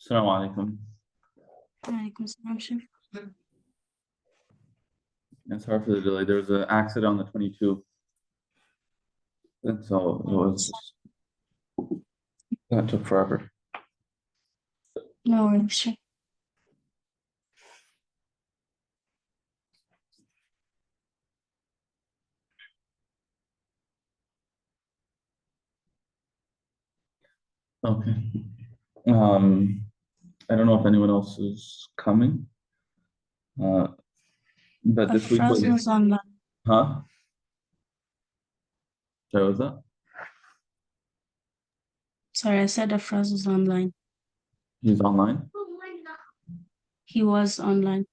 السلام عليكم. وعليكم السلام شيخ. And sorry for the delay. There was an accident on the 22, and so that took forever. No worries, Sheikh. Okay. I don't know if anyone else is coming, but this week Afraz was online. huh? Sorry, was that? Sorry, I said Afraz was online. He's online? He was online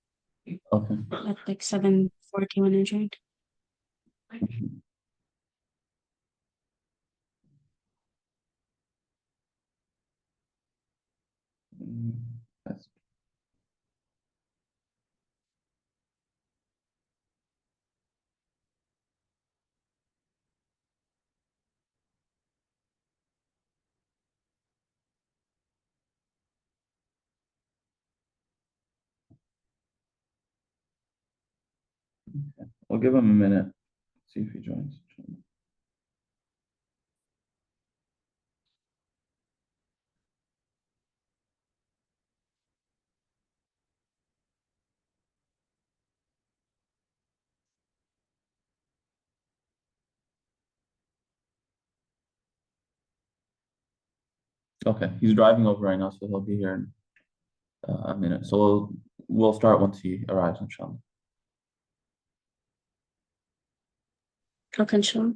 Okay. at like 7:40 when I joined. Yes. I'll give him a minute, see if he joins. Okay, he's driving over right now, so he'll be here in a minute. So we'll start once he arrives, inshallah. Okay, inshallah.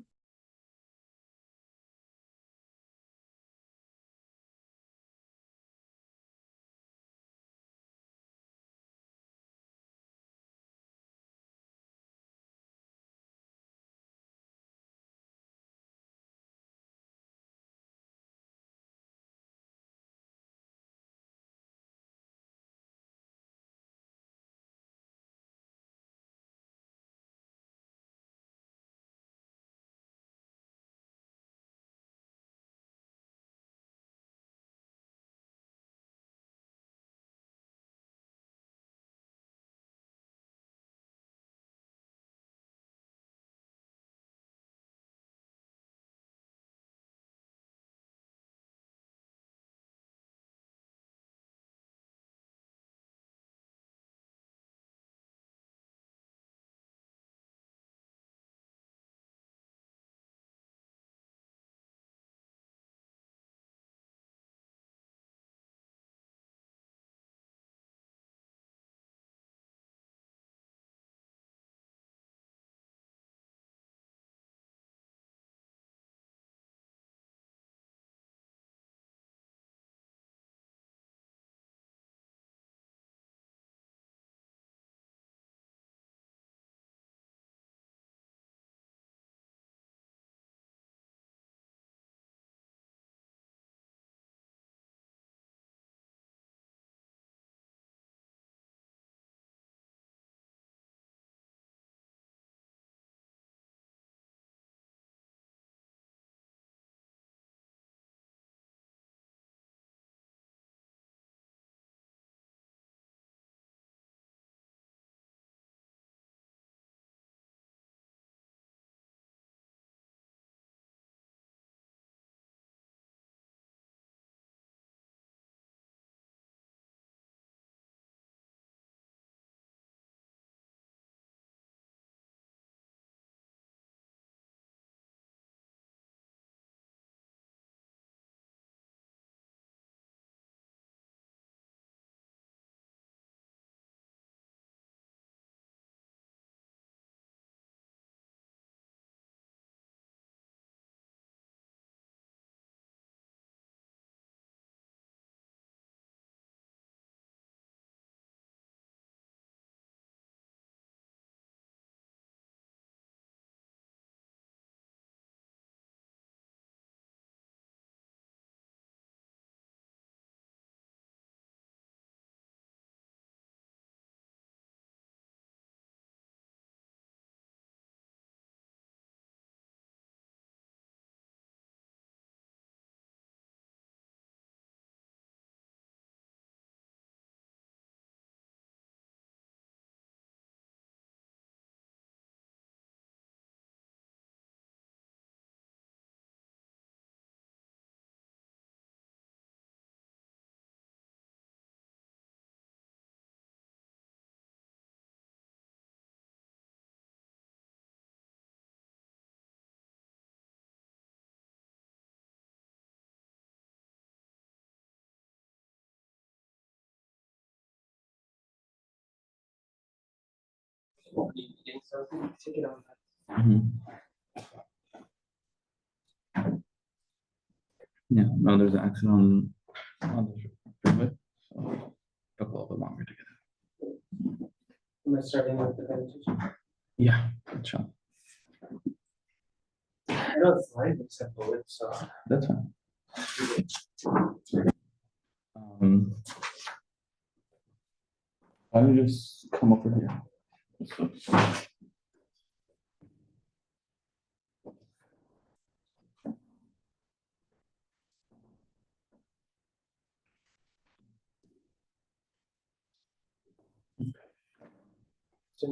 Take it on. Mhm. Yeah, no, there's an action on the permit, so took a little bit longer to get it. Am I starting with the presentation? Yeah, sure. I know it's fine, except bullets, so. That's fine. Why don't you just come over here? So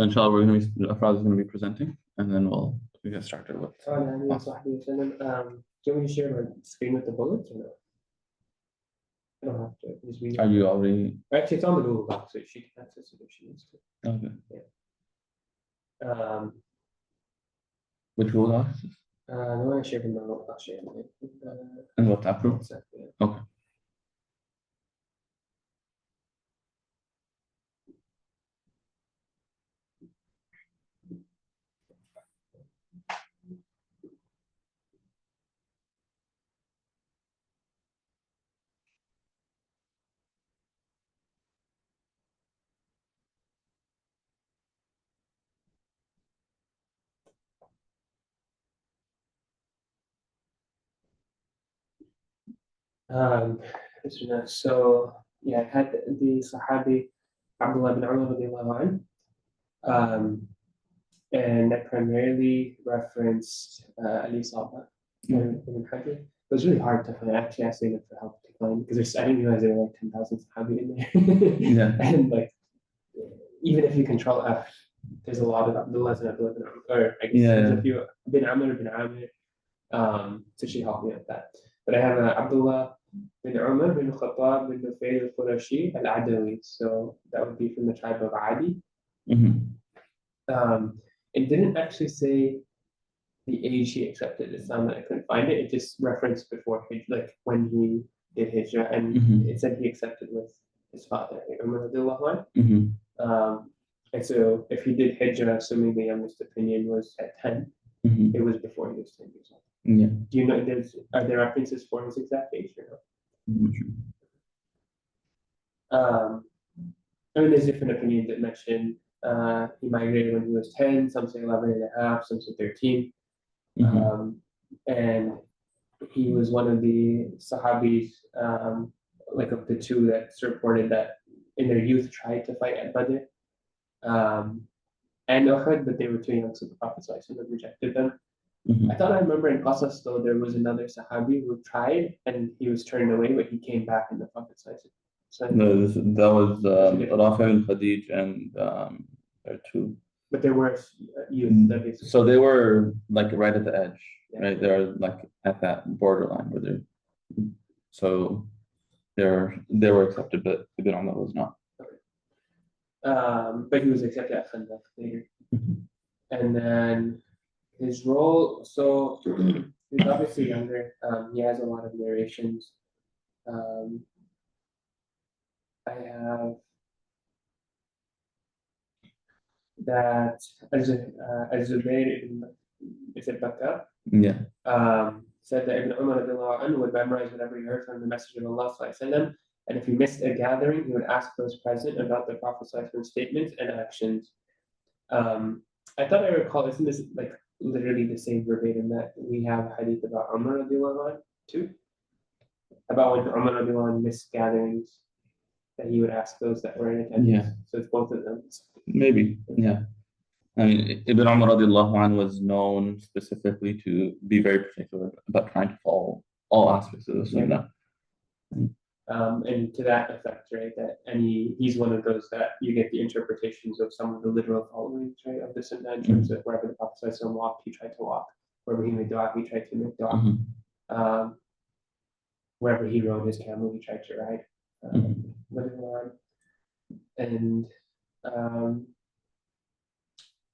inshallah, we're gonna be Afraz is gonna be presenting, and then we get started with. Do you want me to share my screen with the bullets or no? I don't have to. Just read it. Are you already? Actually, it's on the Google Doc, so she can access it if she needs to. Okay. Which Google Docs? The one I shared in my notebook, I'll share it. And WhatsApp group? Yeah. Okay. So yeah, I had the Sahabi Abdullah bin Umar radiallahu anhu, and that primarily referenced Ali Saba ibn Hajar. It was really hard to find. I actually asked them for help to find because I didn't realize there were like 10,000 Sahabi in there. Yeah. And like, even if you control F, there's a lot of Abdullahs and Abdullah bin Umar, or I guess there's a few bin Amr bin Amir. So she helped me with that. But I have Abdullah bin Umar bin Khattab bin Nufayl al-Qurashi al-Adawi. So that would be from the tribe of Adi. It didn't actually say the age he accepted Islam. I couldn't find it. It just referenced before, like when he did Hijrah, and it said he accepted with his father, Umar radiallahu anhu. And so if he did Hijrah, assuming the youngest opinion was at 10, it was before he was 10 years old. Yeah. Do you know, are there references for his exact age or no? I mean, there's different opinions that mention he migrated when he was 10, some say 11 and a half, some say 13. And he was one of the Sahabis, like of the two that's reported that in their youth tried to fight at Badr and Uhud, but they were too young, so the Prophet ﷺ rejected them. I thought I remember in Qasas though there was another Sahabi who tried and he was turned away, but he came back in the Prophet ﷺ. No, that was Rafi and Khadij, and there are two. But there were youth. So they were like right at the edge, right? They're like at that borderline where they're. So they were accepted, but Ibn Umar was not. But he was accepted at Khandaq later. And then his role, so he's obviously younger. He has a lot of narrations. I have that Az-Zubayr ibn Bakr said that Ibn Umar radiallahu anhu would memorize whatever he heard from the Messenger of Allah sallallahu alaihi wasallam, and if he missed a gathering, he would ask those present about the Prophet sallallahu alaihi wasallam's statements and actions. I thought I recall, isn't this like literally the same verbatim that we have hadith about Umar radiallahu anhu too? About when Umar radiallahu anhu missed gatherings, that he would ask those that were in attendance. Yeah. So it's both of them. Maybe, yeah. I mean, Ibn Umar radiallahu anhu was known specifically to be very particular about trying to follow all aspects of the Sunnah. And to that effect, right, that he's one of those that you get the interpretations of some of the literal followings, right, of the Sunnah in terms of wherever the Prophet walked, he tried to walk. Wherever he made dua, he tried to make dua. Wherever he rode his camel, he tried to ride. And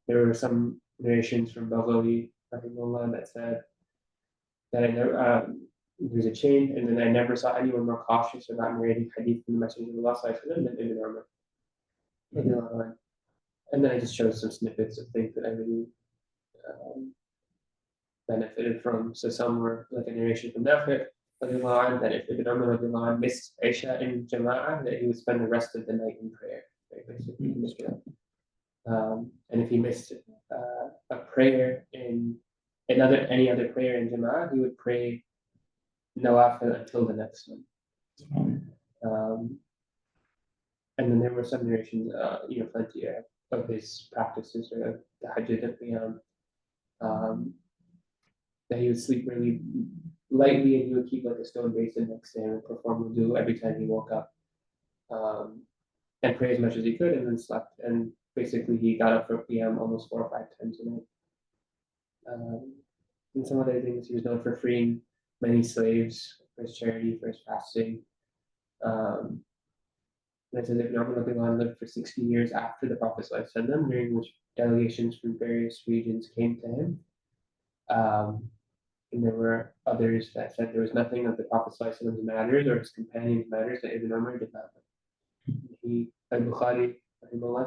there were some narrations from Baghawi that said that I never, there's a chain, and then I never saw anyone more cautious about narrating hadith from the Messenger of Allah than Ibn Umar. And then I just chose some snippets of things that I really benefited from. So some were like a narration from Nafi, that if Ibn Umar missed Isha in Jama'ah, that he would spend the rest of the night in prayer. Right? Basically, he missed it. And if he missed a prayer in any other prayer in Jama'ah, he would pray Nawafil until the next one. And then there were some narrations, plenty of his practices or the Hajjat and Qiyam, that he would sleep really lightly and he would keep like a stone basin next to him and perform wudu every time he woke up, and pray as much as he could and then slept. And basically he got up for Qiyam almost 4 or 5 times a night. And some other things, he was known for freeing many slaves, for his charity, for his fasting. It says Ibn Umar lived for 60 years after the Prophet ﷺ, during which delegations from various regions came to him. And there were others that said there was nothing of the Prophet ﷺ's matters or his companions' matters that Ibn Umar did not know. Al-Bukhari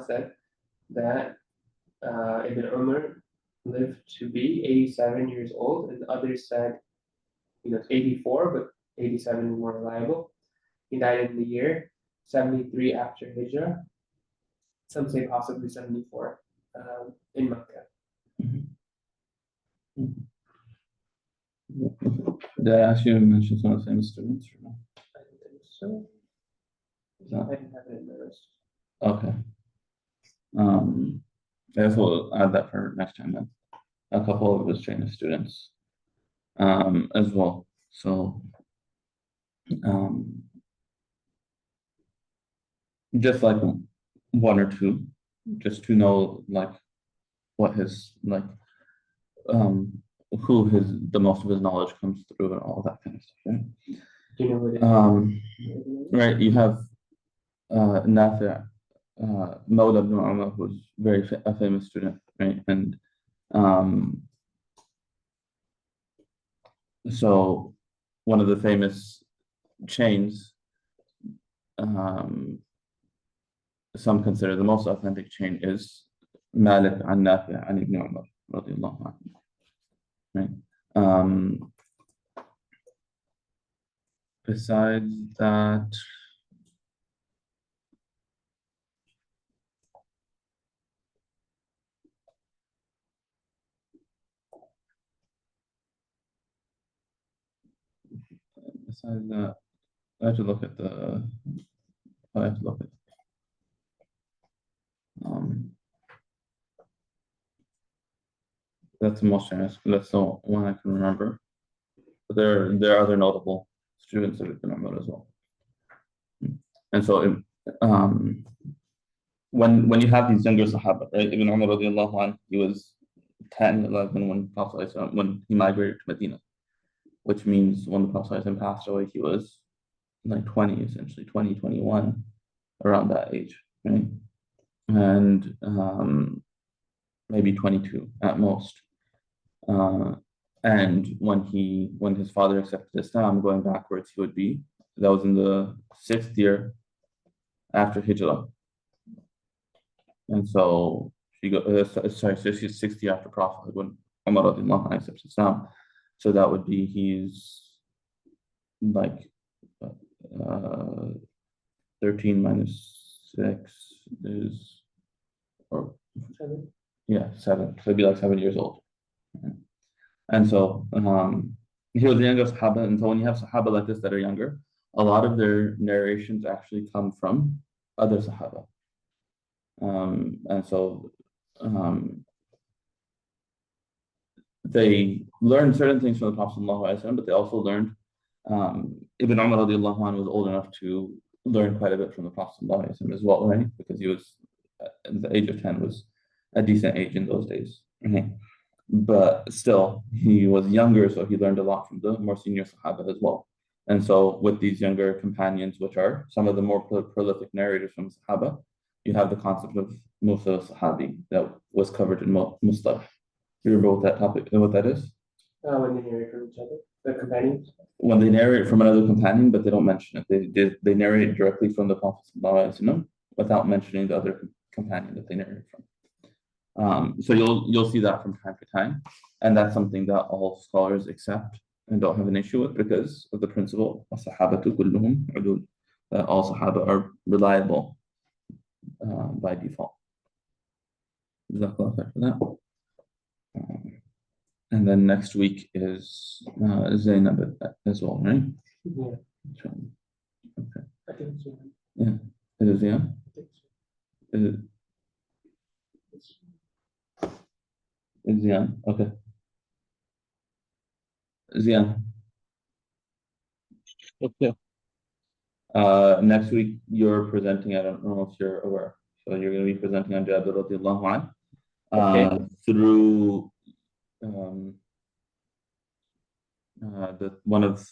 said that Ibn Umar lived to be 87 years old, and others said 84, but 87 is more reliable. He died in the year 73 after Hijrah. Some say possibly 74 in Mecca. Did I ask you to mention some of the famous students or no? I think so. No. I didn't have it in my list. Okay. I guess we'll add that for next time then. A couple of his training students as well. So just like one or two, just to know like what his like who the most of his knowledge comes through and all that kind of stuff, right? Do you know what it is? Right, you have Nafi', Mawla ibn Umar, who's a famous student, right? And so one of the famous chains, some consider the most authentic chain, is Malik an Nafi' an Ibn Umar radiyallahu anhu. Right. Besides that, I have to look at that's the most famous. That's the one I can remember. But there are other notable students that we can remember as well. And so, when you have these younger Sahaba, right? Ibn Umar radiallahu anhu, he was 10, 11 when he migrated to Medina, which means when the Prophet passed away, he was like 20, essentially 20, 21, around that age, right? And maybe 22 at most. And when his father accepted Islam, going backwards, that was in the 6th year after Hijrah. And so she's 6th year after Prophet when Umar radiallahu anhu accepts Islam. So that would be he's like 13 minus 6 is, or 7. Yeah, 7. So it'd be like 7 years old. And so he was the youngest Sahaba. And so when you have Sahaba like this that are younger, a lot of their narrations actually come from other Sahaba. And so they learned certain things from the Prophet ﷺ, but they also learned, Ibn Umar radiallahu anhu was old enough to learn quite a bit from the Prophet ﷺ as well, right? Because he was, at the age of 10 was a decent age in those days. Okay. But still, he was younger, so he learned a lot from the more senior Sahaba as well. And so with these younger companions, which are some of the more prolific narrators from Sahaba, you have the concept of Musa Sahabi that was covered in Mustalah. You remember what that is? When they narrate from each other, the companions? When they narrate from another companion, but they don't mention it. They narrate directly from the Prophet ﷺ without mentioning the other companion that they narrated from. So you'll see that from time to time, and that's something that all scholars accept and don't have an issue with because of the principle as-sahabatu kulluhum udul, that all Sahaba are reliable by default. Jazakallah khair for that. And then next week is Zainab as well, right? Yeah, Okay. I think so. Yeah. Is it Zian? I think so. Is it is Zian? Okay. Zian. Okay. Next week you're presenting, I don't know if you're aware. So you're going to be presenting on Jabir radiallahu anhu Okay. through the one of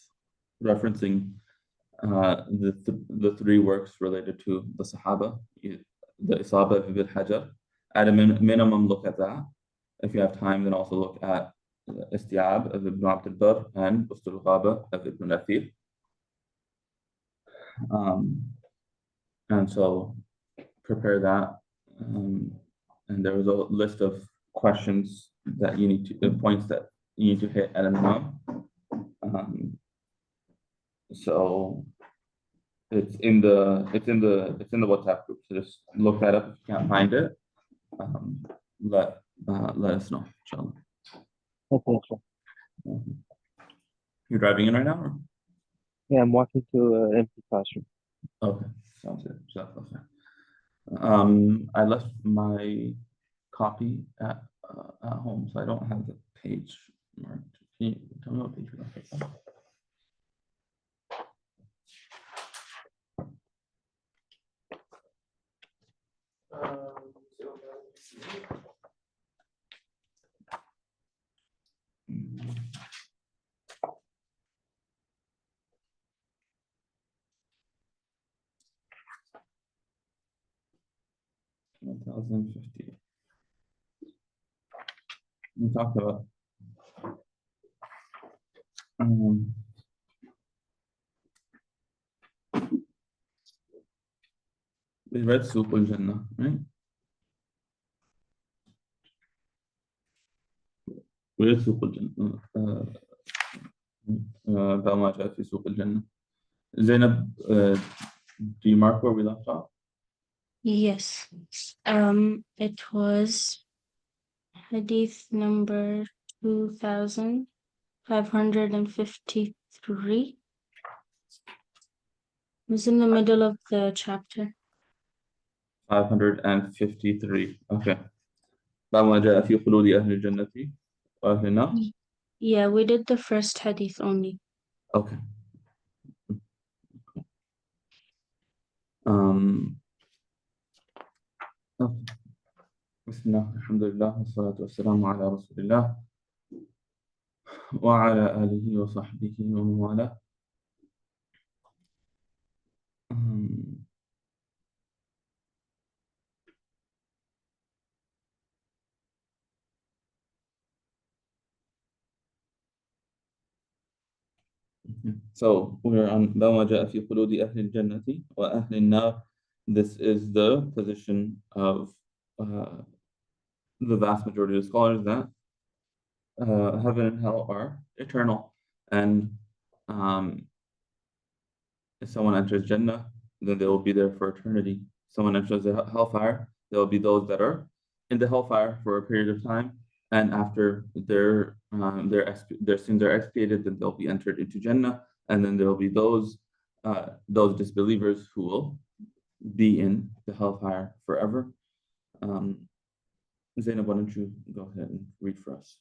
referencing the three works related to the Sahaba, the Isaba of Ibn Hajar. At a minimum, look at that. If you have time, then also look at Istiab of Ibn Abd al-Barr and Ustul Ghaba of Ibn Athir. And so prepare that. And there was a list of questions that you need to, points that you need to hit at a minimum. So it's in the WhatsApp group. So just look that up if you can't find it. Let us know, inshallah. Okay. You're driving in right now, or? Yeah, I'm walking to an empty classroom. Okay, sounds good. Jazakallah khair. I left my copy at home, so I don't have the page marked. Can you tell me what page we left it on? $1,050. We talked about we read Suq al-Jannah, right? We read Suq al-Jannah. باب ما جاء في سوق الجنة. Zainab, do you mark where we left off? Yes. It was hadith number 2553. It was in the middle of the chapter. 553. Okay. باب ما جاء في خلود أهل الجنة وأهل النار. Yeah, we did the first hadith only. Okay. بسم الله الحمد لله والصلاة والسلام على رسول الله وعلى آله وصحبه ومن والاه. So we're on باب ما جاء في خلود أهل الجنة وأهل النار. This is the position of the vast majority of scholars that heaven and hell are eternal, and if someone enters Jannah, then they will be there for eternity. Someone enters the hellfire, there will be those that are in the hellfire for a period of time, and after their sins are expiated, then they'll be entered into Jannah, and then there will be those disbelievers who will be in the hellfire forever. Zainab, why don't you go ahead and read for us?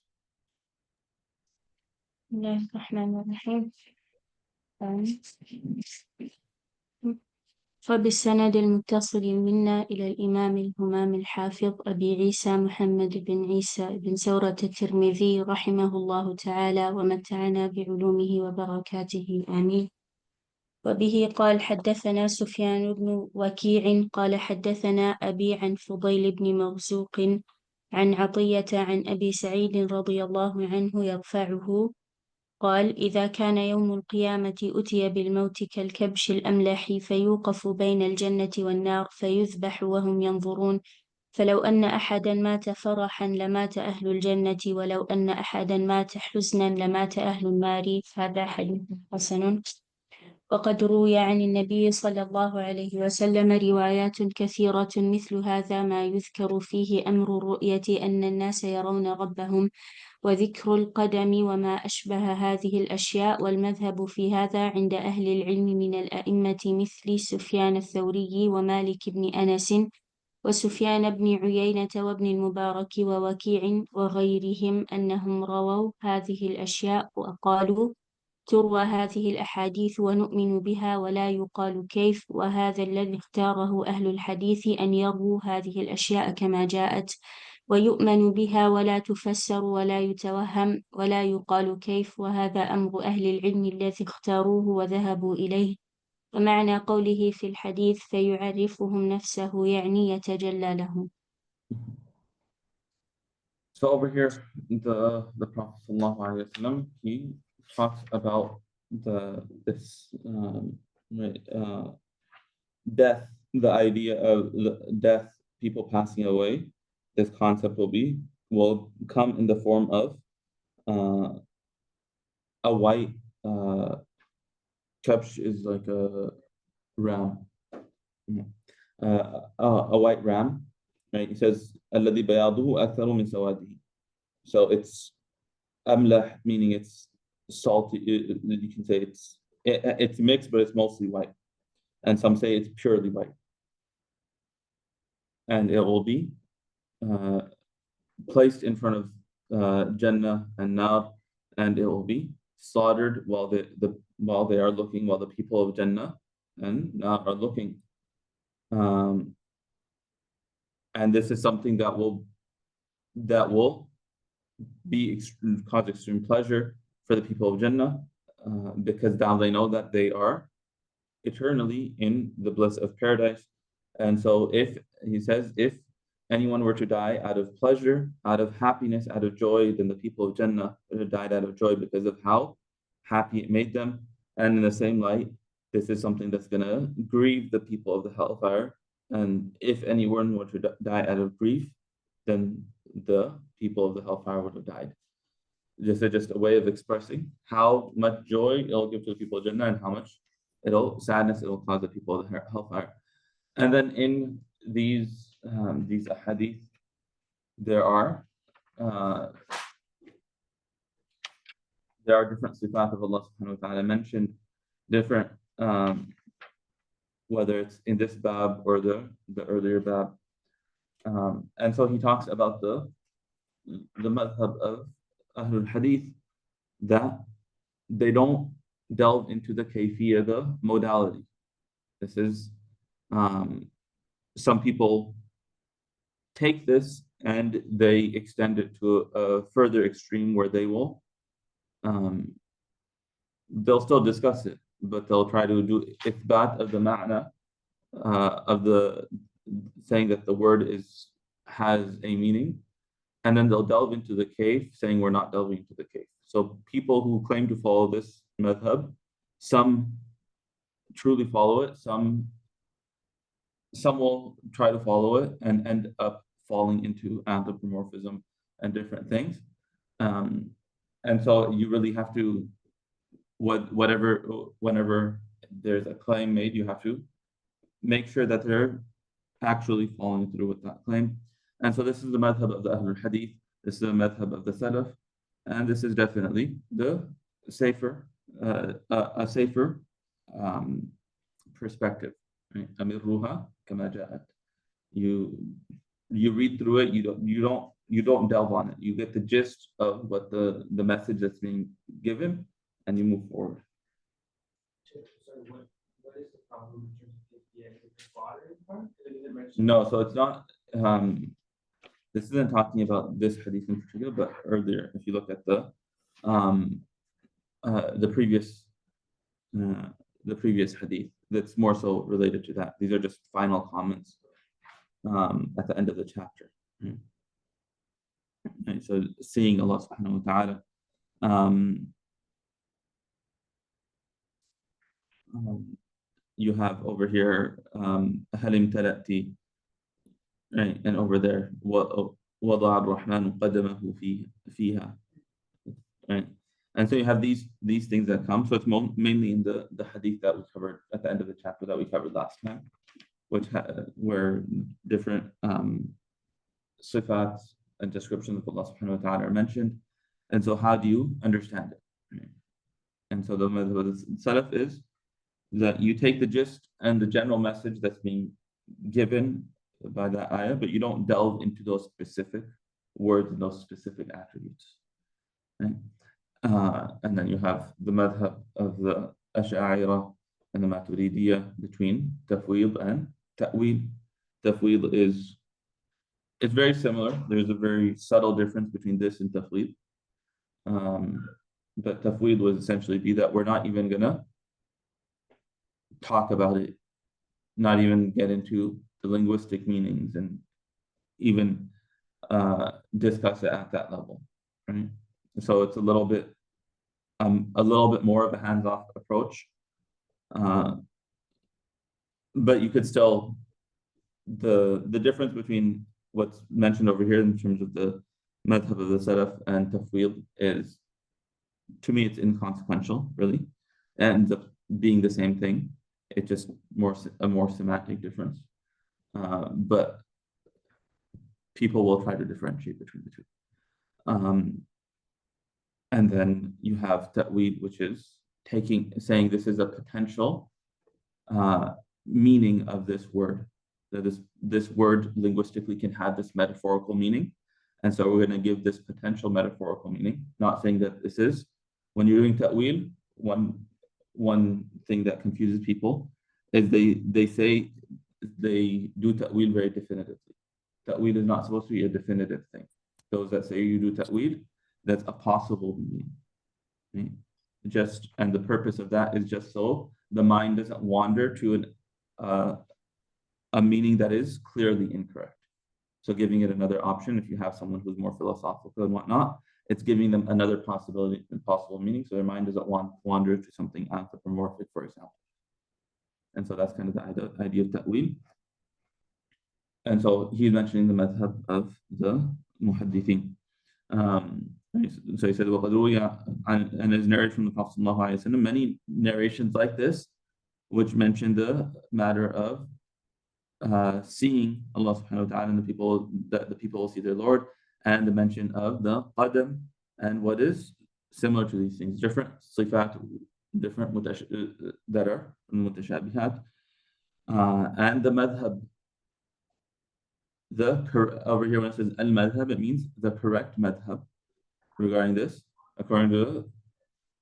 فبالسند المتصل منا إلى الإمام الهمام الحافظ أبي عيسى محمد بن عيسى بن سورة الترمذي رحمه الله تعالى ومتعنا بعلومه وبركاته آمين. وبه قال حدثنا سفيان بن وكيع قال حدثنا أبي عن فضيل بن مرزوق عن عطية عن أبي سعيد رضي الله عنه يرفعه قال إذا كان يوم القيامة أتي بالموت كالكبش الأملح فيوقف بين الجنة والنار فيذبح وهم ينظرون فلو أن أحدا مات فرحا لمات أهل الجنة، ولو أن أحدا مات حزنا لمات أهل النار. هذا حديث حسن. وقد روي عن النبي صلى الله عليه وسلم روايات كثيرة مثل هذا، ما يذكر فيه أمر الرؤية أن الناس يرون ربهم، وذكر القدم وما أشبه هذه الأشياء. والمذهب في هذا عند أهل العلم من الأئمة مثل سفيان الثوري ومالك بن أنس وسفيان بن عيينة وابن المبارك ووكيع وغيرهم أنهم رووا هذه الأشياء وقالوا تروى هذه الأحاديث ونؤمن بها ولا يقال كيف. وهذا الذي اختاره أهل الحديث أن يرووا هذه الأشياء كما جاءت ويؤمن بها ولا تفسر ولا يتوهم ولا يقال كيف. وهذا أمر أهل العلم الذي اختاروه وذهبوا إليه. ومعنى قوله في الحديث فيعرفهم نفسه يعني يتجلى لهم. So over here, the Prophet ﷺ, he talks about this death, the idea of death, people passing away. This concept will come in the form of a white kabsh is like a ram, a white ram, right? He says الذي بياضه أكثر من سواده. So it's amlah, meaning it's salty. You can say it's mixed, but it's mostly white. And some say it's purely white. And it will be placed in front of Jannah and Nar, and it will be slaughtered while they are looking, while the people of Jannah and Nar are looking. And this is something that will cause extreme pleasure for the people of Jannah, because now they know that they are eternally in the bliss of paradise. And so if anyone were to die out of pleasure, out of happiness, out of joy, then the people of Jannah would have died out of joy because of how happy it made them. And in the same light, this is something that's going to grieve the people of the hellfire. And if anyone were to die out of grief, then the people of the hellfire would have died. Just a way of expressing how much joy it'll give to the people of Jannah and how much sadness it'll cause the people of the hellfire. And then in these ahadith, there are different sifat of Allah subhanahu wa ta'ala mentioned, different whether it's in this bab or the earlier bab. And so he talks about the madhab of Ahlul Hadith, that they don't delve into the kayfiyya, the modality. This is some people take this and they extend it to a further extreme where they'll still discuss it, but they'll try to do ithbat of the ma'na, of the saying that the word has a meaning, and then they'll delve into the kayf, saying we're not delving into the kayf. So people who claim to follow this madhab, some truly follow it, some will try to follow it and end up falling into anthropomorphism and different things. And so you really have to, whenever there's a claim made, you have to make sure that they're actually following through with that claim. And so this is the madhab of the Ahlul Hadith, this is the madhab of the Salaf, and this is definitely the safer, a safer perspective. Amirruha kama ja'at. You read through it, you don't delve on it. You get the gist of what the message that's being given, and you move forward. So what is the problem in terms of the slaughtering part? No, so it's not. This isn't talking about this hadith in particular, but earlier, if you look at the previous hadith, that's more so related to that. These are just final comments at the end of the chapter. Right? So seeing Allah subhanahu wa ta'ala. You have over here Halim Talati. right? And over there, وَضَعَ الرَّحْمَنُ قَدَمَهُ فِيهَا, right? And so you have these things that come. So it's mainly in the hadith that we covered at the end of the chapter that we covered last time, which where different sifats and descriptions of Allah subhanahu wa ta'ala are mentioned. And so how do you understand it? Right? And so the madhab of the Salaf is that you take the gist and the general message that's being given by that ayah, but you don't delve into those specific words and those specific attributes. Right? And then you have the madhab of the Ash'a'ira and the Maturidiyya between tafweed and ta'weel. Tafweed it's very similar. There's a very subtle difference between this and tafweed. But tafweed would essentially be that we're not even gonna talk about it, not even get into the linguistic meanings and even discuss it at that level, right? So it's a little bit more of a hands-off approach, but you could still the difference between what's mentioned over here in terms of the madhab of the Salaf and tafweed is, to me, it's inconsequential, really, and ends up being the same thing. It's just a more semantic difference, but people will try to differentiate between the two. And then you have ta'weed, which is saying this is a potential meaning of this word. That this word linguistically can have this metaphorical meaning. And so we're going to give this potential metaphorical meaning, not saying that this is. When you're doing ta'weel, one thing that confuses people is they say they do ta'weel very definitively. Ta'weel is not supposed to be a definitive thing. Those that say you do ta'weel, that's a possible meaning. Right? And the purpose of that is just so the mind doesn't wander to a meaning that is clearly incorrect. So giving it another option, if you have someone who's more philosophical and whatnot, it's giving them another possible meaning, so their mind doesn't wander to something anthropomorphic, for example. And so that's kind of the idea of ta'weel. And so he's mentioning the madhab of the muhaddithin. So he said, and is narrated from the Prophet ﷺ, many narrations like this, which mention the matter of seeing Allah subhanahu wa ta'ala and the people will see their Lord, and the mention of the qadam and what is similar to these things, different sifat, different that are mutashabihat, and the madhab. Over here when it says al-madhab, it means the correct madhab regarding this, according to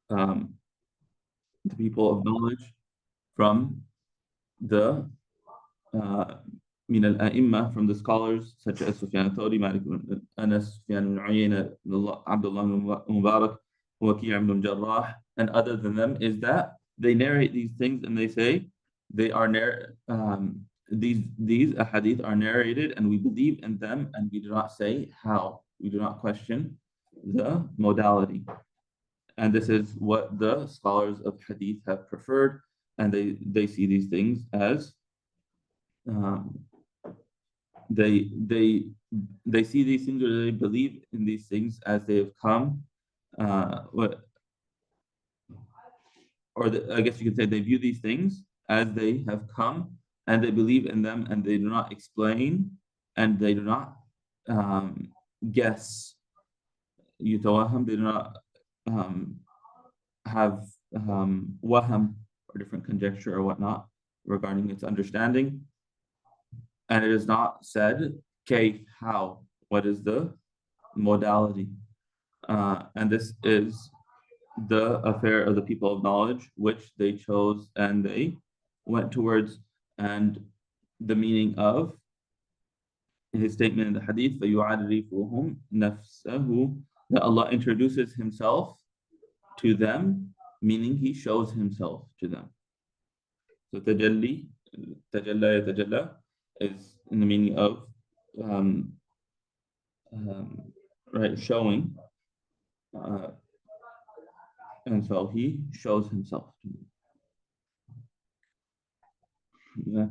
the people of knowledge from the min al-a'imma, from the scholars such as Sufyan al-Thawri, Malik ibn Anas, Sufyan ibn Uyayna, Abdullah ibn Mubarak, Waki' ibn Jarrah, and other than them, is that they narrate these things and they say they are these ahadith are narrated and we believe in them and we do not say how. We do not question the modality. And this is what the scholars of hadith have preferred, and they see these things as they see these things, or they believe in these things as they have come, I guess you could say they view these things as they have come, and they believe in them, and they do not explain, and they do not guess. They do not have waham, or different conjecture or whatnot regarding its understanding. And it is not said, kayf, how, what is the modality. And this is the affair of the people of knowledge, which they chose and they went towards. And the meaning of his statement in the hadith, فَيُعَرِّفُهُمْ نَفْسَهُ, that Allah introduces himself to them, meaning he shows himself to them. So tajalla yatajalla is in the meaning of right, showing, and so he shows himself to me.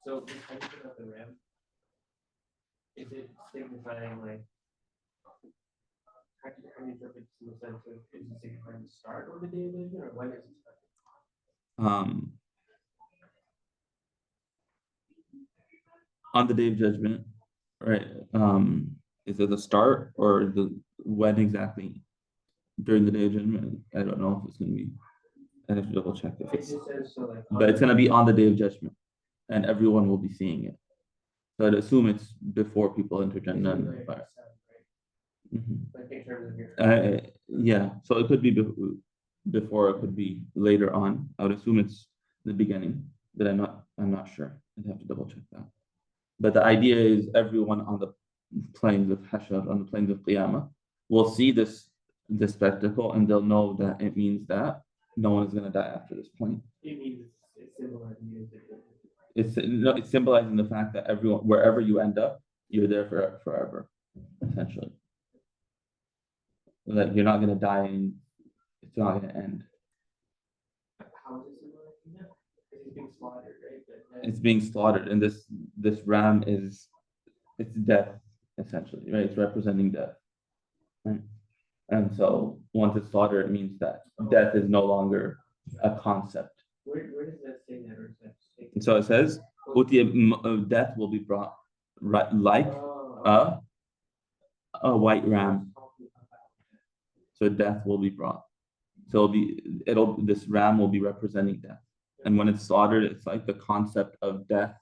So this idea of the ram, is it signifying like how do you interpret this in the sense of is it signifying the start of the day of judgment or when is it starting? On the day of judgment, right? Is it the start or the when exactly during the day of judgment? I don't know if it's gonna be. I have to double check if it's. But it's gonna be on the day of judgment, and everyone will be seeing it. So I'd assume it's before people enter Jannah and the fire. Yeah, so it could be before, it could be later on. I would assume it's the beginning, but I'm not sure. I'd have to double check that. But the idea is everyone on the plains of Hashr, on the plains of Qiyamah, will see this spectacle, and they'll know that it means that no one is going to die after this point. It means it's symbolizing it's symbolizing the fact that everyone, wherever you end up, you're there forever, essentially. Like you're not going to die and it's not going to end. How is it symbolizing that? It's being slaughtered, right? It's being slaughtered, and this ram it's death, essentially, right? It's representing death, right? And so once it's slaughtered, it means that death is no longer a concept. Where does that say that? Or is that and so it says, death will be brought like a white ram. So death will be brought. So this ram will be representing death. And when it's slaughtered, it's like the concept of death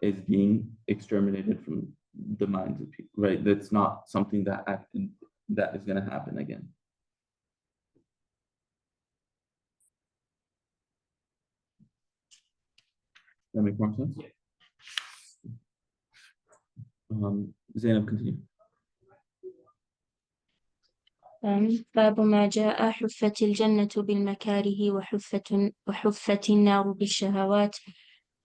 is being exterminated from the minds of people, right? That's not something that is going to happen again. Does that make more sense? Zainab, continue. باب ما جاء حفت الجنة بالمكاره وحفت النار بالشهوات.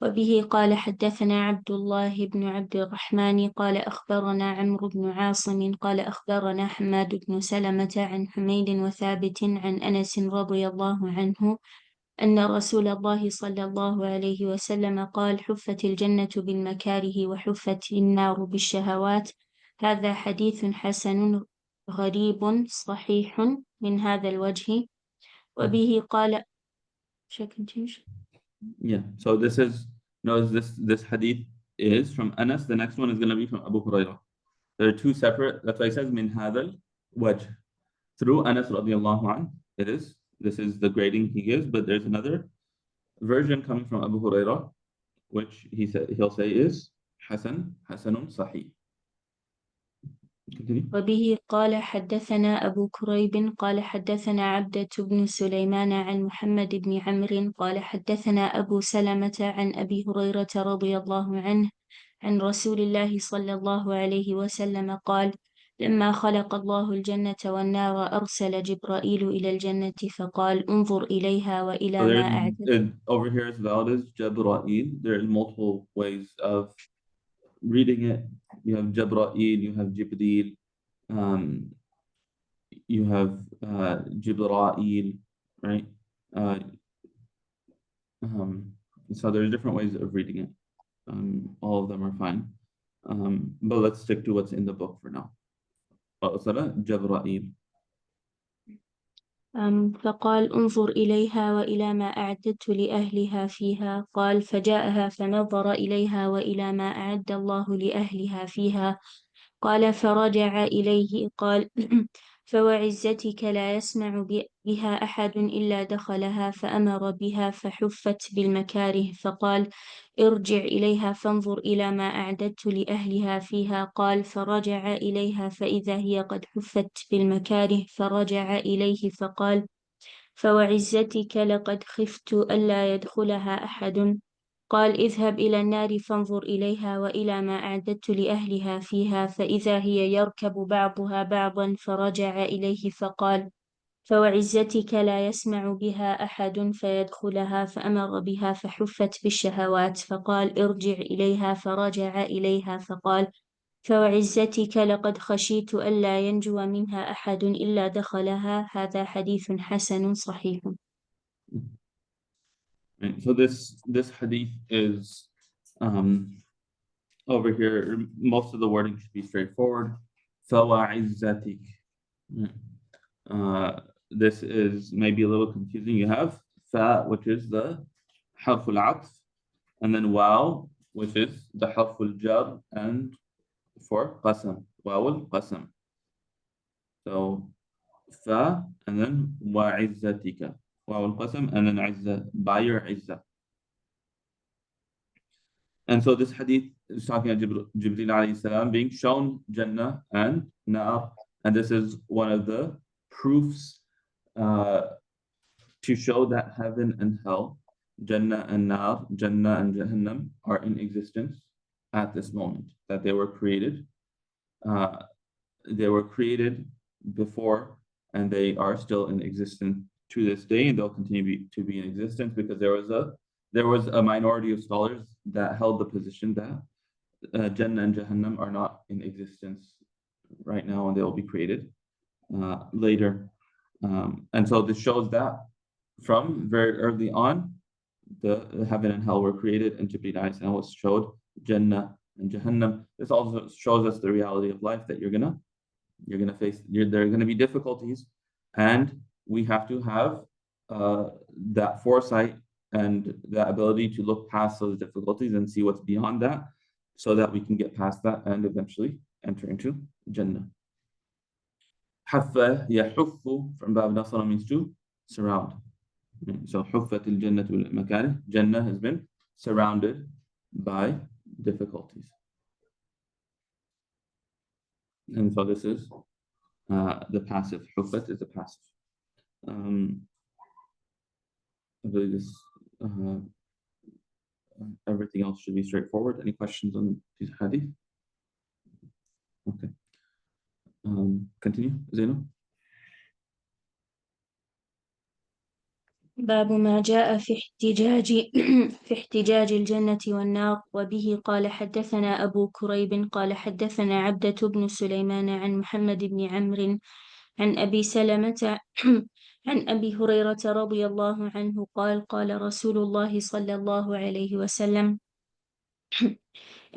وبه قال حدثنا عبد الله بن عبد الرحمن قال أخبرنا عمرو بن عاصم قال أخبرنا حماد بن سلمة عن حميد وثابت عن أنس رضي الله عنه أن رسول الله صلى الله عليه وسلم قال حفت الجنة بالمكاره وحفت النار بالشهوات. هذا حديث حسن غريب صحيح من هذا الوجه. وبه قال Yeah, so this hadith is from Anas. The next one is going to be from Abu Hurairah. There are two separate, that's why it says min hadal wajh. Through Anas radiallahu anhu, this is the grading he gives, but there's another version coming from Abu Hurairah, which he'll say is hasanun sahih. وبه قال حدثنا أبو كريب قال حدثنا عبدة بن سليمان عن محمد بن عمرو قال حدثنا أبو سلمة عن أبي هريرة رضي الله عنه عن رسول الله صلى الله عليه وسلم قال لما خلق الله الجنة والنار أرسل جبرائيل إلى الجنة فقال انظر إليها وإلى ما أعددت. Over here as well as Jibra'il. There's multiple ways of reading it. You have Jibra'il, you have Jibreel, you have Jibra'il, right? So there's different ways of reading it. All of them are fine. But let's stick to what's in the book for now. Jibra'il. فقال انظر إليها وإلى ما أعددت لأهلها فيها. قال فجاءها فنظر إليها وإلى ما أعد الله لأهلها فيها. قال فرجع إليه قال فوعزتك لا يسمع بها أحد إلا دخلها فأمر بها فحفت بالمكاره. فقال ارجع إليها فانظر إلى ما أعددت لأهلها فيها. قال فرجع إليها فإذا هي قد حفت بالمكاره. فرجع إليه فقال فوعزتك لقد خفت ألا يدخلها أحد. قال اذهب إلى النار فانظر إليها وإلى ما أعددت لأهلها فيها. فإذا هي يركب بعضها بعضا. فرجع إليه فقال فوعزتك لا يسمع بها أحد فيدخلها. فأمر بها فحفت بالشهوات. فقال ارجع إليها. فرجع إليها فقال فوعزتك لقد خشيت ألا ينجو منها أحد إلا دخلها. هذا حديث حسن صحيح. So this hadith is Over here, most of the wording should be straightforward. فَوَعِزَّتِكَ. This is maybe a little confusing. You have fa, which is the harf al-'atf, and then waw, which is the harf al-jar, and for qasam, waw al-qasam. So fa, and then wa'izzatika, waw al-qasam, and then izza, by your izza. And so this hadith is talking about Jibreel alayhi salam being shown Jannah and Nar, and this is one of the proofs to show that heaven and hell, Jannah and Nar, Jannah and Jahannam, are in existence at this moment, that they were created. They were created before, and they are still in existence to this day, and they'll continue to be in existence, because there was a minority of scholars that held the position that Jannah and Jahannam are not in existence right now, and they will be created later. And so this shows that from very early on, the heaven and hell were created, and Jibreel alayhi salam was showed Jannah and Jahannam. This also shows us the reality of life, that you're gonna face, there are gonna be difficulties, and we have to have that foresight and the ability to look past those difficulties and see what's beyond that, so that we can get past that and eventually enter into Jannah. Haffa yahuffu from Bab Nasara means to surround. So huffat al-jannatu bil makarih, Jannah has been surrounded by difficulties. And so this is the passive. Huffat is the passive. I believe this everything else should be straightforward. Any questions on these hadith? Okay. Continue, Zainab. باب ما جاء في احتجاج الجنة والنار. وبه قال حدثنا أبو كريب قال حدثنا عبدة بن سليمان عن محمد بن عمرو عن أبي سلمة عن أبي هريرة رضي الله عنه قال قال رسول الله صلى الله عليه وسلم: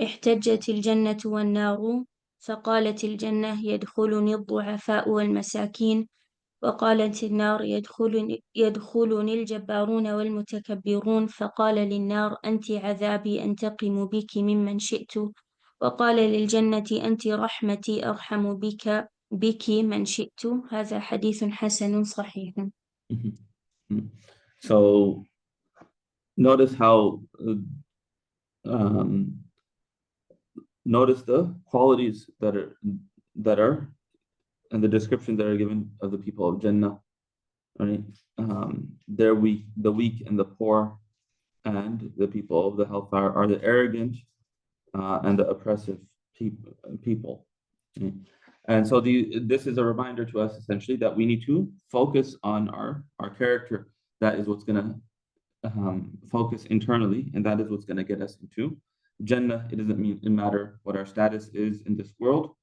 احتجت الجنة والنار، فقالت الجنة: يدخلني الضعفاء والمساكين، وقالت النار: يدخلني الجبارون والمتكبرون. فقال للنار: أنت عذابي أنتقم بك ممن شئت. وقال للجنة: أنت رحمتي أرحم بك من شئت. هذا حديث حسن صحيح. So notice how notice the qualities that are and the descriptions that are given of the people of Jannah, right? They're weak, the weak and the poor, and the people of the hellfire are the arrogant and the oppressive people. Right? And so this is a reminder to us essentially that we need to focus on our character. That is what's going to focus internally, and that is what's going to get us into Jannah. It doesn't matter what our status is in this world.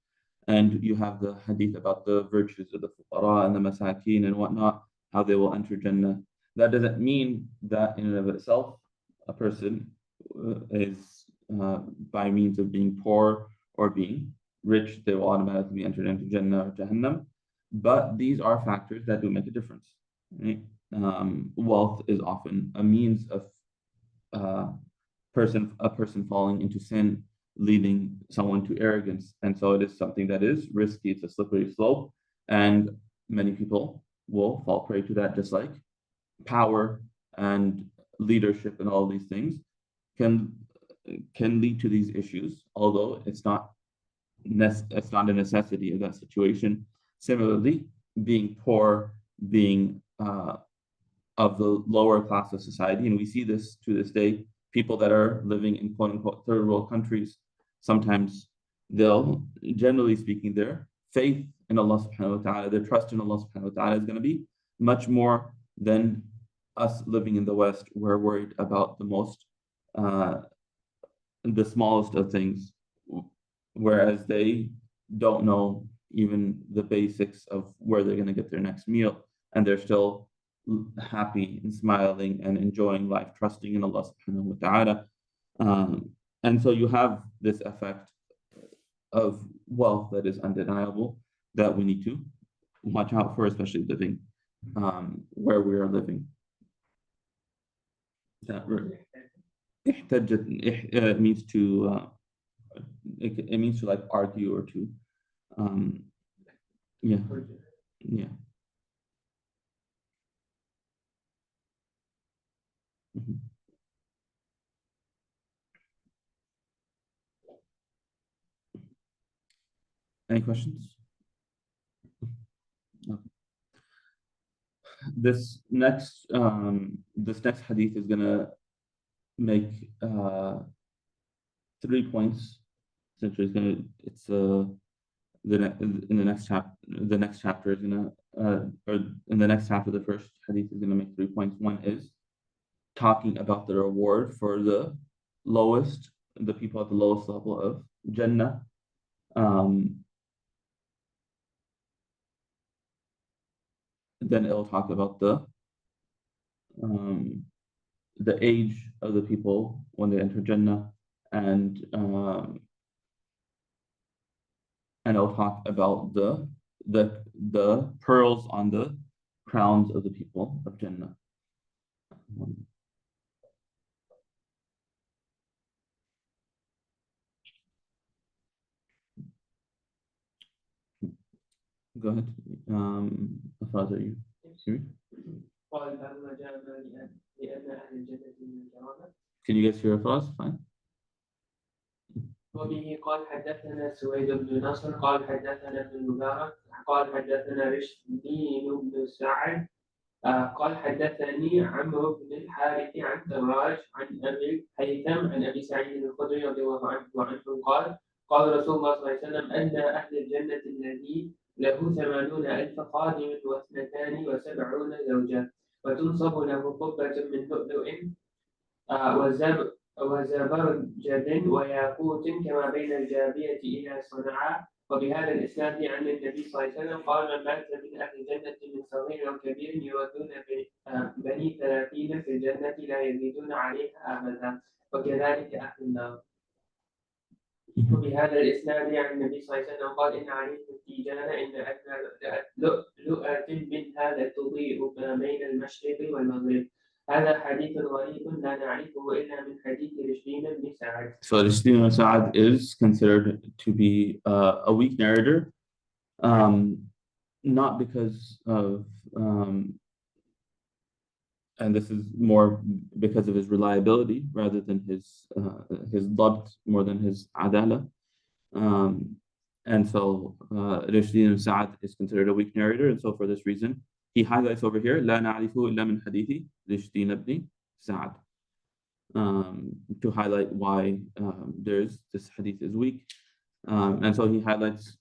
And you have the hadith about the virtues of the fuqara and the masakin and whatnot, how they will enter Jannah. That doesn't mean that in and of itself, a person is by means of being poor or being rich, they will automatically be entered into Jannah or Jahannam. But these are factors that do make a difference. Right? Wealth is often a means of a person falling into sin, leading someone to arrogance. And so it is something that is risky. It's a slippery slope, and many people will fall prey to that, just like power and leadership and all these things can lead to these issues, although it's not a necessity of that situation. Similarly, being poor, being of the lower class of society, and we see this to this day, people that are living in quote unquote third world countries, sometimes they'll, generally speaking, their faith in Allah subhanahu wa ta'ala, their trust in Allah subhanahu wa ta'ala is going to be much more than us living in the West. We're worried about the smallest of things, whereas they don't know even the basics of where they're going to get their next meal, and they're still happy and smiling and enjoying life, trusting in Allah subhanahu wa ta'ala. And so you have this effect of wealth that is undeniable that we need to watch out for, especially living where we are living. That it means to it means to like argue or to yeah. Mm-hmm. Any questions? Okay. This next hadith is gonna make 3 points. Essentially, in the next chapter. The next chapter is gonna or in the next chapter, the first hadith is gonna make 3 points. One is talking about the reward for the people at the lowest level of Jannah. Then it'll talk about the age of the people when they enter Jannah, and it'll talk about the pearls on the crowns of the people of Jannah. Go ahead. Father, you hear me? Can you guys hear us? Fine. وبه قال حدثنا سويد بن نصر قال حدثنا ابن المبارك قال حدثنا رشدين بن سعد قال حدثني عمرو بن الحارث عن دراج عن ابي الهيثم عن ابي سعيد الخدري رضي الله عنه قال قال رسول الله صلى الله عليه وسلم ان اهل الجنه الذي له 80,000 خادم و72 زوجة وتنصب له قبة من لؤلؤ وزبرجد وياقوت كما بين الجابية إلى صنعاء. وبهذا الإسناد عن النبي صلى الله عليه وسلم قال من مات من أهل الجنة من صغير أو كبير يودون بني 30 في الجنة لا يزيدون عليها أبدا وكذلك أهل النار. وبهذا الإسناد عن النبي صلى الله عليه وسلم قال إن عليكم التيجان إن أدنى لؤلؤة من هذا تضيء ما بين المشرق والمغرب. هذا حديث غريب لا نعرفه إلا من حديث رشدين بن سعد. So Rishdi ibn Sa'ad is considered to be a weak narrator, not because of and this is more because of his reliability rather than his dabt, more than his adala. And so Rishdi ibn Sa'ad is considered a weak narrator, and so for this reason he highlights over here لا نعرفه إلا من حديث رشدي بن سعد, to highlight why this hadith is weak. And so he highlights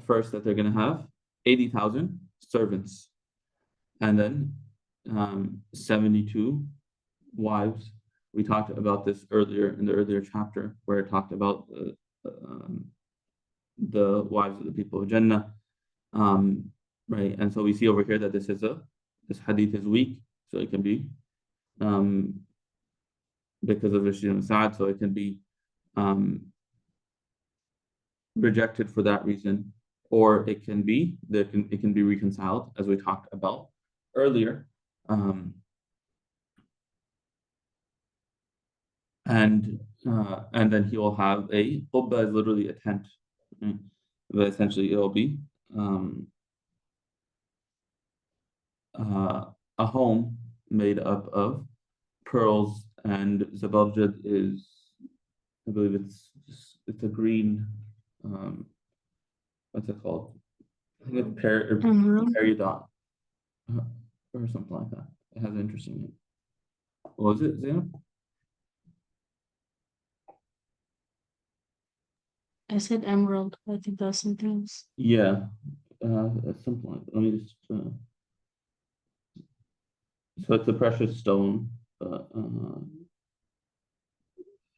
first that they're going to have 80,000 servants, and then 72 wives. We talked about this earlier in the earlier chapter where it talked about the wives of the people of Jannah, right? And so we see over here that this hadith is weak, so it can be because of Rishdi ibn Sa'ad, so it can be rejected for that reason, or it can be reconciled, as we talked about earlier. And then he will have a qubba, is literally a tent, right? But essentially it will be a home made up of pearls, and zabarjad is, I believe it's a green, what's it called? I think it's peridot or something like that. It has an interesting name. What was it, Zainab? I said emerald. I think that was something else. Yeah, something like that. Let me just. So it's a precious stone. I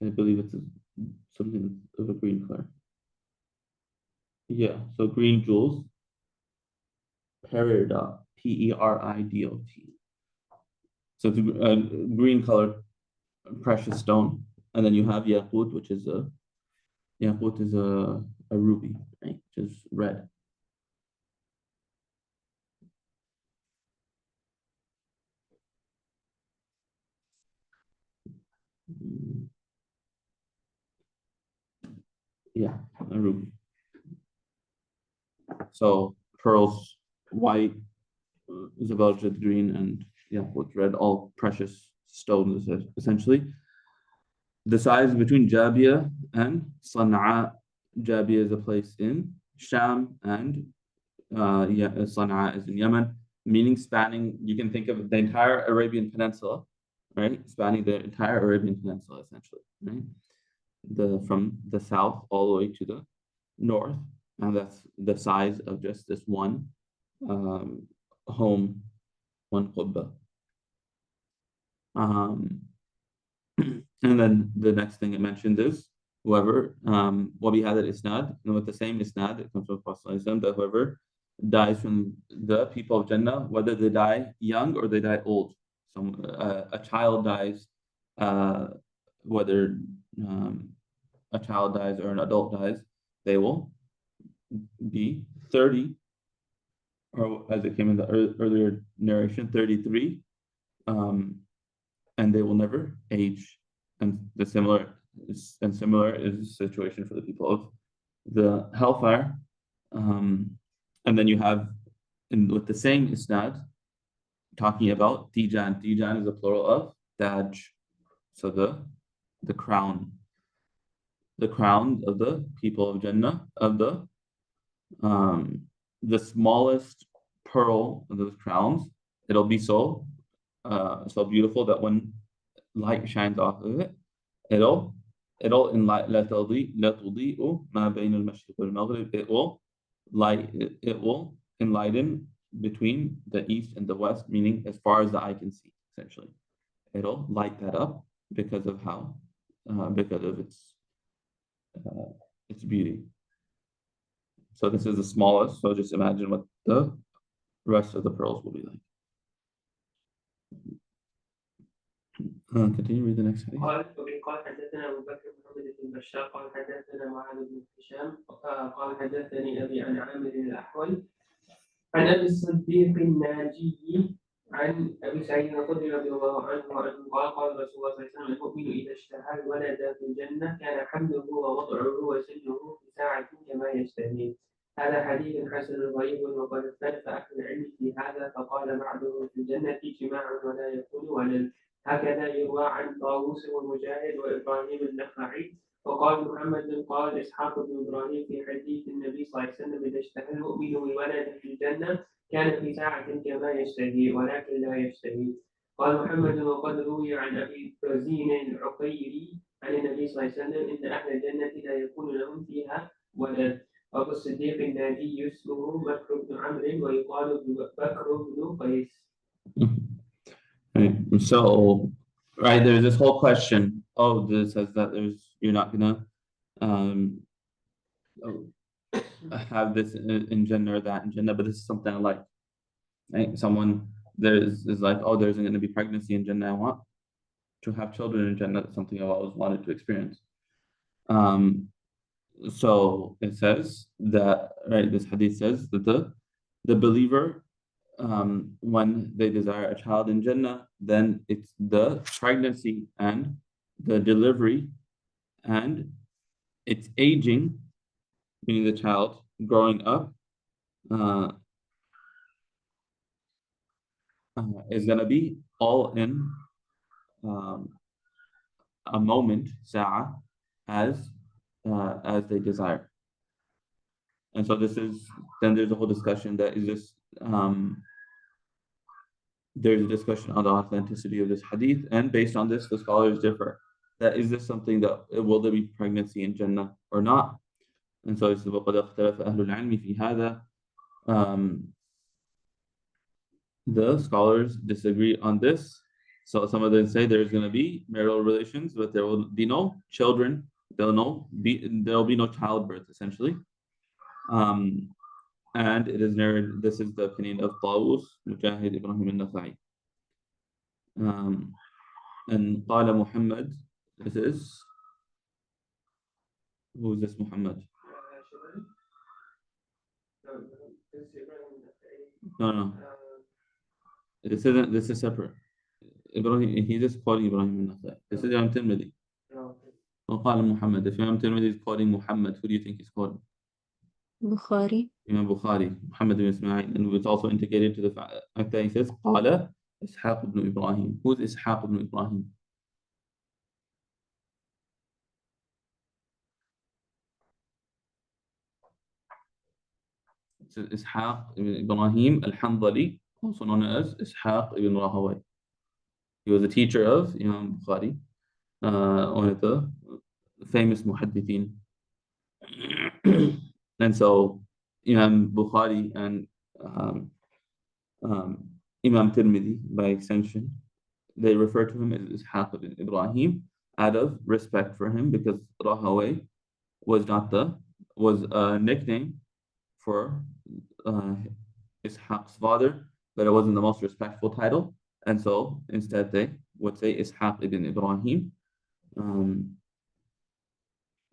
believe it's something of a green color. Yeah, so green jewels. Peridot, Peridot. So it's a green colored precious stone. And then you have Yaqut, which is a ruby, right? Which is red. Yeah, a ruby. So pearls, white, Zabarjad green, and Yaqut red, all precious stones essentially. The size between Jabia and Sana'a. Jabia is a place in Sham, and Sana'a is in Yemen, meaning spanning, you can think of the entire Arabian Peninsula, right? Spanning the entire Arabian Peninsula, essentially, right? From the south all the way to the north, and that's the size of just this one home, one qubba. And then the next thing it mentioned is whoever وبهذا الإسناد, and with the same isnad, it comes from Prophet ﷺ, that whoever dies from the people of Jannah, whether they die young or they die old. A child dies, whether a child dies or an adult dies, they will be 30, or as it came in the earlier narration, 33, and they will never age. And similar is the situation for the people of the hellfire. And then you have, with the same isnad, talking about Tijan. Tijan is a plural of Taj. So the crown of the people of Jannah, of the smallest pearl of those crowns. It'll be so beautiful that when light shines off of it, it'll enlighten. It will enlighten between the east and the west, meaning as far as the eye can see. Essentially, it'll light that up because of its beauty. So this is the smallest. So just imagine what the rest of the pearls will be like. Continue, read the next hadith. قال حدثنا أبو بكر محمد بن بشار قال حدثنا معاذ بن هشام قال حدثني أبي عن عامر الأحول عن أبي الصديق الناجي عن أبي سعيد الخدري رضي الله عنه قال قال رسول الله صلى الله عليه وسلم المؤمن إذا اشتهى الولد في الجنة كان حمله ووضعه وسجنه في ساعة كما يشتهي. هذا حديث حسن غريب وقد اختلف أهل العلم في هذا فقال بعضهم في الجنة اجتماع ولا يكون ولد. هكذا يروى عن طاووس ومجاهد وإبراهيم النخعي. وقال محمد قال إسحاق بن إبراهيم في حديث النبي صلى الله عليه وسلم إذا اشتهى المؤمن بولد في الجنة كان في ساعة كما يشتهي ولكن لا يشتهي. قال محمد وقد روي عن أبي رزين العقيري عن النبي صلى الله عليه وسلم إن أهل الجنة لا يكون لهم فيها ولد. أبو الصديق الناجي اسمه بكر بن عمرو ويقال بكر بن قيس. So, right, there's this whole question. Oh, this says that you're not gonna have this in Jannah or that in Jannah, but this is something I like. Right? Someone is like, oh, there isn't going to be pregnancy in Jannah. I want to have children in Jannah. That's something I've always wanted to experience. So it says that, right, this hadith says that the believer, when they desire a child in Jannah, then it's the pregnancy and the delivery and its aging, meaning the child growing up, is going to be all in a moment, sa'a, as they desire. And so then there's a whole discussion that is this, there's a discussion on the authenticity of this hadith, and based on this, the scholars differ. That is this something that, will there be pregnancy in Jannah or not? And so it's وَقَدْ اخْتَلَفَ أَهْلُ الْعِلْمِ فِي هَذَا. The scholars disagree on this. So some of them say there's going to be marital relations, but there will be no children. There will be no childbirth, essentially. And it is narrated, this is the opinion of Tawus, Mujahid, Ibrahim al-Nakhai. And Qala Muhammad, This is, who is this Muhammad? No. This is separate. Ibrahim, he just quoting Ibrahim al-Nakhai. This is Imam Tirmidhi. وقال Muhammad. If Imam Tirmidhi is quoting Muhammad, who do you think he's quoting? Bukhari. Imam Bukhari, Muhammad ibn Ismail, and it's also indicated to the fact that he says, قال إسحاق ibn Ibrahim. Who is Ishaq ibn Ibrahim? It's Ishaq ibn Ibrahim al-Hanzali, also known as Ishaq ibn Rahawai. He was a teacher of Imam Bukhari, one of the famous muhaddithin. And so Imam Bukhari and Imam Tirmidhi, by extension, they refer to him as Ishaq ibn Ibrahim out of respect for him, because Rahawai was a nickname for Ishaq's father, but it wasn't the most respectful title. And so instead they would say Ishaq ibn Ibrahim.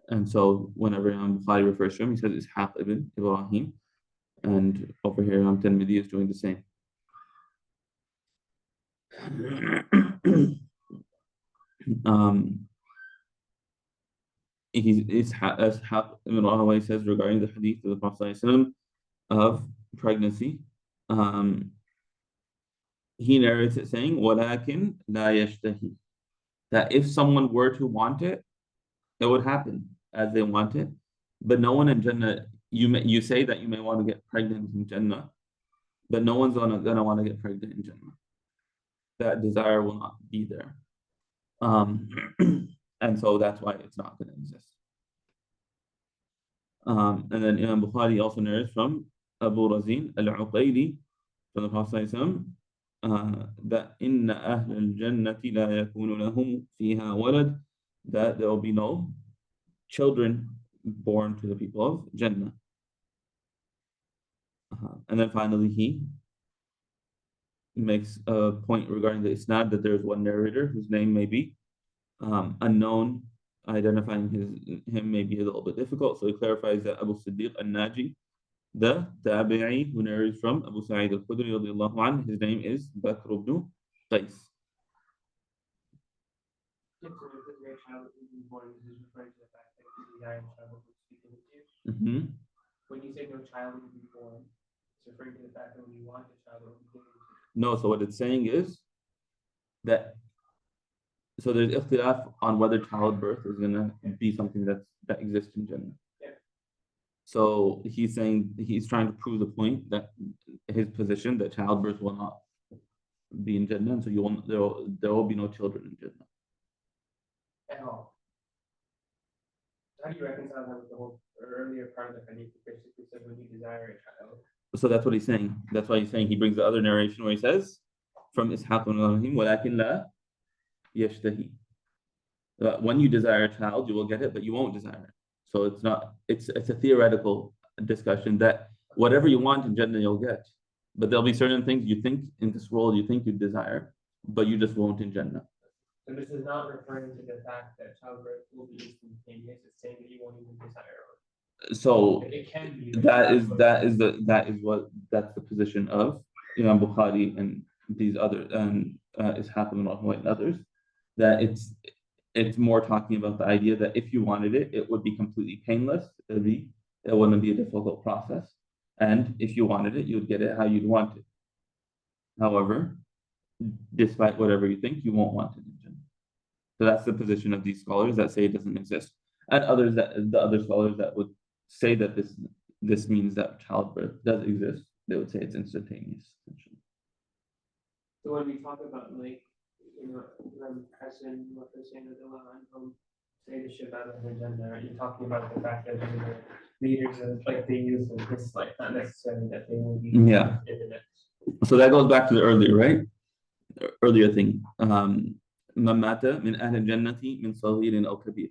And so whenever Imam Bukhari refers to him, he says Ishaq ibn Ibrahim. And over here, Imam Tirmidhi is doing the same. Ishaq ibn Rahawai says regarding the hadith of the Prophet ﷺ of pregnancy, he narrates it saying, وَلَكِنْ لَا يَشْتَهِي, that if someone were to want it, it would happen as they want it. But no one in Jannah, you say that you may want to get pregnant in Jannah, but no one's gonna want to get pregnant in Jannah. That desire will not be there. And so that's why it's not going to exist. And then Imam Bukhari also narrates from Abu Razin al-Uqayli from the Prophet that inna ahl al-jannati la yakunu lahum fiha walad, that there will be no children born to the people of Jannah. And then finally he makes a point regarding the isnad that there's one narrator whose name may be unknown. Identifying him may be a little bit difficult, so he clarifies that Abu Siddiq al-Naji, the tabi'i who narrates from Abu Sa'id al-Khudri radiyallahu anhu, his name is Bakr ibn Qais. When you say no child will be born, it's referring to the fact that when you want a child, it will be given to you. No, so what it's saying is that, so there's ikhtilaf on whether childbirth is going to be something that exists in Jannah. Yeah. So he's saying, he's trying to prove the point that his position that childbirth will not be in Jannah, and so there will be no children in Jannah. At all. How do you reconcile that with the whole earlier part of the hadith, which basically said when you desire a child? So that's what he's saying. That's why he's saying, he brings the other narration where he says, from Ishaq ibn Ibrahim, وَلَكِنْ لَا يَشْتَهِي. When you desire a child, you will get it, but you won't desire it. So it's a theoretical discussion that whatever you want in Jannah, you'll get. But there'll be certain things you think in this world you think you desire, but you just won't in Jannah. So this is not referring to the fact that childbirth will be instantaneous. It's saying that you won't even desire it. So it can be. That's the position of Imam Bukhari and these other Ishaq ibn Rahawai and others, that it's more talking about the idea that if you wanted it, it would be completely painless. It wouldn't be a difficult process, and if you wanted it, you would get it how you'd want it. However, despite whatever you think, you won't want it in Jannah. So that's the position of these scholars that say it doesn't exist, and the other scholars that would say that this means that childbirth does exist. They would say it's instantaneous, essentially. So when we talk about Hassan, what they're saying that say the Shabbat of Jannah, are you talking about the fact that leaders of they use this not necessarily that they will be in the next. So that goes back to the earlier thing. من مات من أهل الجنة من صغير أو كبير.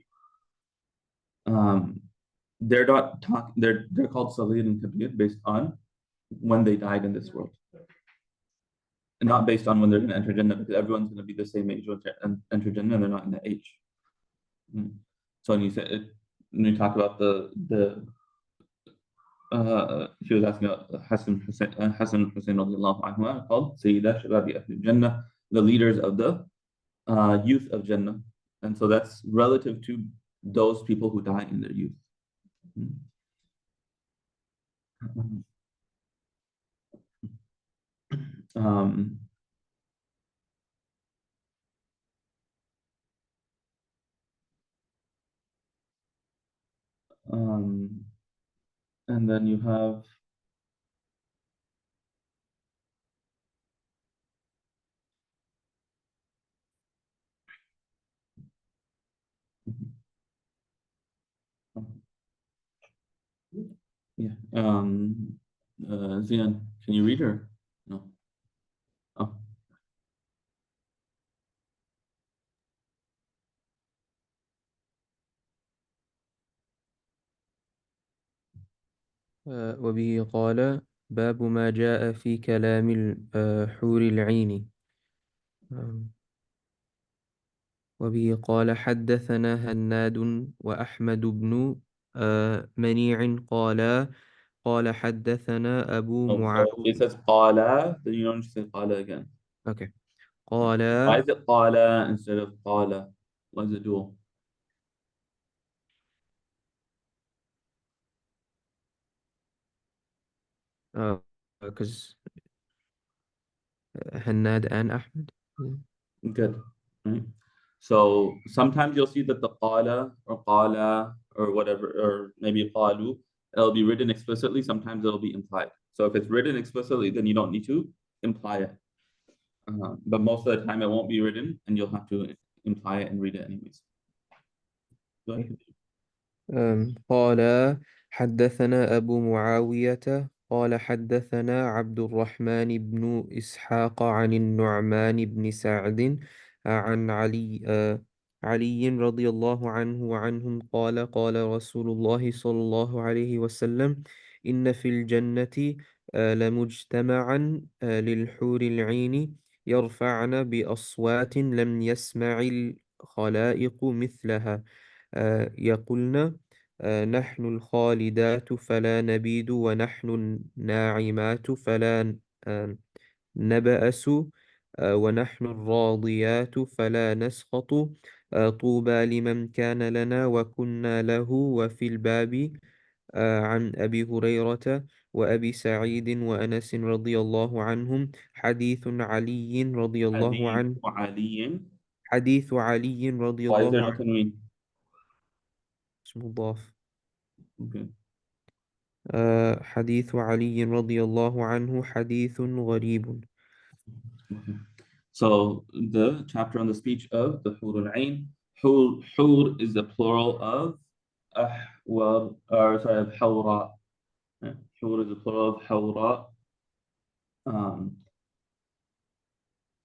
They're called Saghir and Kabir based on when they died in this world, and not based on when they're going to enter Jannah, because everyone's going to be the same age and enter Jannah, and they're not in that age. So when you talk about she was asking about Hassan Hussein radiallahu anhu, called Sayyida Shababi Ahli Jannah, the leaders of the youth of Jannah. And so that's relative to those people who die in their youth. And then you have Zian, can you read her? No. Oh. وبه قال باب ما جاء في كلام الحور العين. وبه قال حدثنا هناد وأحمد بن منيع قال حدثنا أبو معاوية. It says قال, then you don't just say قال again. Okay. قال. Why is it قال instead of قال? Why is it dual? Because Hannad and Ahmed. Good. Right. So sometimes you'll see that the qala or qala or whatever, or maybe qalu, it'll be written explicitly. Sometimes it'll be implied. So if it's written explicitly, then you don't need to imply it. But most of the time it won't be written, and you'll have to imply it and read it anyways. Go ahead. قال حدثنا أبو معاوية قال حدثنا عبد الرحمن بن إسحاق عن النعمان بن سعد عن علي رضي الله عنه وعنهم قال رسول الله صلى الله عليه وسلم إن في الجنة لمجتمعا للحور العين يرفعن بأصوات لم يسمع الخلائق مثلها يقولن نحن الخالدات فلا نبيد ونحن الناعمات فلا نبأس ونحن الراضيات فلا نسخط طوبى لمن كان لنا وكنا له. وفي الباب عن أبي هريرة وأبي سعيد وأنس رضي الله عنهم حديث علي رضي الله عنه. حديث علي رضي Why is there الله no عنه. tanween? اسم مضاف. Okay. حديث علي رضي الله عنه حديث غريب. Okay. So the chapter on the speech of the Hur al-Ain. Hur is the plural of Ahwar, or sorry, of Hawra. Hur is the plural of Hawra.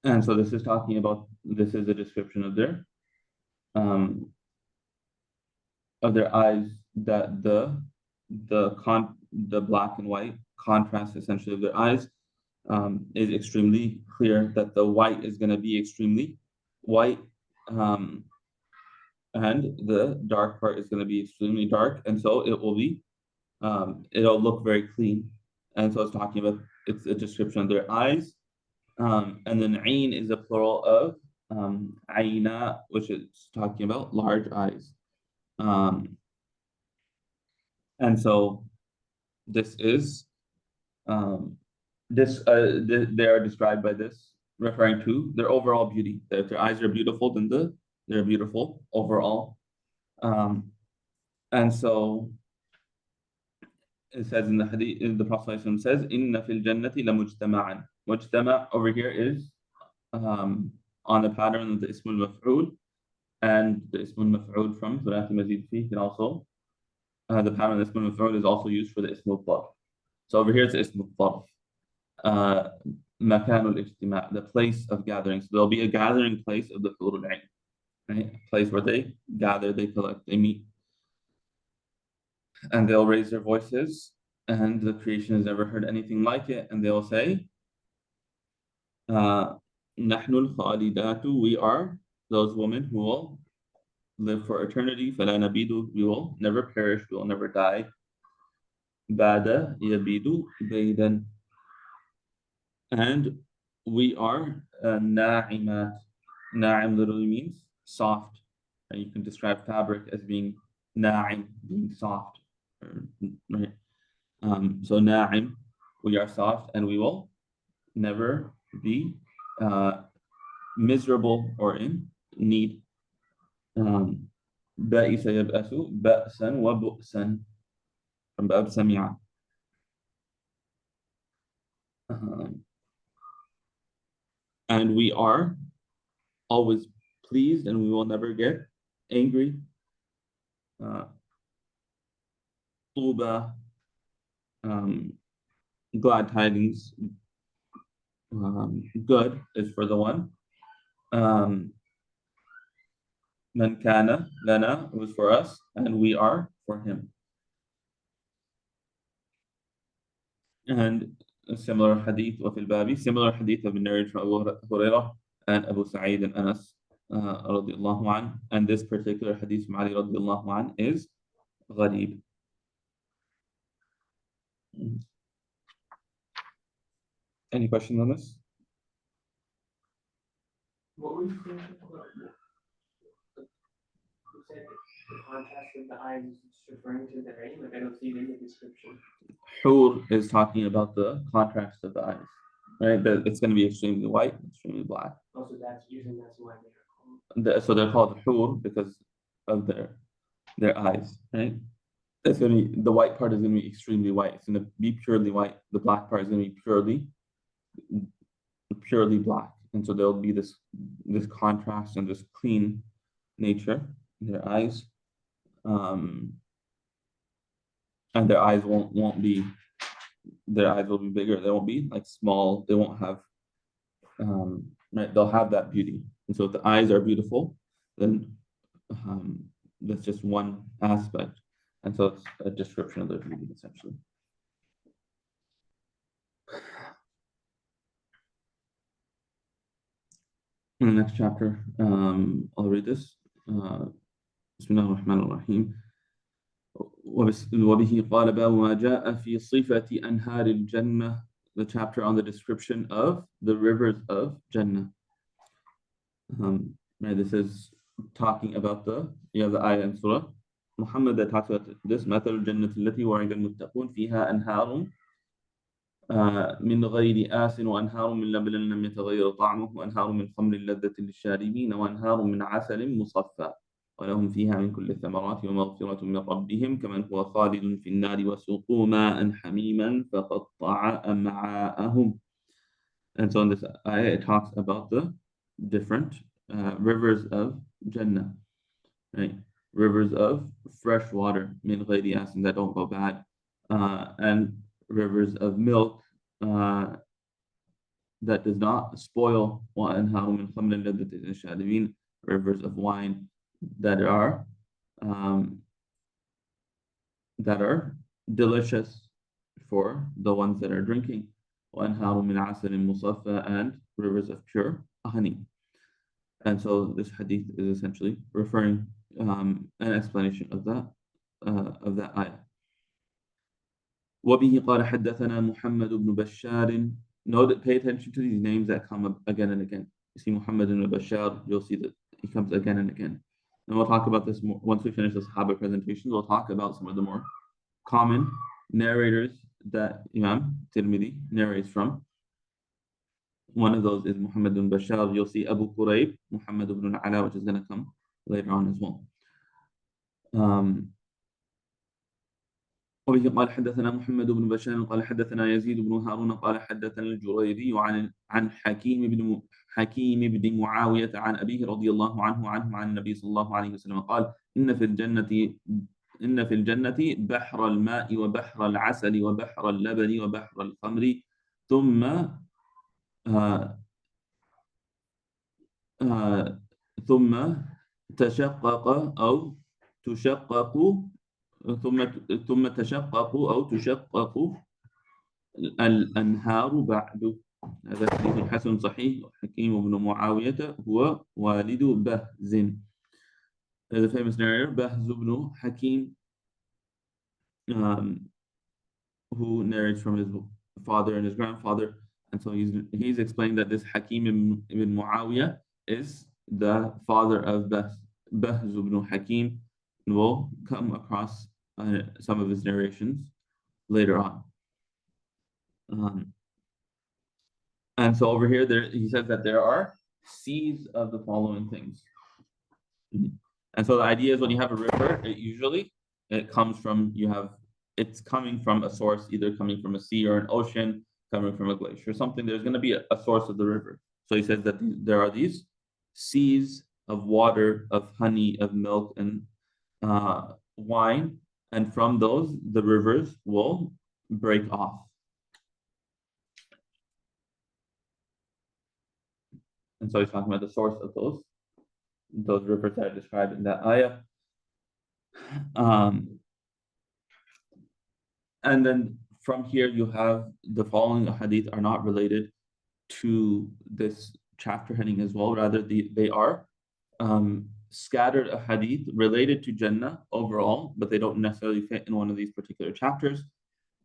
And so this is talking about, this is a description of their eyes, that the black and white contrast essentially of their eyes is extremely clear, that the white is going to be extremely white, and the dark part is going to be extremely dark, and so it will be it'll look very clean. And so it's talking about, it's a description of their eyes. And then ain is a plural of aina, which is talking about large eyes. And so this is they are described by this, referring to their overall beauty. That if their eyes are beautiful, then they're beautiful overall. And so it says in the hadith, the Prophet says, "Inna fil jannati la mujtama'an." Mujtama' over here is on the pattern of the ism al-maf'ul, and the ism al-maf'ul from Thulathi Mazid Fi can also the pattern of the ism al-maf'ul is also used for the ism al-dharf. So over here it's the ism al-dharf. Makan al-ijtima', the place of gathering. So there'll be a gathering place of the Hur al-Ain, right? A place where they gather, they collect, they meet. And they'll raise their voices, and the creation has never heard anything like it, and they'll say, Nahnul Khalidatu, we are those women who will live for eternity. فلا نبيد, we will never perish, we will never die. بعد يبيد بيدا. And we are na'imat. Na'im literally means soft. And you can describe fabric as being na'im, being soft. Right? So na'im, we are soft and we will never be miserable or in need. بائس يبأس بأسا وبؤسا from باب سميع. And we are always pleased and we will never get angry. Tuba, glad tidings, good is for the one. Man kana lana was for us, and we are for him. And a similar hadith of al-Babi, similar hadith have been narrated from Abu Hurairah and Abu Sa'id and Anas radiallahu an. And this particular hadith from Ali radiallahu an is gharib. Any questions on this? What were you saying? You said the contrast of the eyes is referring to the rain. Like I don't see it in the description. Hur is talking about the contrast of the eyes, right? That it's going to be extremely white, extremely black. Also, that's using that's why they are called. So they're called Hur because of their eyes, right? It's going to be, the white part is going to be extremely white. It's going to be purely white. The black part is going to be purely black. And so there'll be this contrast and this clean nature in their eyes. And their eyes won't be, their eyes will be bigger. They won't be like small. They won't have, right? They'll have that beauty. And so if the eyes are beautiful, then that's just one aspect. And so it's a description of their beauty, essentially. In the next chapter, I'll read this. بسم الله الرحمن الرحيم. وبه قال باب ما جاء في صفة أنهار الجنة, the chapter on the description of the rivers of Jannah. Right, this is talking about the ayah in Surah Muhammad that talks about this. مثل الجنة التي وعد المتقون فيها أنهار من غير آس وأنهار من لبن لم يتغير طعمه وأنهار من خمر لذة للشاربين وأنهار من عسل مصفى ولهم فيها من كل الثمرات ومغفرة من ربهم كمن هو خالد في النار وسقوا ماء حميما فقطع أمعاءهم. And so in this ayah it talks about the different rivers of Jannah, right? Rivers of fresh water, min ghayri asin, that don't go bad, and rivers of milk that does not spoil, وَأَنْهَارٌ مِّنْ خَمْرٍ لَذَّةٍ لِلشَّارِبِينَ, rivers of wine that are delicious for the ones that are drinking, وَأَنْهَارٌ مِّنْ عَسَلٍ مُصَفَّى, and rivers of pure honey. And so this hadith is essentially referring an explanation of that ayah. وبه قال حدثنا محمد بن بشار. Note, pay attention to these names that come up again and again. You see Muhammad ibn Bashar, you'll see that he comes again and again. And we'll talk about this more once we finish the Sahaba presentation. We'll talk about some of the more common narrators that Imam Tirmidhi narrates from. One of those is Muhammad ibn Bashar. You'll see Abu Qurayb, Muhammad ibn al-Ala, which is going to come later on as well. وبه قال حدثنا محمد بن بشار قال حدثنا يزيد بن هارون قال حدثنا الجريري عن حكيم بن معاوية عن أبيه رضي الله عنه عن النبي صلى الله عليه وسلم قال إن في الجنة بحر الماء وبحر العسل وبحر اللبن وبحر الخمر ثم تشقق أو تشقق ثم تشقق أو تشقق الأنهار بعد. هذا حديث حسن صحيح. حكيم بن معاوية هو والد بهز. There's a famous narrator, Bahz ibn Hakim, who narrates from his father and his grandfather. And so he's explained that this Hakim ibn Muawiyah is the father of Bahz ibn Hakim, and we'll come across some of his narrations later on. And so over here, he says that there are seeds of the following things. And so the idea is when you have a river, it's coming from a source, either coming from a sea or an ocean, coming from a glacier, something. There's going to be a source of the river. So he says that there are these seas of water, of honey, of milk, and wine, and from those the rivers will break off. And so he's talking about the source of those rivers that are described in that ayah. And then from here you have the following hadith are not related to this chapter heading as well. Rather, they are scattered hadith related to Jannah overall, but they don't necessarily fit in one of these particular chapters.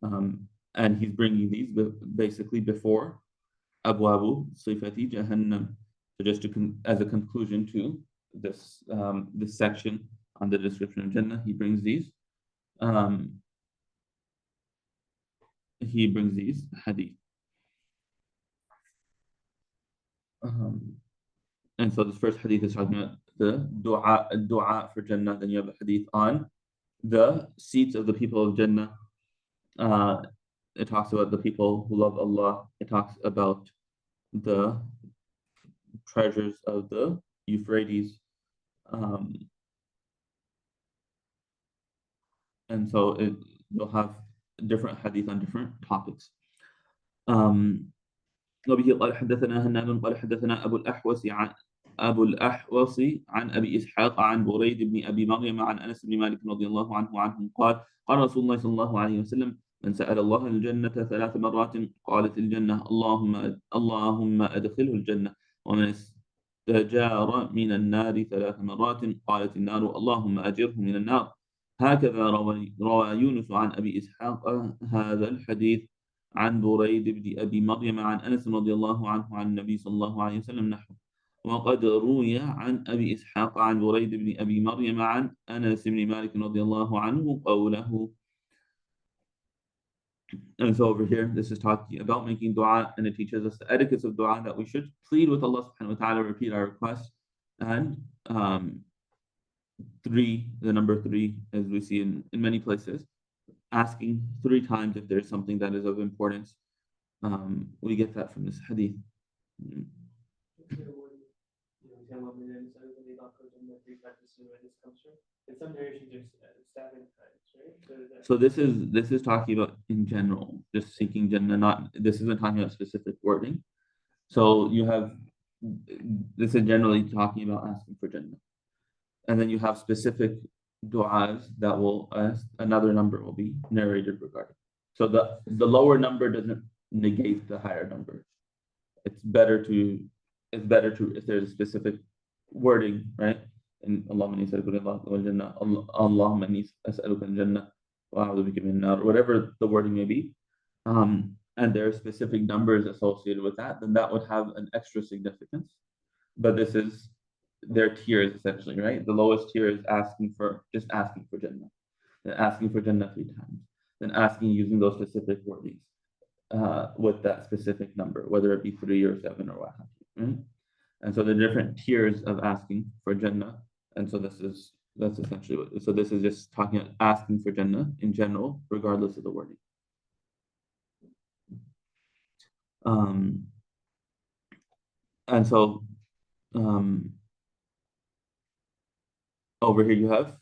And he's bringing these basically before Abwabu Sifati Jahannam. So just as a conclusion to this section on the description of Jannah, he brings these hadith. And so this first hadith is talking about the dua for Jannah. Then you have a hadith on the seats of the people of Jannah. It talks about the people who love Allah. It talks about the treasures of the Euphrates. And so you'll have different hadith on different topics. وبه قال حدثنا هناد قال حدثنا أبو الأحوص عن أبي إسحاق عن بريد بن أبي مريم عن أنس بن مالك رضي الله عنه قال قال رسول الله صلى الله عليه وسلم من سأل الله الجنة 3 مرات قالت الجنة اللهم أدخله الجنة، ومن استجار من النار 3 مرات قالت النار اللهم أجره من النار. هكذا روى يونس عن أبي إسحاق هذا الحديث عن بريد بن أبي مريم عن أنس رضي الله عنه عن النبي صلى الله عليه وسلم نحوه. وقد روي عن أبي إسحاق عن بريد بن أبي مريم عن أنس بن مالك رضي الله عنه قوله. And so over here, this is talking about making dua, and it teaches us the etiquettes of dua, that we should plead with Allah subhanahu wa ta'ala, repeat our request, and the number 3, as we see in many places, asking 3 times if there's something that is of importance. We get that from this hadith. So this is talking about in general, just seeking Jannah. This isn't talking about specific wording. So this is generally talking about asking for Jannah, and then you have specific du'as that will another number will be narrated regarding. So the lower number doesn't negate the higher number. It's better to if there's a specific wording, right? And Allahumma inni as'aluka al-jannah, Allahumma inni as'aluka al-jannah wa a'udhu bika min nar, whatever the wording may be, and there are specific numbers associated with that, then that would have an extra significance. But this is their tiers essentially, right? The lowest tier is asking for Jannah, then asking for Jannah 3 times, then asking using those specific wordings with that specific number, whether it be 3 or 7 or what have you. Right? And so the different tiers of asking for Jannah, and so that's essentially what. So this is just talking about asking for Jannah in general, regardless of the wording. And so over here you have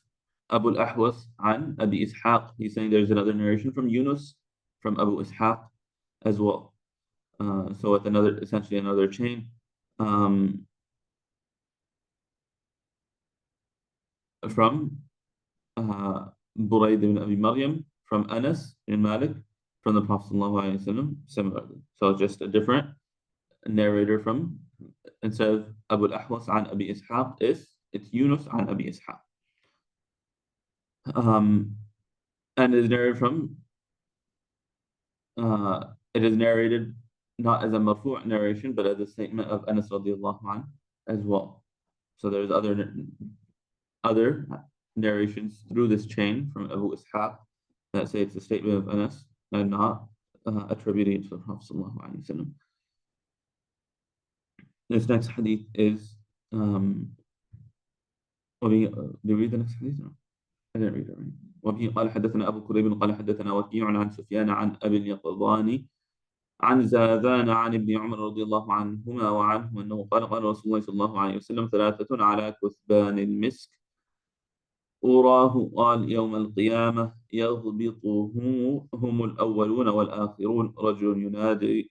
Abu al-Ahwas an Abi Ishaq. He's saying there's another narration from Yunus from Abu Ishaq as well. So it's essentially another chain. From Burayd ibn Abi Maryam, from Anas ibn Malik, from the Prophet ﷺ, similarly. So just a different narrator from, instead of Abu al-Ahwas an Abi Ishaq, it's Yunus an Abi Ishaq. And is narrated from it is narrated not as a marfu' narration, but as a statement of Anas radiallahu anhu as well. So there's other narrations through this chain from Abu Ishaq that say it's a statement of Anas and not attributed to the Prophet sallallahu alaihi wasallam. This next hadith is do we read the next hadith? No, I didn't read it. Right? وبه قال حدثنا أبو كريب قال حدثنا وكيع عن سفيان عن أبي اليقظان عن زاذان عن ابن عمر رضي الله عنهما وعنه أنه قال قال رسول الله صلى الله عليه وسلم ثلاثة على كثبان المسك أراه قال يوم القيامة يغبطهم الأولون والآخرون رجل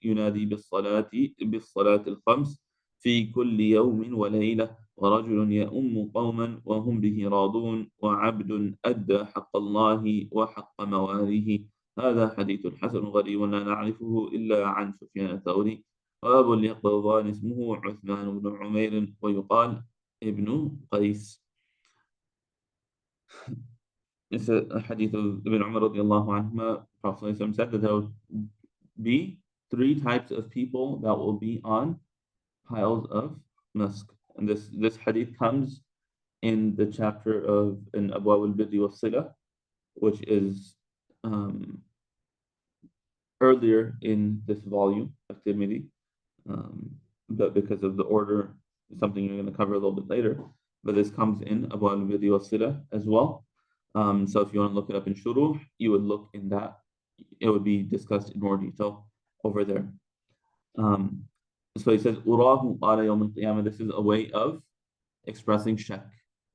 ينادي بالصلاة الخمس في كل يوم وليلة ورجل يؤم قوما وهم به راضون وعبد أدى حق الله وحق مواليه. هذا حديث حسن غريب لا نعرفه إلا عن سفيان الثوري. وأبو اليقظان اسمه عثمان بن عمير ويقال ابن قيس. It's a hadith of Ibn Umar radiallahu anhuma. Prophet said that there will be 3 types of people that will be on piles of musk. And this hadith comes in the chapter of in Abwab al-Birri was-Sila, which is earlier in this volume of Tirmidhi, but because of the order, it's something you're going to cover a little bit later. But this comes in Abwab al-Birri was-Sila as well. So if you want to look it up in Shuruh, you would look in that. It would be discussed in more detail over there. So he says, Urahu qala yawm al-qiyamah. This is a way of expressing shak.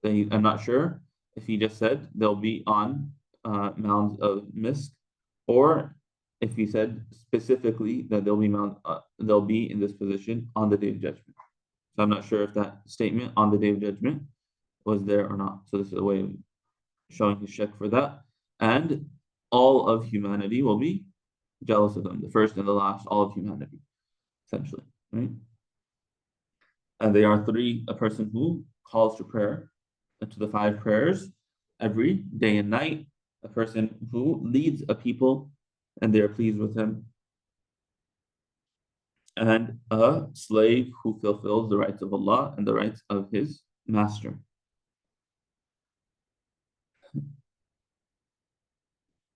I'm not sure if he just said they'll be on mounds of misk, or if he said specifically that they'll be in this position on the day of judgment. So I'm not sure if that statement on the day of judgment was there or not. So this is a way of showing his shak for that. And all of humanity will be jealous of them, the first and the last, all of humanity, essentially. Right? And they are 3: a person who calls to prayer, to the 5 prayers every day and night, a person who leads a people and they are pleased with him, and a slave who fulfills the rights of Allah and the rights of his master.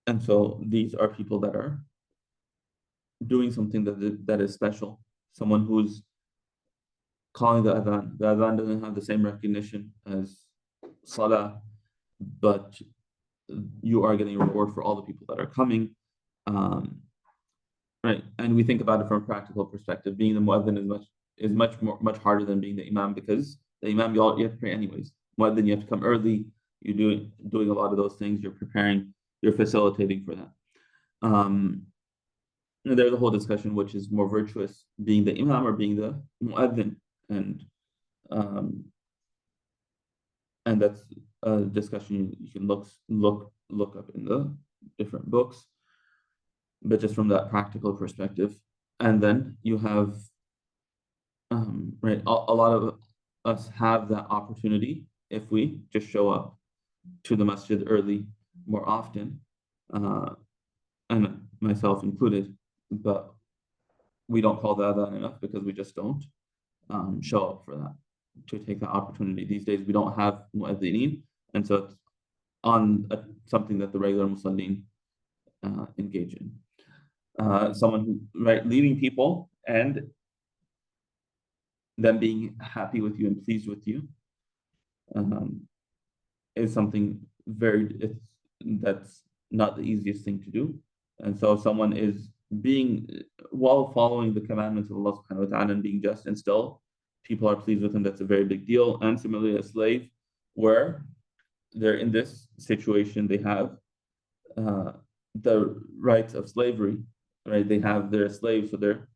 And so these are people that are doing something that is special. Someone who's calling the adhan. The adhan doesn't have the same recognition as salah, but you are getting a reward for all the people that are coming. Right, and we think about it from a practical perspective. Being the muadhin is much harder than being the imam, because the imam you have to pray anyways. Muadhin, you have to come early. You're doing a lot of those things. You're preparing. You're facilitating for that. And there's a whole discussion which is more virtuous, being the imam or being the muadhin, and that's a discussion you can look up in the different books, but just from that practical perspective. And then you have right, a lot of us have that opportunity if we just show up to the masjid early more often, and myself included, but we don't call that enough because we just don't show up for that, to take that opportunity. These days we don't have mu'adhineen, and so it's on something that the regular Muslimin engage in. Someone who, right, leading people and them being happy with you and pleased with you is something that's not the easiest thing to do. And so if someone is while following the commandments of Allah subhanahu wa ta'ala and being just, and still people are pleased with him, that's a very big deal. And similarly, a slave, where they're in this situation, they have the rights of slavery, right? They're slaves, so they're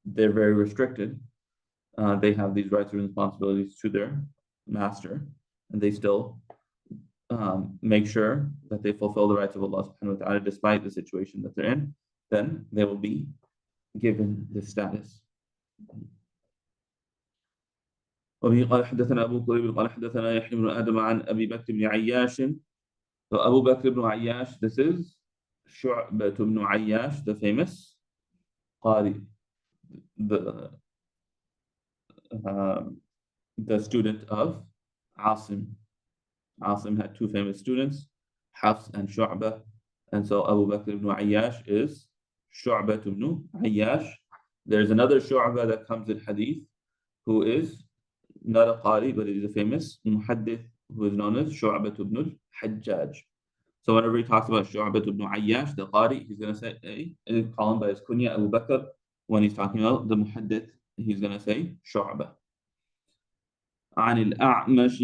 very restricted. They have these rights and responsibilities to their master, and they still make sure that they fulfill the rights of Allah subhanahu wa ta'ala despite the situation that they're in. Then they will be given this status. وبه قال حدثنا أبو كريب قال حدثنا يحيى بن آدم عن أبي بكر بن عياش. So Abu Bakr ibn Ayyash, this is Shu'bah ibn Ayyash, the famous Qari, the student of Asim. Asim had two famous students, Hafs and Shu'bah, and so Abu Bakr ibn Ayyash is Shu'bah ibn Ayyash. There's another Shu'bah that comes in Hadith, who is not a Qari, but is a famous Muhaddith, who is known as Shu'bah ibn al-Hajjaj. So whenever he talks about Shu'bah ibn Ayyash, the Qari, he's going to say, call him by his kunya Abu Bakr. When he's talking about the Muhaddith, he's going to say Shu'bah. عن الأعمش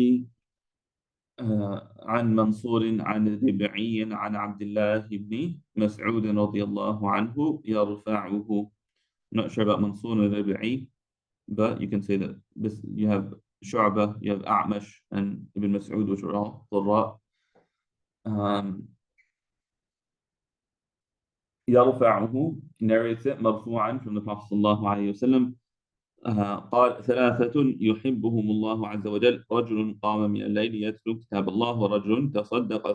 عن منصور عن ربعي عن عبد الله بن مسعود رضي الله عنه يرفعه. Not sure about Mansur and Rabi'i, but you can say that this, you have Shu'bah, you have A'mash and Ibn Mas'ud, which are all Qurra. يرفعه narrates it مرفوعا from the Prophet sallallahu alayhi wa sallam. قال ثلاثة يحبهم الله عز وجل رجل قام من الليل يتلو كتاب الله ورجل تصدق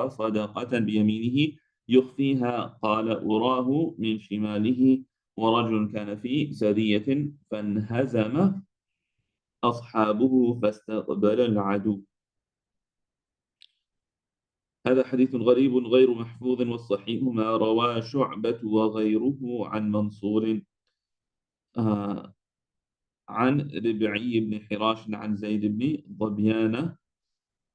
صدقة بيمينه يخفيها قال أراه من شماله ورجل كان في سرية فانهزم أصحابه فاستقبل العدو. هذا حديث غريب غير محفوظ والصحيح ما روى شعبة وغيره عن منصور عن ربعي بن حراش عن زيد بن ظبيان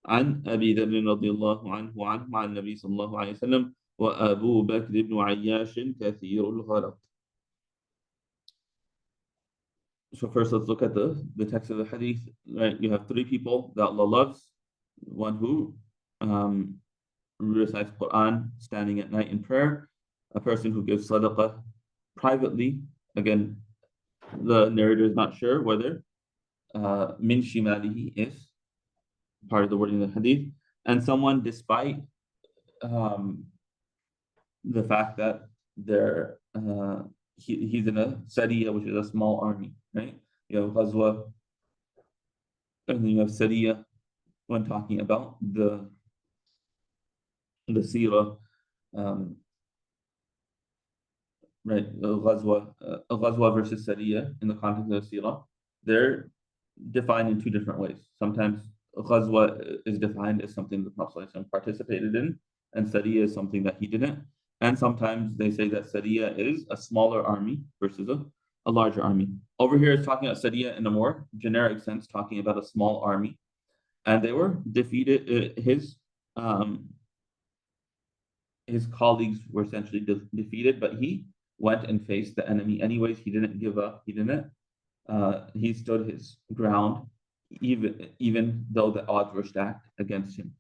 عن أبي ذر رضي الله عنه عن النبي صلى الله عليه وسلم وأبو بكر بن عياش كثير الغلط. So first let's look at the text of the hadith. Right, you have three people that Allah loves. One who recites Quran standing at night in prayer, a person who gives sadaqah privately. Again, the narrator is not sure whether min shimalihi is part of the wording of the hadith, and someone despite the fact that they're he's in a Sariya, which is a small army, right? You have Ghazwa, and then you have Sariya when talking about the Seerah, right? Ghazwa versus Sariya in the context of the Seerah, they're defined in two different ways. Sometimes Ghazwa is defined as something the Prophet participated in, and Sariya is something that he didn't. And sometimes they say that Sariya is a smaller army versus a larger army. Over here, it's talking about Sariya in a more generic sense, talking about a small army. And they were defeated, his colleagues were essentially defeated, but he went and faced the enemy anyways. He didn't give up. He stood his ground, even though the odds were stacked against him.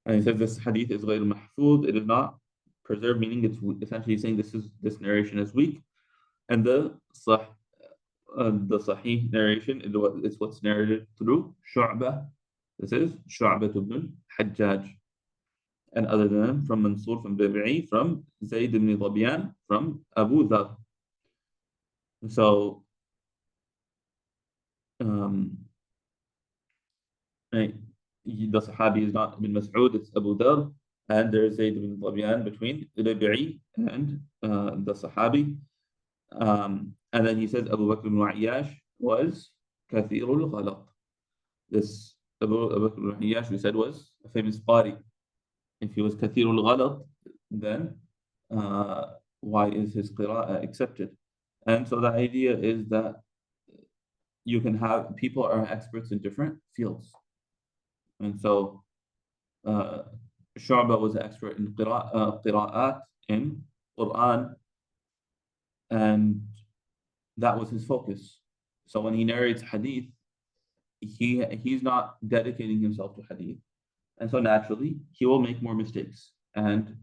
And he says this hadith is غير محفوظ. It is not preserved, meaning it's essentially saying this narration is weak. And the Sahih narration is what's narrated through Shu'bah. This is Shu'bah ibn al-Hajjaj. And other than him, from Mansur, from Rabi'i, from Zayd ibn Zabyan, from Abu Dhar. So, right, the Sahabi is not Ibn Mas'ud, it's Abu Dhar, and there is Zayd ibn Zabyan between Rabi'i and the Sahabi. And then he says Abu Bakr ibn Ayyash was Kathirul Ghalat. This Abu Bakr ibn Ayyash, we said, was a famous Qari. If he was Kathirul Ghalat, then why is his Qira'ah accepted? And so the idea is that you can have people are experts in different fields. And so Shu'bah was an expert in Qira'at, in Quran, and that was his focus. So when he narrates hadith, he's not dedicating himself to hadith. And so naturally, he will make more mistakes. And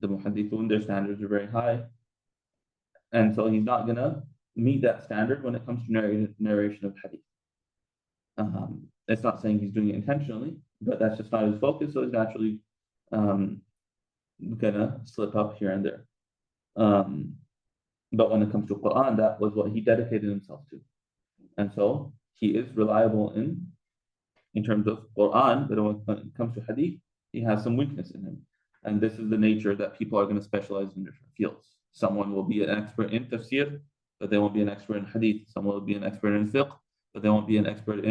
the muhaddithun, their standards are very high. And so he's not going to meet that standard when it comes to narration of hadith. It's not saying he's doing it intentionally, but that's just not his focus. So he's naturally going to slip up here and there. But when it comes to Quran, that was what he dedicated himself to. And so he is reliable in terms of Quran, but when it comes to hadith, he has some weakness in him. And this is the nature that people are going to specialize in different fields. Someone will be an expert in tafsir, but they won't be an expert in hadith. Someone will be an expert in fiqh, but they won't be an expert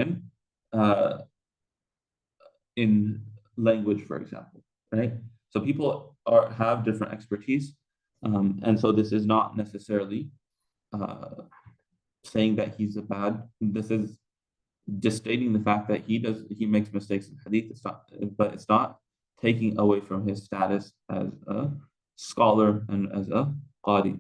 in language, for example, right? So people have different expertise, and so this is not necessarily saying that he's a bad. This is just stating the fact that he makes mistakes in hadith. But it's not taking away from his status as a scholar and as a qadi.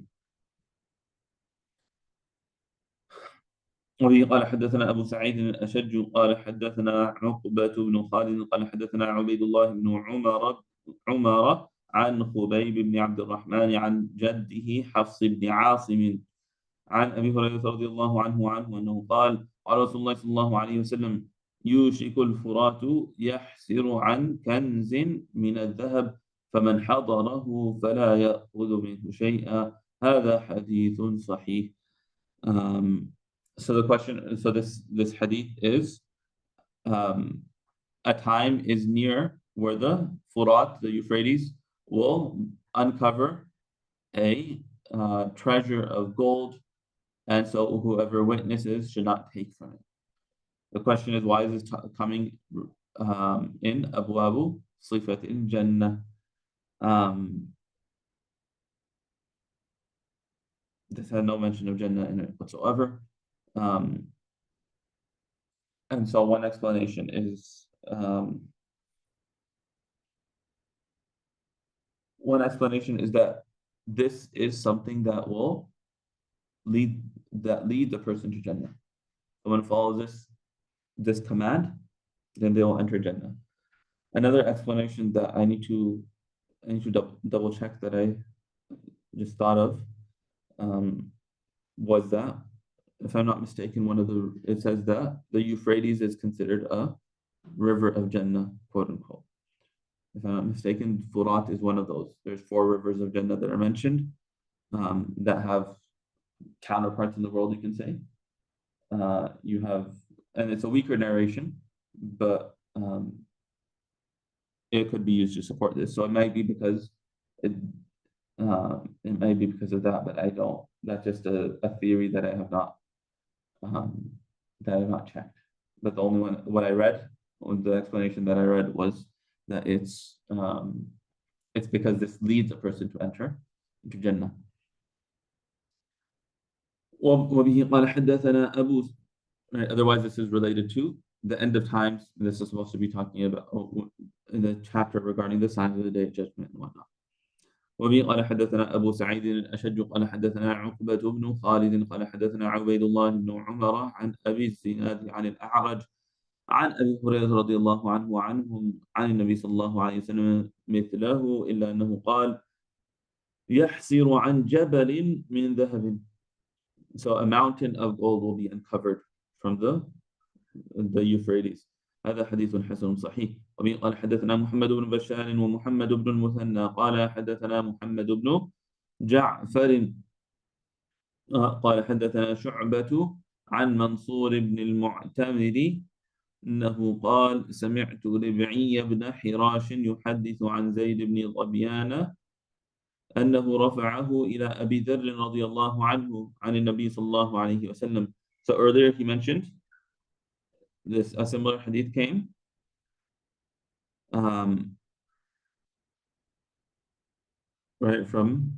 وبه قال حدثنا أبو سعيد الأشج قال حدثنا عقبة بن خالد قال حدثنا عبيد الله بن عمر عن خبيب بن عبد الرحمن عن جده حفص بن عاصم عن أبي هريرة رضي الله عنه أنه قال قال رسول الله صلى الله عليه وسلم يوشك الفرات يحسر عن كنز من الذهب فمن حضره فلا يأخذ منه شيئا هذا حديث صحيح. So this hadith is a time is near where the Furat, the Euphrates, will uncover a treasure of gold, and so whoever witnesses should not take from it. The question is, why is this coming in Abwabu Sifat in Jannah? This had no mention of Jannah in it whatsoever. And so one explanation is that this is something that will lead the person to Jannah. Someone follows this command, then they will enter Jannah. Another explanation that I need to double check that I just thought of was that, if I'm not mistaken, it says that the Euphrates is considered a river of Jannah, quote unquote. If I'm not mistaken, Furat is one of those. There's 4 rivers of Jannah that are mentioned that have counterparts in the world, you can say. And it's a weaker narration, but it could be used to support this. So it might be because of that, but I don't. That's just a theory that I have not checked. But the only what I read, the explanation that I read was that it's because this leads a person to enter into Jannah. وبه قال حدثنا أبو. Otherwise, this is related to the end of times. This is supposed to be talking about in the chapter regarding the signs of the day of judgment and whatnot. وبه قال حدثنا أبو سعيد الأشج قال حدثنا عقبة بن خالد قال حدثنا عبيد الله بن عمر عن أبي الزناد عن الأعرج عن أبي هريرة رضي الله عنه عن النبي صلى الله عليه وسلم مثله إلا أنه قال يحسر عن جبل من ذهب. So a mountain of gold will be uncovered from the Euphrates. هذا حديث حسن صحيح. وبه قال حدثنا محمد بن بشار ومحمد بن المثنى قال حدثنا محمد بن جعفر قال حدثنا شعبة عن منصور بن المعتمر أنه قال سمعت ربعي بن حراش يحدث عن زيد بن ظبيان أنه رفعه إلى أبي ذر رضي الله عنه عن النبي صلى الله عليه وسلم. So earlier he mentioned a similar hadith came right from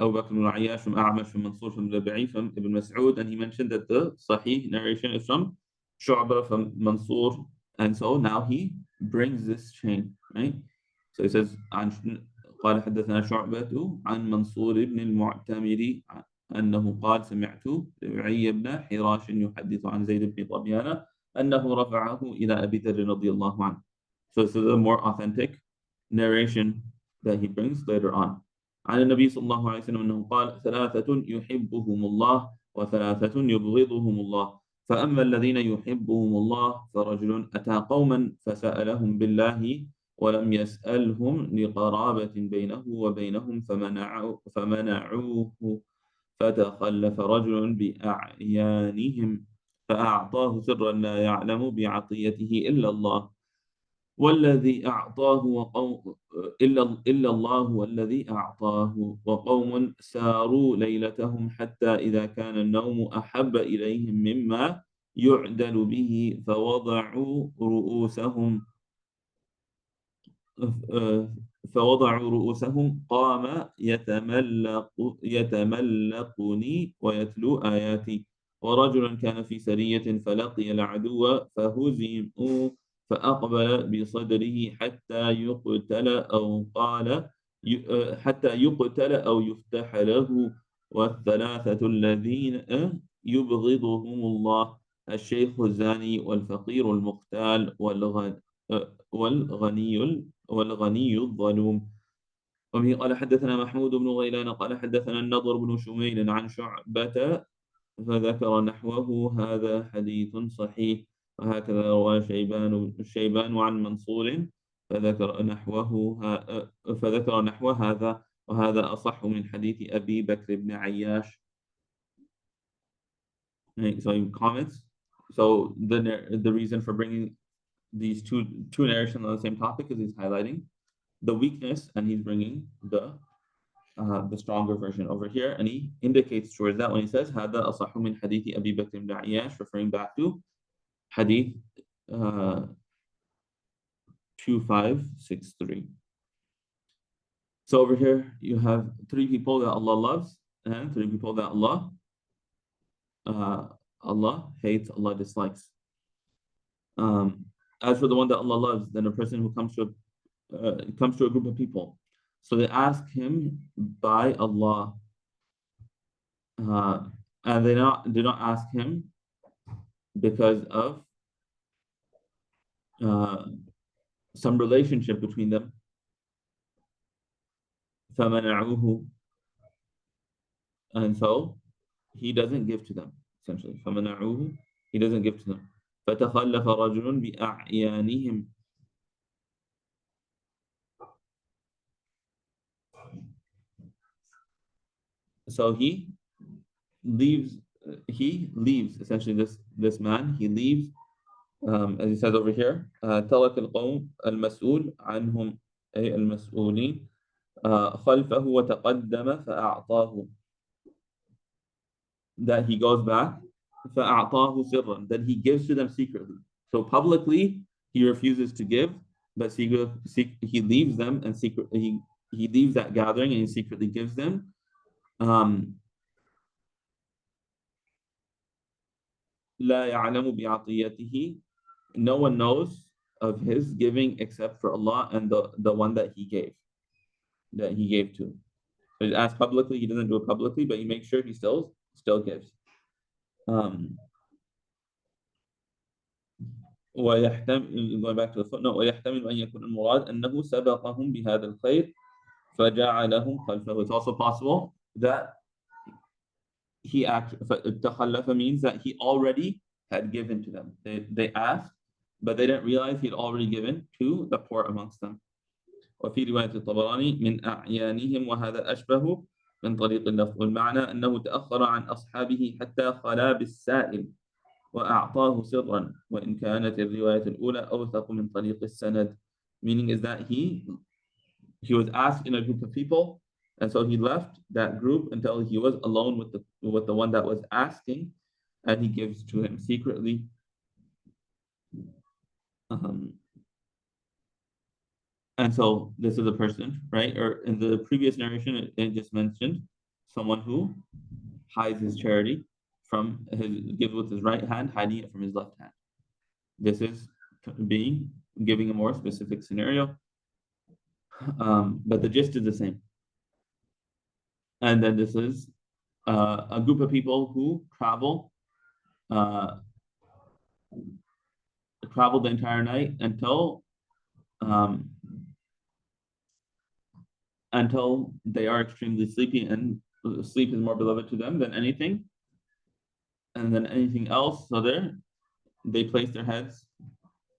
Abu Bakr al-Ayyash, from A'mash, from Mansur, from Rabi'i, from Ibn Mas'ud, and he mentioned that the Sahih narration is from Shu'bah, from Mansur, and so now he brings this chain, right? So he says قال حدثنا شعبة عن منصور بن المعتمر أنه قال سمعت ربعي بن حراش يحدث عن زيد بن ظبيان أنه رفعه إلى أبي ذر رضي الله عنه. So this is a more authentic narration that he brings later on. عن النبي صلى الله عليه وسلم أنه قال 3 يحبهم الله و3 يبغضهم الله فأما الذين يحبهم الله فرجل أتى قوما فسألهم بالله ولم يسألهم لقرابة بينه وبينهم فمنعوه فتخلف رجل بأعيانهم فأعطاه سرا لا يعلم بعطيته إلا الله والذي أعطاه وقوم إلا الله والذي أعطاه وقوم ساروا ليلتهم حتى إذا كان النوم أحب إليهم مما يعدل به فوضعوا رؤوسهم قام يتملقني ويتلو آياتي ورجل كان في سرية فلقي العدو فهزموا فأقبل بصدره حتى يقتل أو يفتح له والثلاثة الذين يبغضهم الله الشيخ الزاني والفقير المختال والغني الظلوم. وبه قال حدثنا محمود بن غيلان قال حدثنا النضر بن شميل عن شعبة فذكر نحوه هذا حديث صحيح وهكذا روى شيبان عن منصور فذكر نحو هذا وهذا أصح من حديث أبي بكر بن عياش. So he comments. So the reason for bringing these two narrations on the same topic is he's highlighting the weakness and he's bringing the stronger version over here, and he indicates towards that when he says هذا أصح من حديث أبي بكر بن عياش, referring back to hadith 2563. So over here you have three people that Allah loves and three people that Allah hates, Allah dislikes. As for the one that Allah loves, then a person who comes to a group of people, so they ask him by Allah, and they do not ask him because of some relationship between them. فَمَنَعُوهُ, and so he doesn't give to them, essentially. فَمَنَعُوهُ, he doesn't give to them. فَتَخَلَّفَ رَجُلٌ بِأَعْيَانِهِمْ, so he leaves essentially this man, he leaves, as he says over here, ترك القوم المسؤول عنهم أي المسؤولين خلفه وتقدم فأعطاه, that he goes back, فأعطاه سرا, then he gives to them secretly. So publicly he refuses to give, but he leaves them and secretly he leaves that gathering and he secretly gives them. لا يعلم بعطيته, no one knows of his giving except for Allah and the one that he gave to. So he asks publicly, he doesn't do it publicly, but he makes sure he still gives. Going back to the footnote, ويحتمل أن يكون المراد أنه سبقهم بهذا الخير فجعلهم خلفه. It's also possible that تخلف means that he already had given to them. They asked, but they didn't realize he had already given to the poor amongst them. وفي رواية الطبراني من أعيانهم وهذا أشبه من طريق اللفظ, والمعنى أنه تأخر عن أصحابه حتى خلا بالسائل وأعطاه سرا وإن كانت الرواية الأولى أوثق من طريق السند, meaning is that he was asked in a group of people, and so he left that group until he was alone with the one that was asking, and he gives to him secretly. And so this is a person, right? Or in the previous narration, it just mentioned someone who hides his charity gives with his right hand, hiding it from his left hand. This is giving a more specific scenario, but the gist is the same. And then this is a group of people who travel the entire night until they are extremely sleepy, and sleep is more beloved to them than anything else. So they place their heads,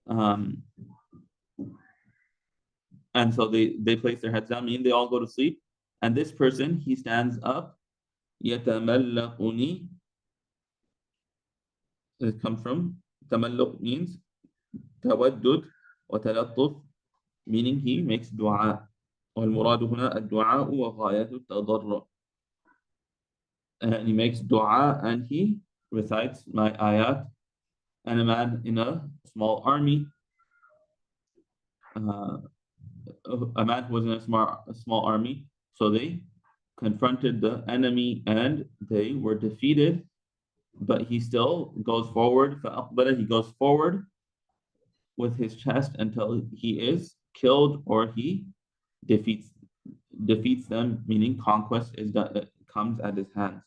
and so they place their heads down, meaning they all go to sleep. And this person, he stands up, يَتَمَلَّقُنِي, it comes from tamalluq means tawaddud وتلطف meaning he makes dua. والمراد هنا الدعاء وغاية التضرع. And he makes dua and he recites my ayat. And a man in a small army, a man who was in a small army, so they confronted the enemy and they were defeated, but he still goes forward. فأقبل, he goes forward with his chest until he is killed or he defeats them, meaning conquest is that comes at his hands.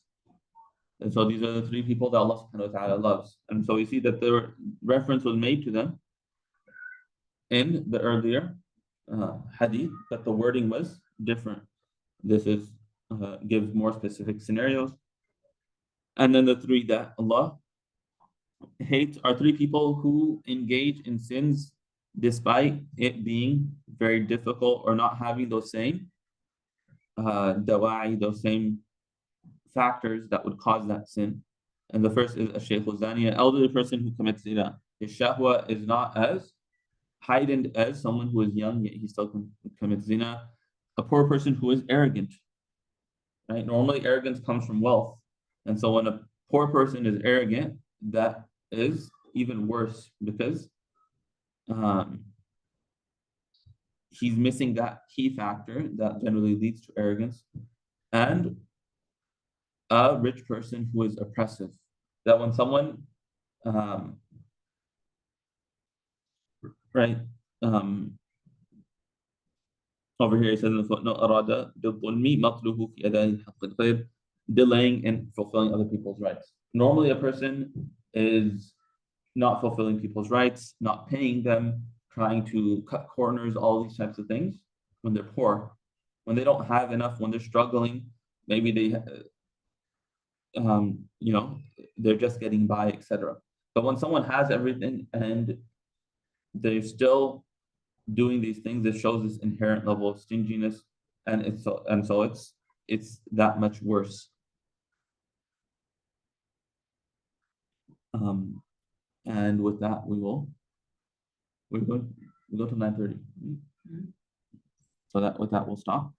And so these are the three people that Allah subhanahu wa ta'ala loves. And so we see that the reference was made to them in the earlier hadith, but the wording was different. This is gives more specific scenarios. And then the three that Allah hates are three people who engage in sins despite it being very difficult or not having those same dawa'i, those same factors that would cause that sin. And the first is a shaykh zani, an elderly person who commits zina. His shahwa is not as heightened as someone who is young, yet he still commits zina. A poor person who is arrogant, right? Normally arrogance comes from wealth. And so when a poor person is arrogant, that is even worse because he's missing that key factor that generally leads to arrogance. And a rich person who is oppressive. That when someone, right, over here it says in the footnote, أراد بالظلم مطله في أداء حق الغير, delaying in fulfilling other people's rights. Normally a person is not fulfilling people's rights, not paying them, trying to cut corners, all these types of things when they're poor. When they don't have enough, when they're struggling, maybe they they're just getting by, etc. But when someone has everything and they're still doing these things, it shows this inherent level of stinginess, and so it's that much worse. And with that, we go to 9:30. So that with that we'll stop.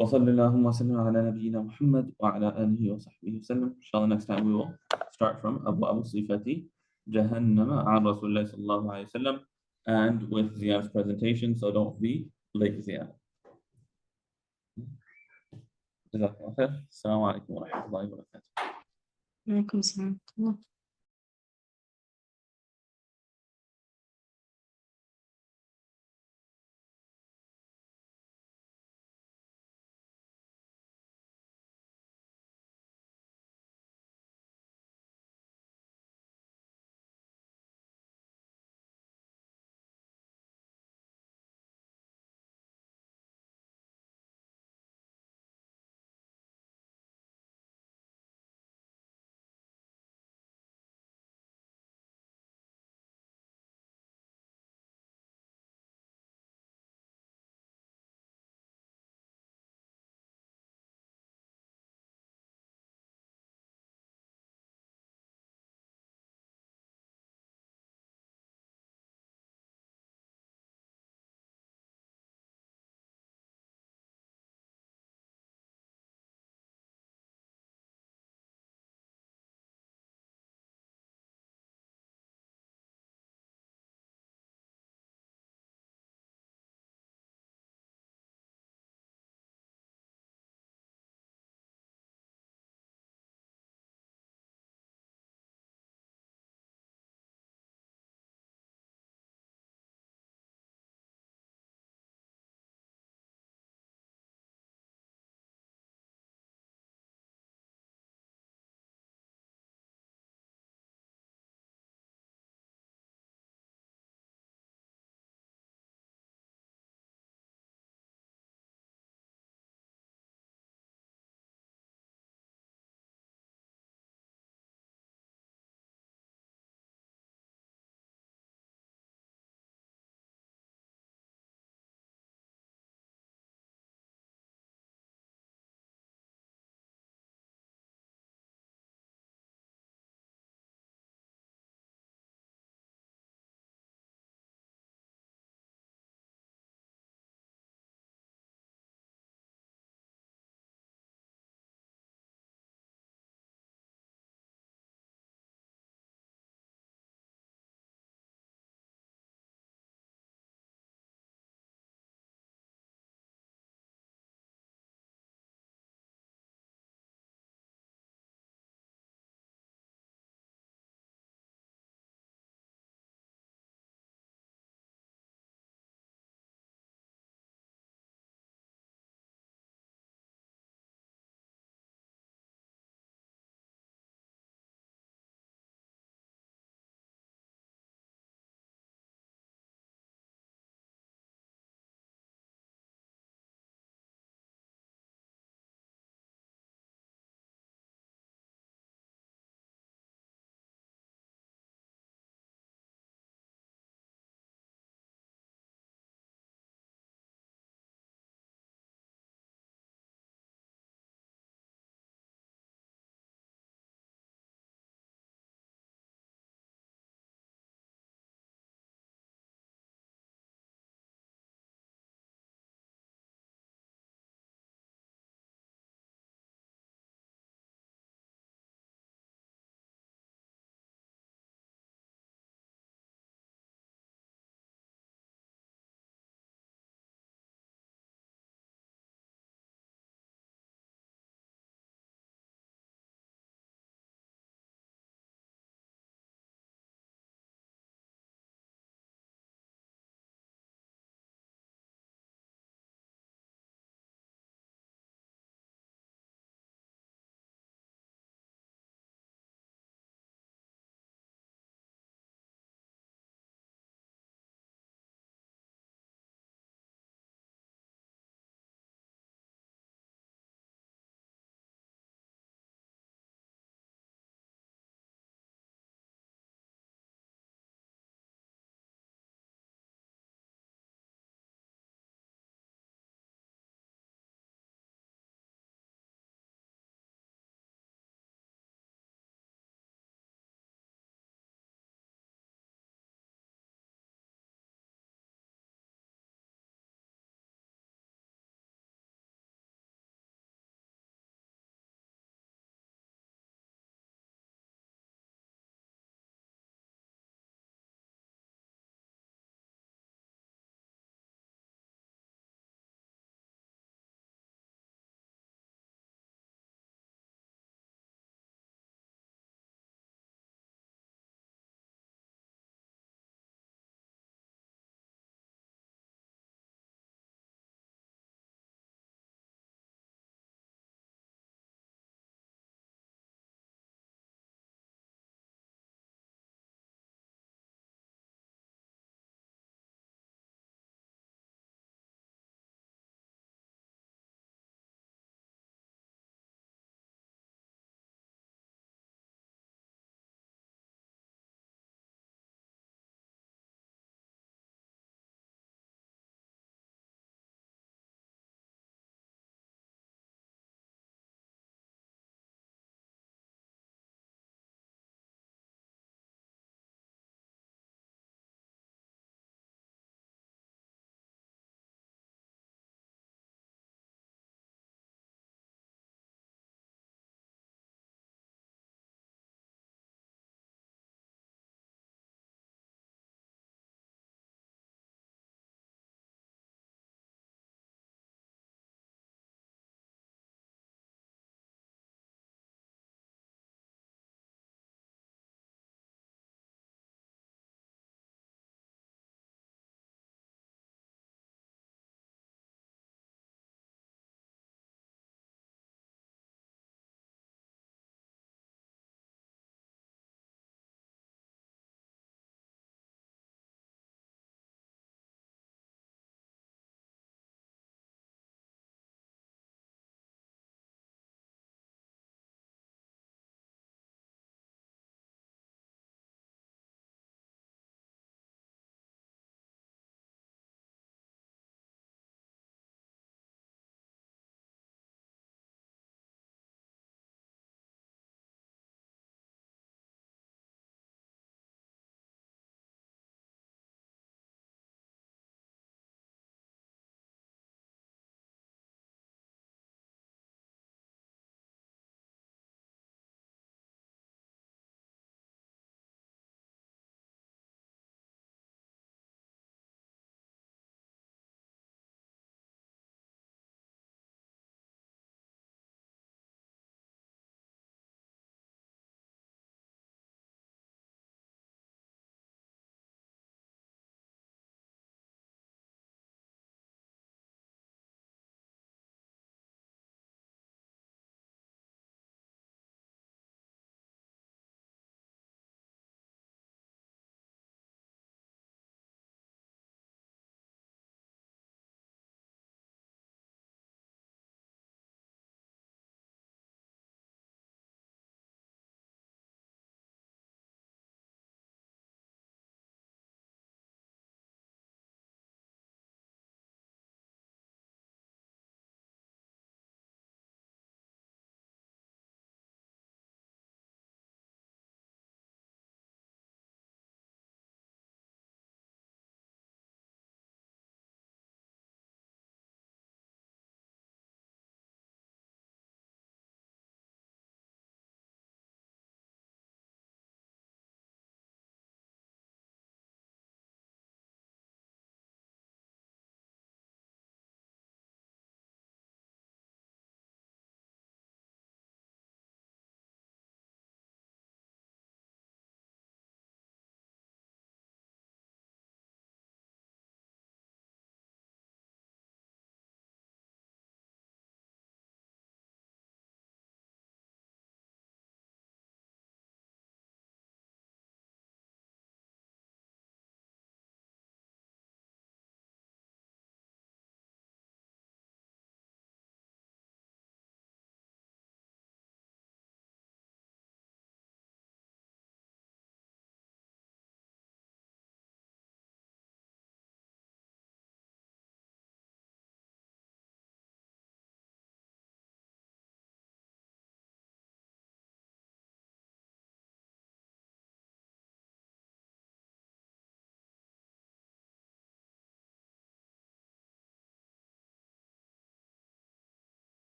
وصلى اللهم وسلم على نبينا محمد وعلى آله وصحبه وسلم. Inshallah, next time we will start from Abu Sifati Jahannama عن رسول الله صلى الله عليه وسلم, and with Ziya's presentation, so don't be late, Ziya. جزاكم الله خير. السلام عليكم ورحمة الله وبركاته. وعليكم السلام.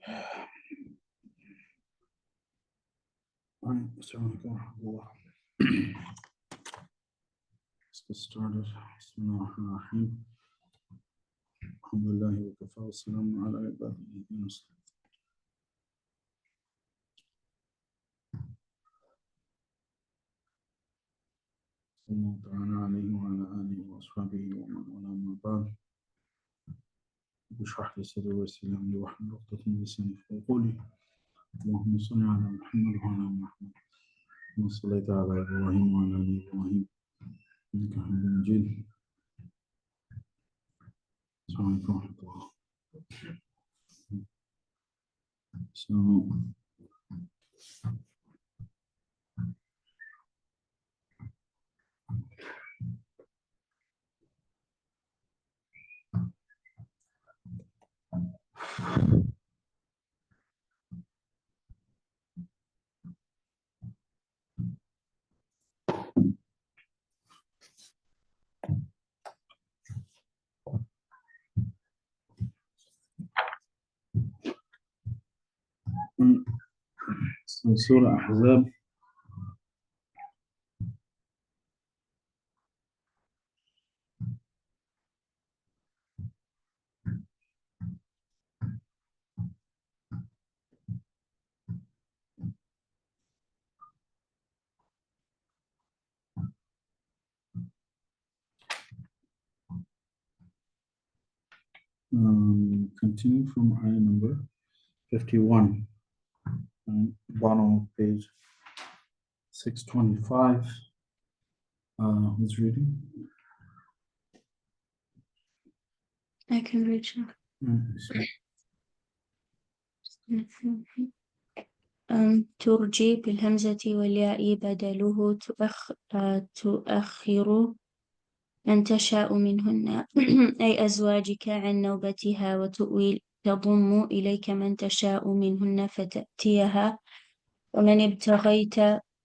Let's get started. Bismillahirrahmanirrahim. Alhamdulillah wa kafa wa salamun ala ibadihi al-muslimin. Sallallahu ta'ala alayhi wa ala alihi wa ashabihi wa man wala ma ba'd. اشرح لي صدري ويسر لي امري واحلل عقدة من لساني يفقهوا قولي. اللهم صل على محمد وعلى ال محمد كما صليت على ابراهيم وعلى ال ابراهيم انك حميد مجيد. السلام عليكم ورحمة الله. سورة أحزاب. Continue from ayah number 51, bottom of page 625. Who's reading? I can read. ترجي بالهمزة والياء بدله تؤخر من تشاء منهن أي أزواجك عن نوبتها، وتؤوي تضم إليك من تشاء منهن فتأتيها، ومن ابتغيت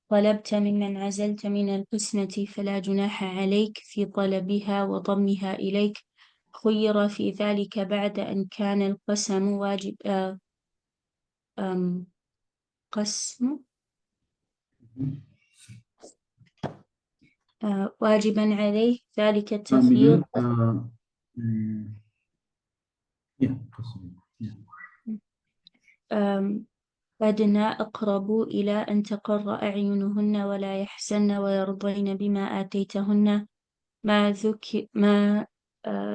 طلبت ممن عزلت من القسمة فلا جناح عليك في طلبها وضمها إليك. خير في ذلك بعد أن كان القسم واجب واجبا عليه ذلك التخيير. أدنى أقرب إلى أن تقر أعينهن ولا يحزن ويرضين بما آتيتهن. ما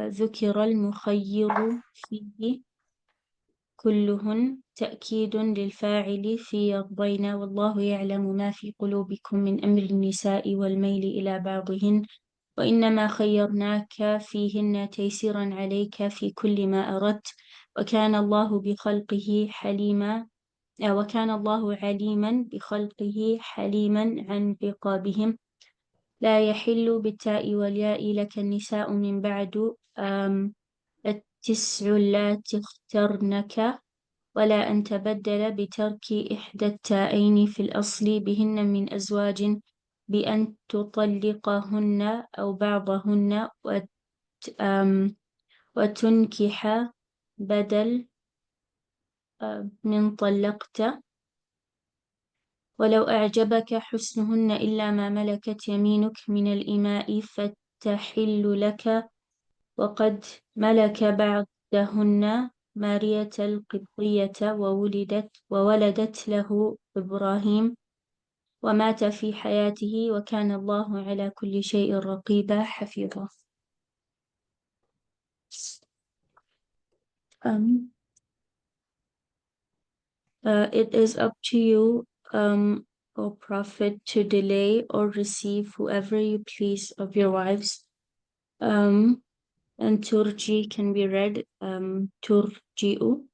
ذكر المخير فيه كلهن تأكيد للفاعل في يرضين، والله يعلم ما في قلوبكم من أمر النساء والميل إلى بعضهن، وإنما خيرناك فيهن تيسيرا عليك في كل ما أردت، وكان الله عليما بخلقه حليما عن عقابهم. لا يحل بالتاء والياء لك النساء من بعد التسع اللاتي اخترنك، ولا أن تبدل بترك إحدى التائين في الأصل بهن من أزواج بأن تطلقهن أو بعضهن وتنكح بدل من طلقت. ولو أعجبك حسنهن إلا ما ملكت يمينك من الإماء فتحل لك، وقد ملك بعدهن مارية القبطية وولدت له إبراهيم ومات في حياته، وكان الله على كل شيء رقيبا حفيظا. It is up to you, O Prophet, to delay or receive whoever you please of your wives. And turji can be read turji'u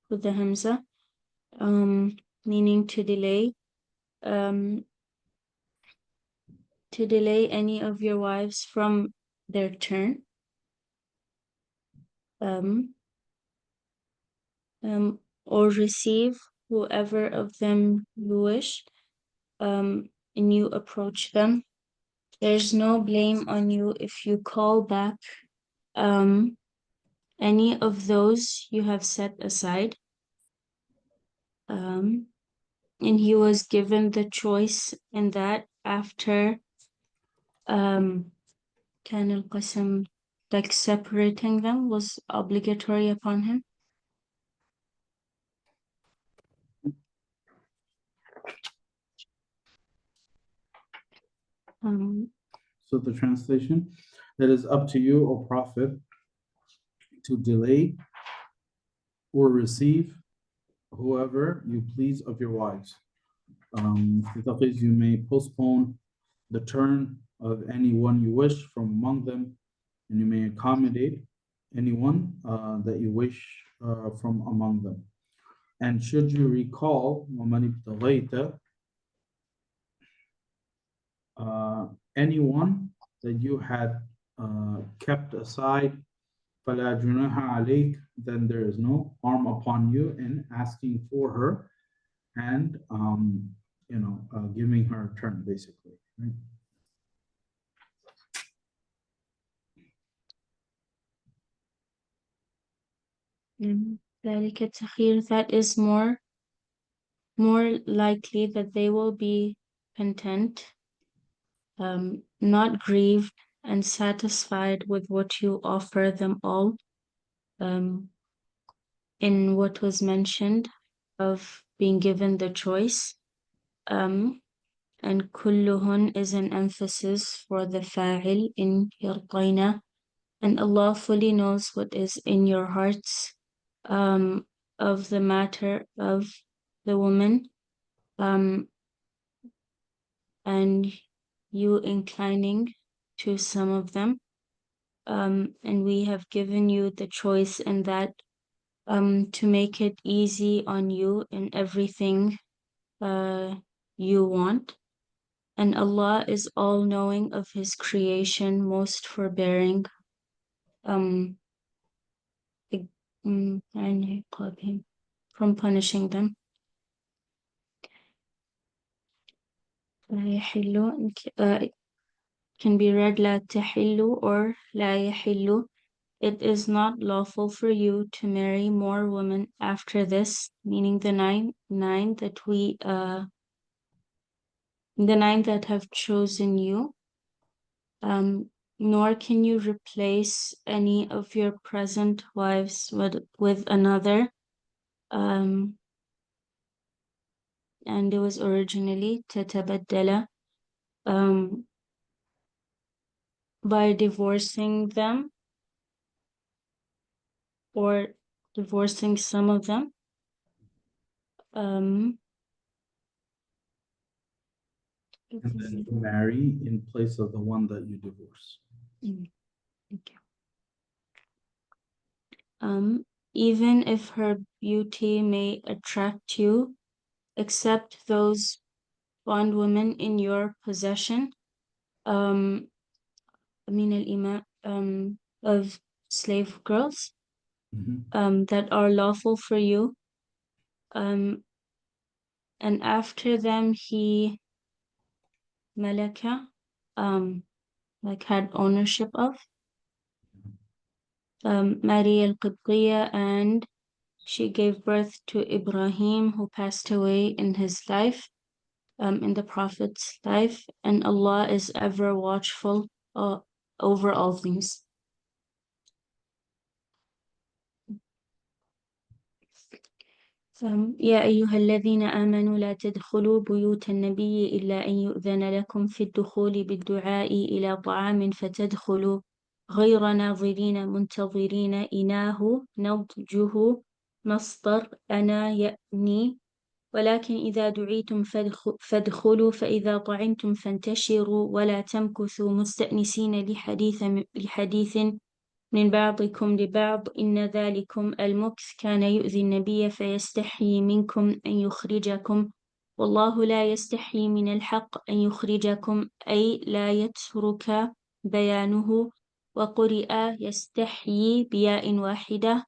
with the hamza, meaning to delay. To delay any of your wives from their turn. Or receive whoever of them you wish, and you approach them. There's no blame on you if you call back any of those you have set aside. And he was given the choice in that after كان القسم, like separating them was obligatory upon him. So the translation, it is up to you, O Prophet, to delay or receive whoever you please of your wives. You may postpone the turn of anyone you wish from among them, and you may accommodate anyone that you wish from among them. And should you recall, وَمَنِ ابْتَغَيْتَ, anyone that you had kept aside, فَلَا جُنَاحَ عَلَيْكَ, then there is no harm upon you in asking for her and giving her a turn, basically, right? ذلك التخير, that is more likely that they will be content, not grieved, and satisfied with what you offer them all, in what was mentioned of being given the choice. And kulluhun is an emphasis for the fa'il in yarqayna, and Allah fully knows what is in your hearts of the matter of the woman, and you inclining to some of them, and we have given you the choice in that, to make it easy on you in everything you want. And Allah is all knowing of his creation, most forbearing, and from punishing them. Can be read لا تحل or لا يحل. It is not lawful for you to marry more women after this, meaning the nine that we the nine that have chosen you. Nor can you replace any of your present wives with another. And it was originally تتبدل, by divorcing them or divorcing some of them. And then marry in place of the one that you divorce. Okay. Even if her beauty may attract you, except those bondwomen in your possession, of slave girls, that are lawful for you, and after them he malaka, like had ownership of, Maria al-Qibtiyya, and she gave birth to Ibrahim, who passed away in his life, in the Prophet's life, and Allah is ever watchful over all things. يا أيها الذين آمنوا لا تدخلوا بيوت النبي إلا أن يؤذن لكم في الدخول بالدعاء إلى طعام فتدخلوا غير ناظرين منتظرين إناه نضجه مصدر أنا يأني، ولكن إذا دعيتم فادخلوا فإذا طعمتم فانتشروا ولا تمكثوا مستأنسين لحديث من بعضكم لبعض إن ذلكم المكث كان يؤذي النبي فيستحيي منكم أن يخرجكم والله لا يستحيي من الحق أن يخرجكم، أي لا يترك بيانه، وقرئ يستحيي بياء واحدة.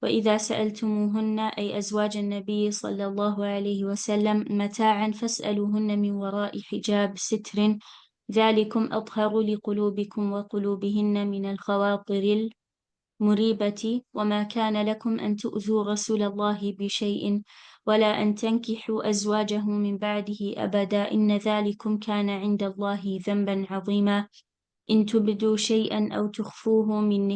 وإذا سألتموهن أي أزواج النبي صلى الله عليه وسلم متاعا فاسألوهن من وراء حجاب ستر ذلكم أطهر لقلوبكم وقلوبهن من الخواطر المريبة وما كان لكم أن تؤذوا رسول الله بشيء ولا أن تنكحوا أزواجه من بعده أبدا إن ذلكم كان عند الله ذنبا عظيما إن تبدوا شيئا أو تخفوه من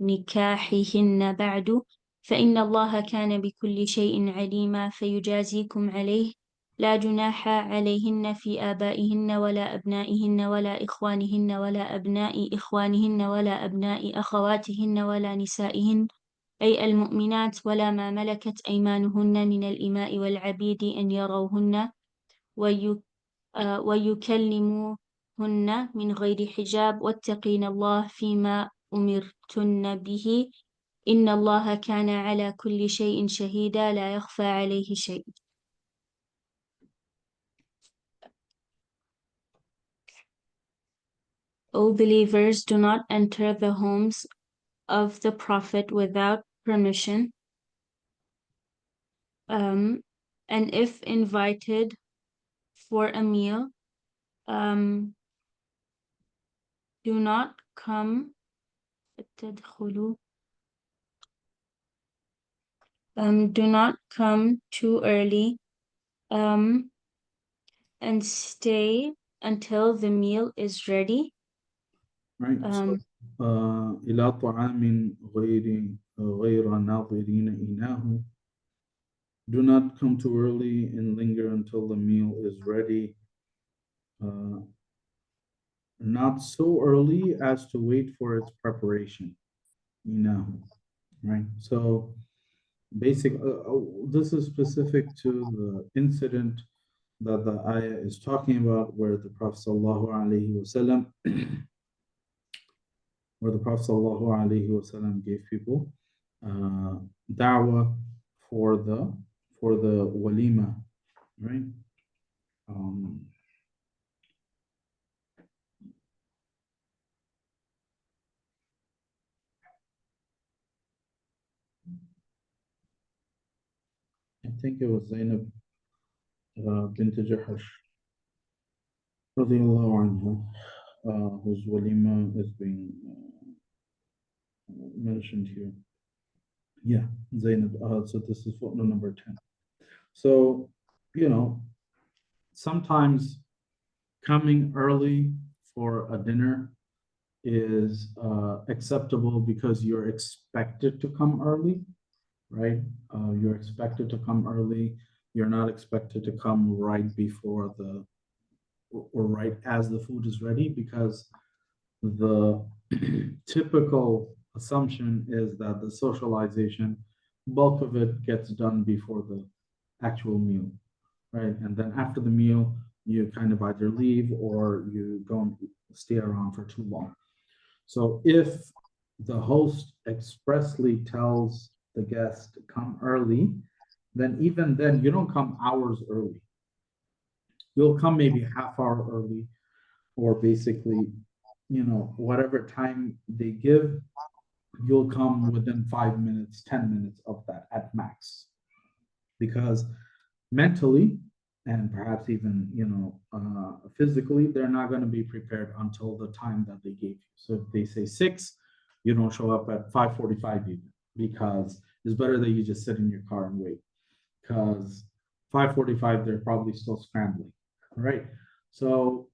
نكاحهن بعد فإن الله كان بكل شيء عليما فيجازيكم عليه لا جناح عليهن في آبائهن ولا أبنائهن ولا إخوانهن ولا أبناء إخوانهن ولا أبناء أخواتهن ولا نسائهن أي المؤمنات ولا ما ملكت أيمانهن من الإماء والعبيد أن يروهن ويكلموهن من غير حجاب واتقين الله فيما أمرتن به إن الله كان على كل شيء شهيدا لا يخفى عليه شيء. O believers, do not enter the homes of the Prophet without permission, and if invited for a meal, do not come too early, and stay until the meal is ready. Right. إلى طعام غير ناظرين إناه. Do not come too early and linger until the meal is ready. Not so early as to wait for its preparation. Right. So this is specific to the incident that the ayah is talking about, where the Prophet sallallahu alaihi wasallam gave people da'wah for the walima, right? I think it was Zainab bint Jahash radiyallahu anha, whose walima is being mentioned here. Yeah, Zainab. So this is footnote number 10. So, sometimes coming early for a dinner is acceptable because you're expected to come early, right? You're expected to come early. You're not expected to come right before or right as the food is ready, because the typical assumption is that the socialization, bulk of it gets done before the actual meal, right? And then after the meal, you kind of either leave or you don't stay around for too long. So if the host expressly tells the guest to come early, then even then you don't come hours early. You'll come maybe half hour early, or basically, whatever time they give, you'll come within 5 minutes, 10 minutes of that at max. Because mentally, and perhaps even, physically, they're not going to be prepared until the time that they gave you. So if they say 6, you don't show up at 5:45 even, because it's better that you just sit in your car and wait. Because 5:45, they're probably still scrambling, right? So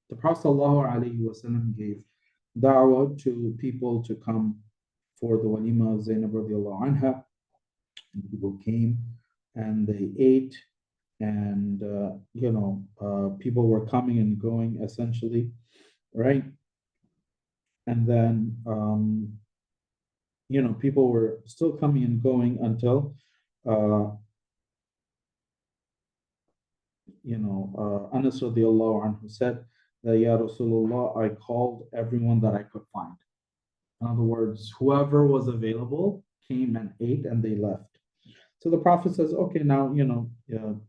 the Prophet ﷺ gave da'wah to people to come for the walima of Zainab radiallahu anha. And people came and they ate, and people were coming and going essentially, right? And then people were still coming and going until Anas radiallahu anhu said that, Ya Rasulullah, I called everyone that I could find. In other words, whoever was available came and ate, and they left. So the Prophet says, okay, now,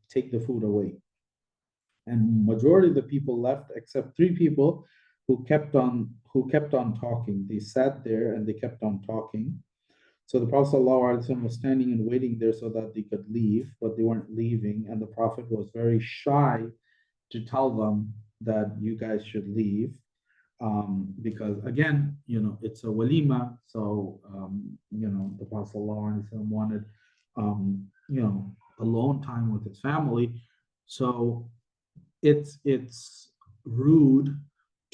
take the food away. And majority of the people left, except 3 people who kept on talking. They sat there and they kept on talking. So the Prophet ﷺ was standing and waiting there so that they could leave, but they weren't leaving. And the Prophet was very shy to tell them that you guys should leave. Because again, it's a walima. So, the Prophet ﷺ wanted, alone time with his family. So it's rude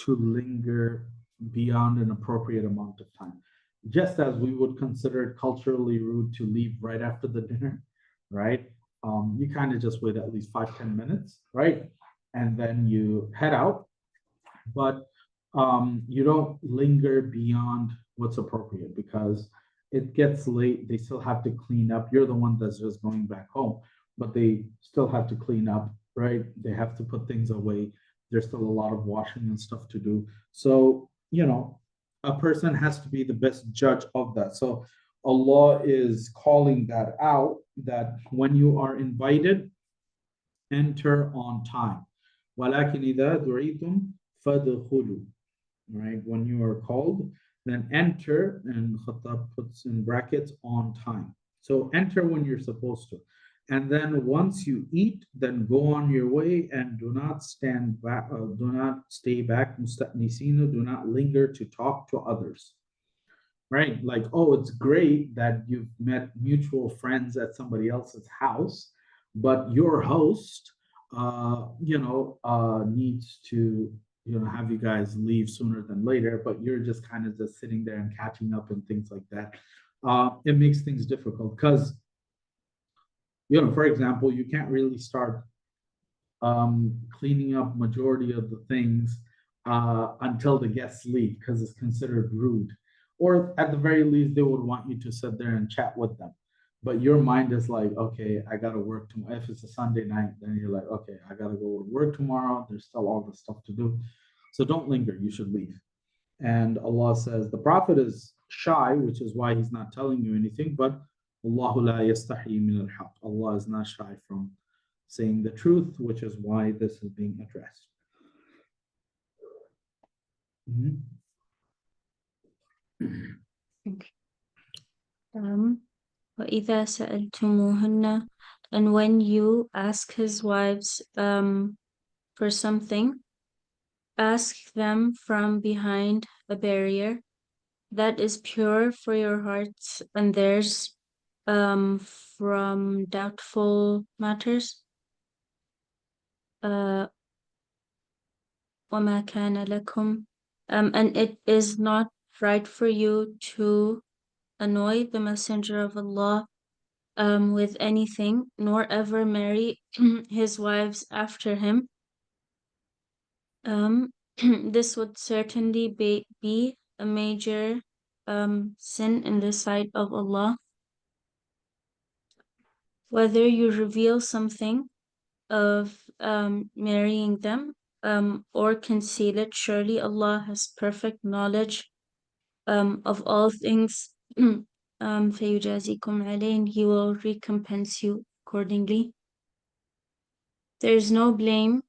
to linger beyond an appropriate amount of time. Just as we would consider it culturally rude to leave right after the dinner, right? You kind of just wait at least 5-10 minutes, right? And then you head out, but you don't linger beyond what's appropriate because it gets late. They still have to clean up. You're the one that's just going back home, but they still have to clean up, right? They have to put things away. There's still a lot of washing and stuff to do. So, a person has to be the best judge of that. So Allah is calling that out, that when you are invited, enter on time. وَلَكِنْ إِذَا دُعِيتُمْ فَادْخُلُوا. Right? When you are called, then enter, and Khattab puts in brackets, on time. So enter when you're supposed to. And then once you eat, then go on your way and do not stand back, do not stay back, musta'nisina, do not linger to talk to others. Right? Like, oh, it's great that you've met mutual friends at somebody else's house, but your host, needs to, have you guys leave sooner than later, but you're just kind of just sitting there and catching up and things like that. It makes things difficult because, for example, you can't really start cleaning up majority of the things until the guests leave because it's considered rude. Or at the very least, they would want you to sit there and chat with them. But your mind is like, okay, I got to work tomorrow. If it's a Sunday night, then you're like, okay, I got to go to work tomorrow. There's still all this stuff to do. So don't linger. You should leave. And Allah says the Prophet is shy, which is why he's not telling you anything. But Allahu la yastahi min al-haq. Allah is not shy from saying the truth, which is why this is being addressed. Mm-hmm. Okay. وَإِذَا سَأَلْتُمُوهُنَّ, and when you ask his wives for something, ask them from behind a barrier that is pure for your hearts and theirs, from doubtful matters. وَمَا كَانَ لَكُمْ, and it is not right for you to annoy the Messenger of Allah with anything, nor ever marry his wives after him. This would certainly be a major sin in the sight of Allah. Whether you reveal something of marrying them or conceal it, surely Allah has perfect knowledge of all things. فَيُجَازِكُمْ عَلَيْهِ, and he will recompense you accordingly. There is no blame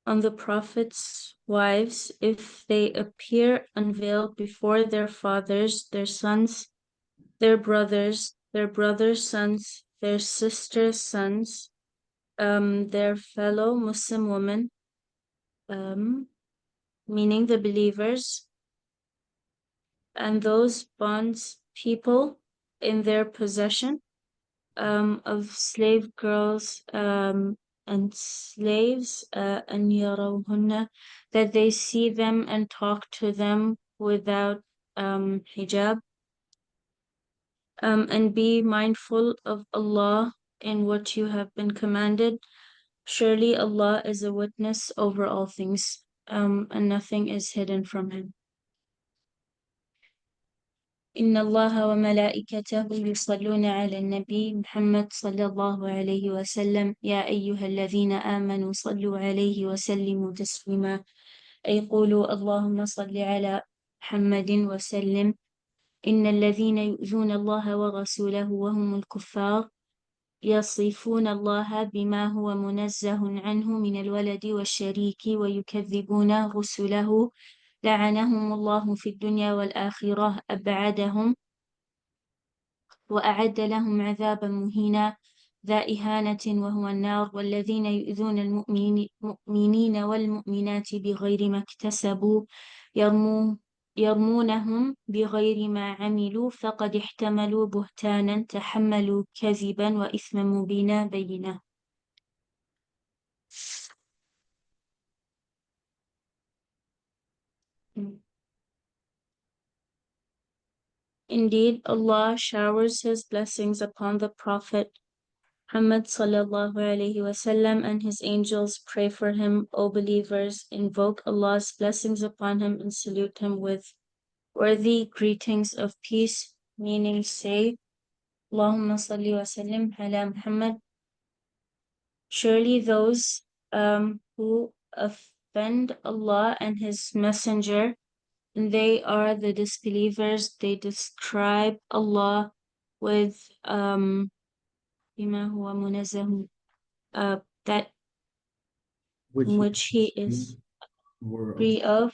on the Prophet's wives if they appear unveiled before their fathers, their sons, their brothers' sons, their sisters' sons, their fellow Muslim women, meaning the believers, and those bonds people in their possession, of slave girls and slaves, and yarawhunna, that they see them and talk to them without hijab, and be mindful of Allah in what you have been commanded. Surely Allah is a witness over all things, and nothing is hidden from him. إن الله وملائكته يصلون على النبي محمد صلى الله عليه وسلم يا أيها الذين آمنوا صلوا عليه وسلموا تسليما. أي قولوا اللهم صل على محمد وسلم. إن الذين يؤذون الله ورسوله وهم الكفار يصفون الله بما هو منزه عنه من الولد والشريك ويكذبون رسله لعنهم الله في الدنيا والآخرة أبعدهم وأعد لهم عذابا مهينا ذا إهانة وهو النار. والذين يؤذون المؤمنين والمؤمنات بغير ما اكتسبوا يرمونهم بغير ما عملوا فقد احتملوا بهتانا تحملوا كذبا وإثما مبينا بينا. Indeed, Allah showers His blessings upon the Prophet Muhammad sallallahu alaihi wasallam, and His angels pray for him. O believers, invoke Allah's blessings upon him and salute him with worthy greetings of peace, meaning say, Allahumma salli wa sallim ala Muhammad. Surely those who offend Allah and His Messenger, they are the disbelievers. They describe Allah with بما هو منزه, that which He is free of,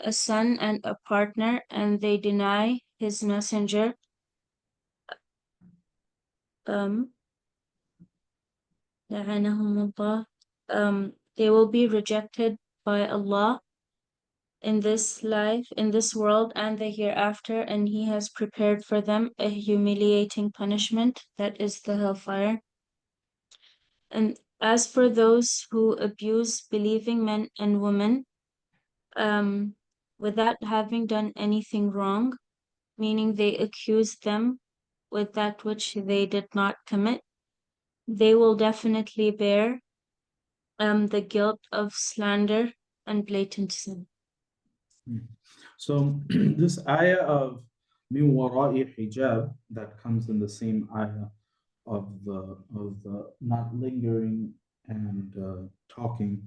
a son and a partner, and they deny His Messenger. They will be rejected by Allah in this life, in this world, and the hereafter, and He has prepared for them a humiliating punishment, that is the hellfire. And as for those who abuse believing men and women without having done anything wrong, meaning they accuse them with that which they did not commit, they will definitely bear the guilt of slander and blatant sin. So this ayah of min wara'i hijab that comes in the same ayah of the not lingering and talking.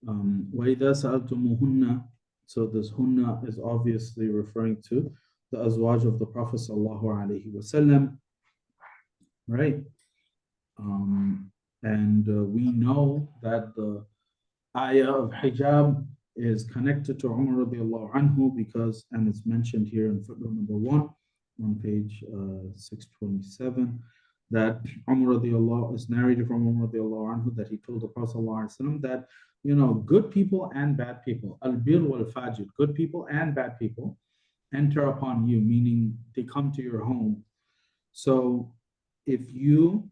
وَإِذَا سَأَلْتُمُهُنَّ, so this hunna is obviously referring to the azwaj of the Prophet sallallahu alaihi wasallam, right? And we know that the ayah of hijab is connected to Umar radiallahu anhu because, and it's mentioned here in footnote number 1 on page 627, that Umar radiallahu is narrated from Umar radiallahu anhu that he told the Prophet sallallahu alaihi wasallam that, you know, good people and bad people, al-bir wal-fajir, good people and bad people enter upon you, meaning they come to your home. So if you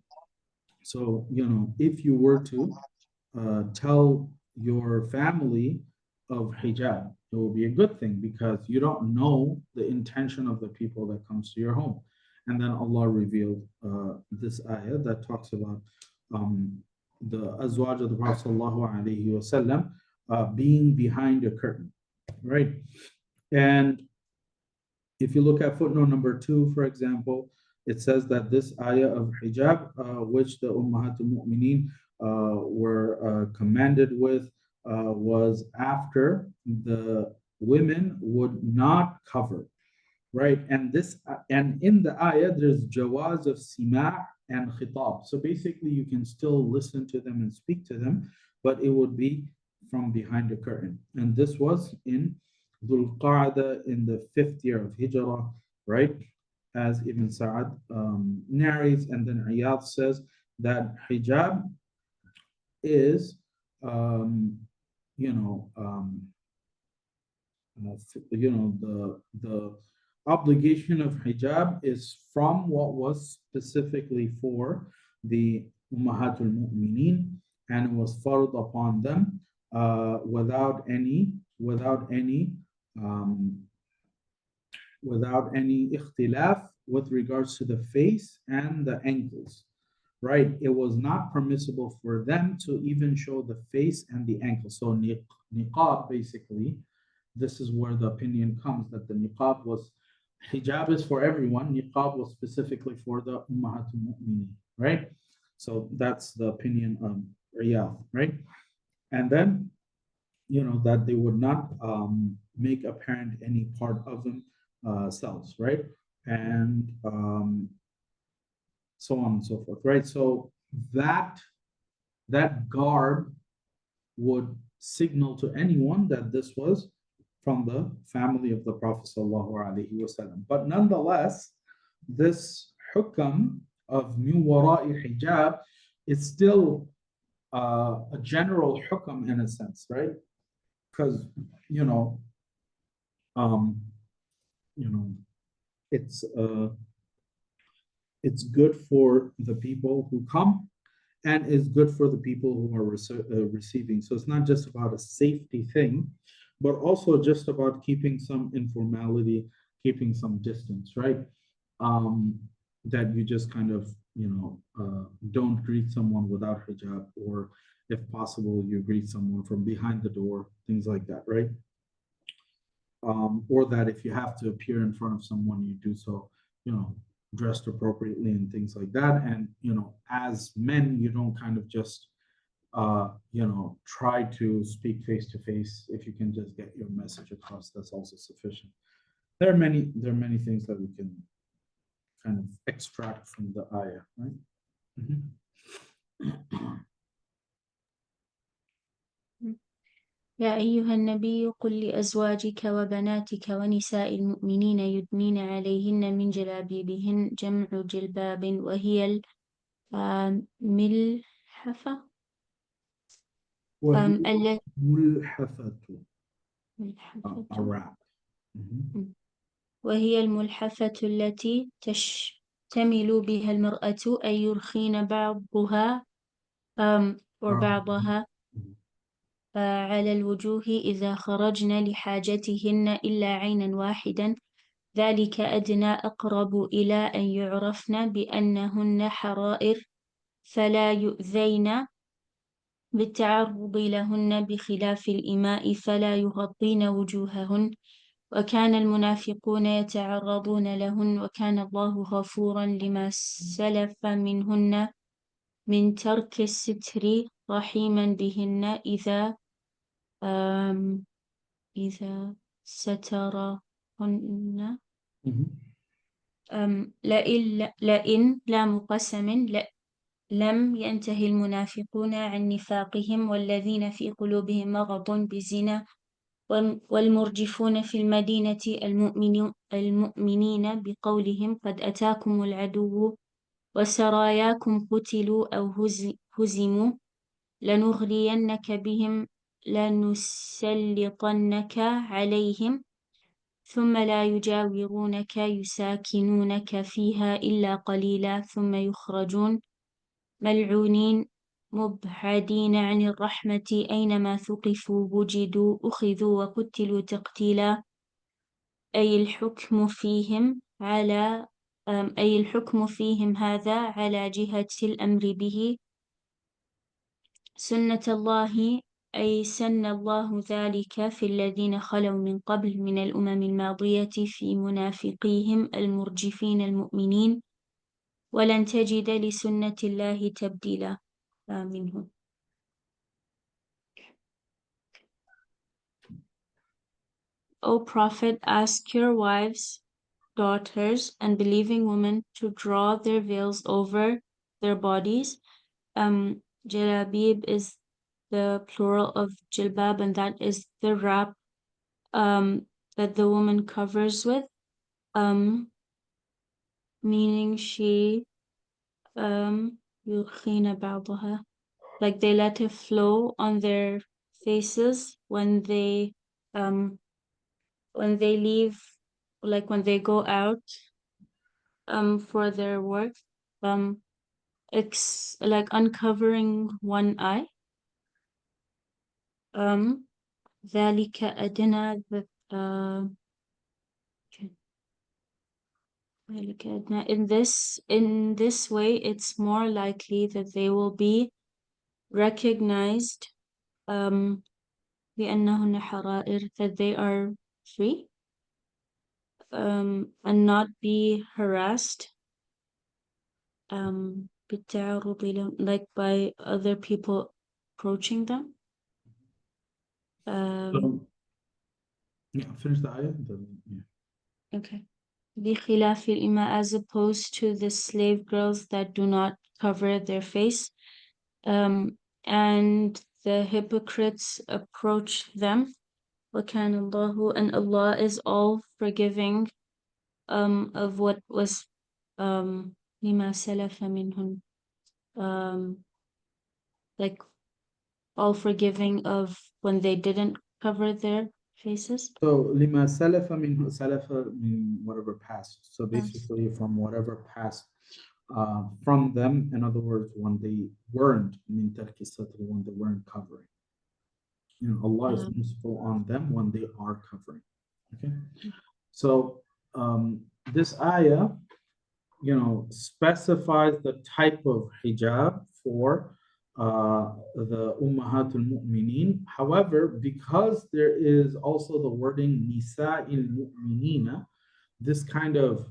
were to tell your family of hijab, it will be a good thing because you don't know the intention of the people that comes to your home. And then Allah revealed this ayah that talks about the azwaj of the Prophet sallallahu alaihi wasallam being behind a curtain, right? And if you look at footnote number 2, for example, it says that this ayah of hijab, which the Ummahatul Mu'mineen were commanded with, was after the women would not cover, right? And in the ayah, there's jawaz of sima' and khitab. So basically, you can still listen to them and speak to them, but it would be from behind the curtain. And this was in Dhul Qa'dah in the 5th year of Hijrah, right? As Ibn Sa'ad narrates, and then Iyad says that hijab is, the obligation of hijab is from what was specifically for the Ummahatul Mu'mineen, and it was followed upon them without any ikhtilaf with regards to the face and the ankles, right? It was not permissible for them to even show the face and the ankles. So niqab, basically, this is where the opinion comes that the niqab was, hijab is for everyone, niqab was specifically for the Ummahatul Mu'mineen, right? So that's the opinion of Iyad, right? And then, that they would not make apparent any part of themselves, right? And so on and so forth, right? So that garb would signal to anyone that this was from the family of the Prophet sallallahu alaihi wasallam. But nonetheless, this hukam of min wara'i hijab is still a general hukam in a sense, right? because, you know, um, you know, it's it's good for the people who come and is good for the people who are receiving. So it's not just about a safety thing, but also just about keeping some informality, keeping some distance, right? That you just kind of, don't greet someone without hijab, or if possible, you greet someone from behind the door, things like that, right? Or that if you have to appear in front of someone, you do so, dressed appropriately and things like that. And, as men, you don't kind of just, try to speak face to face. If you can just get your message across, that's also sufficient. There are many things that we can kind of extract from the ayah, right? يا أيها النبي قل لأزواجك وبناتك ونساء المؤمنين يدنين عليهن من جلابيبهن جمع جلباب وهي الملحفة ملحفة وهي الملحفة التي تشتمل بها المرأة أن يرخين بعضها وبعضها على الوجوه إذا خرجن لحاجتهن إلا عينا واحدا ذلك أدنى أقرب إلى أن يعرفن بأنهن حرائر فلا يؤذين بالتعرض لهن بخلاف الإماء فلا يغطين وجوههن وكان المنافقون يتعرضون لهن وكان الله غفورا لما سلف منهن من ترك الستر رحيما بهن إذا سترهن لئن لا مقسم لم ينتهي المنافقون عن نفاقهم والذين في قلوبهم مرض بزنا والمرجفون في المدينة المؤمنين بقولهم قد أتاكم العدو وسراياكم قتلوا أو هزموا لنغرينك بهم لنسلطنك عليهم ثم لا يجاورونك يساكنونك فيها إلا قليلا ثم يخرجون ملعونين مبعدين عن الرحمة أينما ثقفوا وجدوا أخذوا وقتلوا تقتيلا أي الحكم فيهم هذا على جهة الأمر به سنة الله أي سن الله ذلك في الذين خلوا من قبل من الأمم الماضية في منافقيهم المرجفين المؤمنين ولن تجد لسنة الله تبديلا منه. O Prophet, ask your wives, daughters, and believing women to draw their veils over their bodies. Jalabib is the plural of jilbab, and that is the wrap that the woman covers with, meaning she يرخين بعضها, like they let it flow on their faces when they leave, like when they go out for their work, it's like uncovering one eye. ذلك أدنى in this way it's more likely that they will be recognized بأنهن حرائر, that they are free, and not be harassed like by other people approaching them. Finish the ayah. Okay. بخلاف الإماء, as opposed to the slave girls that do not cover their face, and the hypocrites approach them. وكان الله, and Allah is all forgiving of what was لما سلف منهن, like all forgiving of when they didn't cover their faces? So lima salafa mean whatever passed. So basically from whatever passed from them, in other words, when they weren't when they weren't covering. You know, Allah is merciful on them when they are covering. Okay. So this ayah, you know, specifies the type of hijab for the Ummahatul Mu'mineen. However, because there is also the wording Nisa'il Mu'minina, this kind of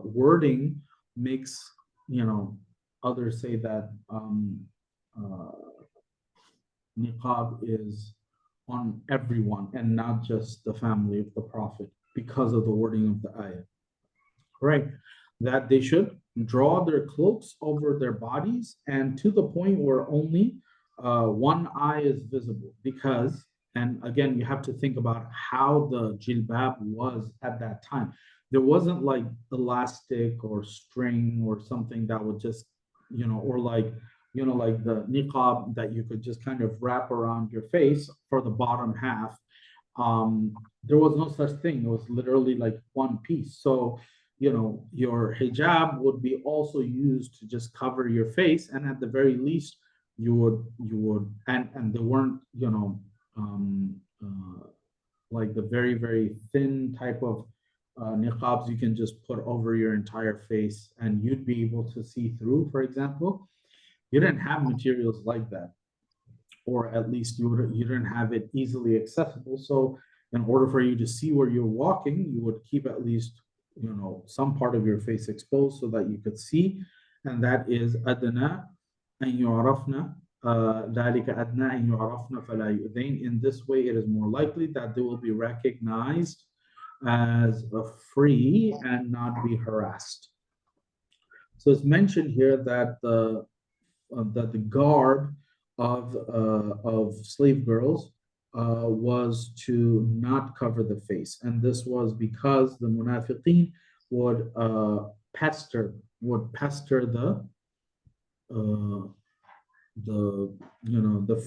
wording makes, you know, others say that niqab is on everyone and not just the family of the Prophet because of the wording of the ayah. Right, that they should draw their cloaks over their bodies and to the point where only one eye is visible, because, and again, you have to think about how the jilbab was at that time. There wasn't like elastic or string or something that would just, you know, or like, you know, like the niqab that you could just kind of wrap around your face for the bottom half. There was no such thing. It was literally like one piece. So, you know, your hijab would be also used to just cover your face, and at the very least, you would, and there weren't, you know, like the very, very thin type of niqabs you can just put over your entire face and you'd be able to see through, for example. You didn't have materials like that, or at least you didn't have it easily accessible. So in order for you to see where you're walking, you would keep at least, you know, some part of your face exposed so that you could see, and that is adna an yu'rafna, dhalika adna an yu'rafna fala yu'dhain. In this way, it is more likely that they will be recognized as free and not be harassed. So it's mentioned here that the garb of slave girls was to not cover the face, and this was because the munafiqeen would pester the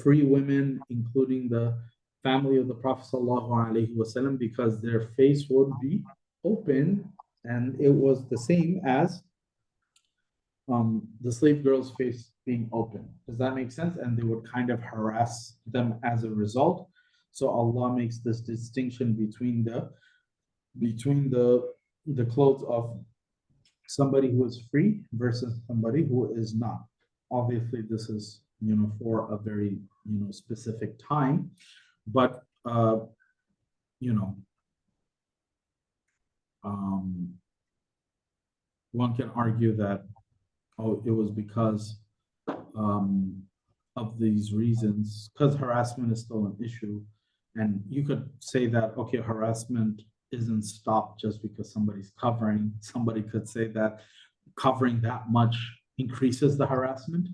free women, including the family of the Prophet ﷺ, because their face would be open, and it was the same as the slave girl's face being open. Does that make sense? And they would kind of harass them as a result. So Allah makes this distinction between the clothes of somebody who is free versus somebody who is not. Obviously, this is, you know, for a very, you know, specific time, but you know, one can argue that, oh, it was because of these reasons, because harassment is still an issue. And you could say that, okay, harassment isn't stopped just because somebody's covering. Somebody could say that covering that much increases the harassment,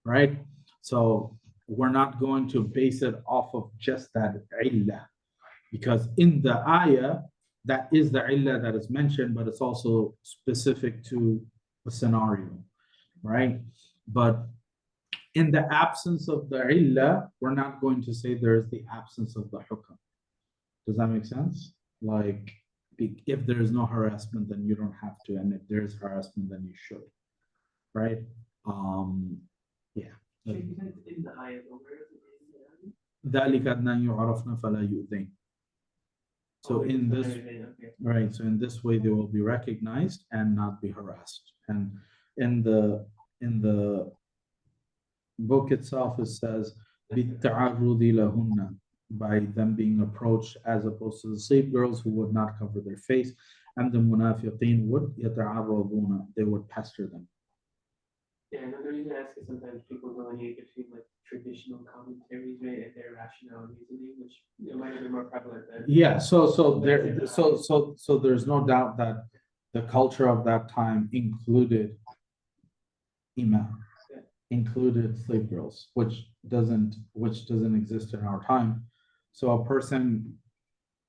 right? So we're not going to base it off of just that illah, because in the ayah, that is the illah that is mentioned, but it's also specific to a scenario, right? But in the absence of the illah, we're not going to say there's the absence of the hukam. Does that make sense? Like, if there is no harassment, then you don't have to, and if there is harassment, then you should, right? Yeah. In the ayah, ذَلِكَ أَدْنَىٰ يُعْرَفْنَ فَلَا يُؤْذَيْنَ. So in this, right, so in this way, they will be recognized and not be harassed. And in the book itself, it says بِالتَّعَرُّضِ لَهُنَّ, by them being approached, as opposed to the slave girls who would not cover their face, and the munafiqeen would يَتَعَرَّضُونَ, they would pester them. Yeah, another reason I ask is sometimes people delineate between like traditional commentaries, right, and their rationale reasoning, which it might have been more prevalent then. Yeah, so there's no doubt that the culture of that time included imam, included slave girls, which doesn't exist in our time. So a person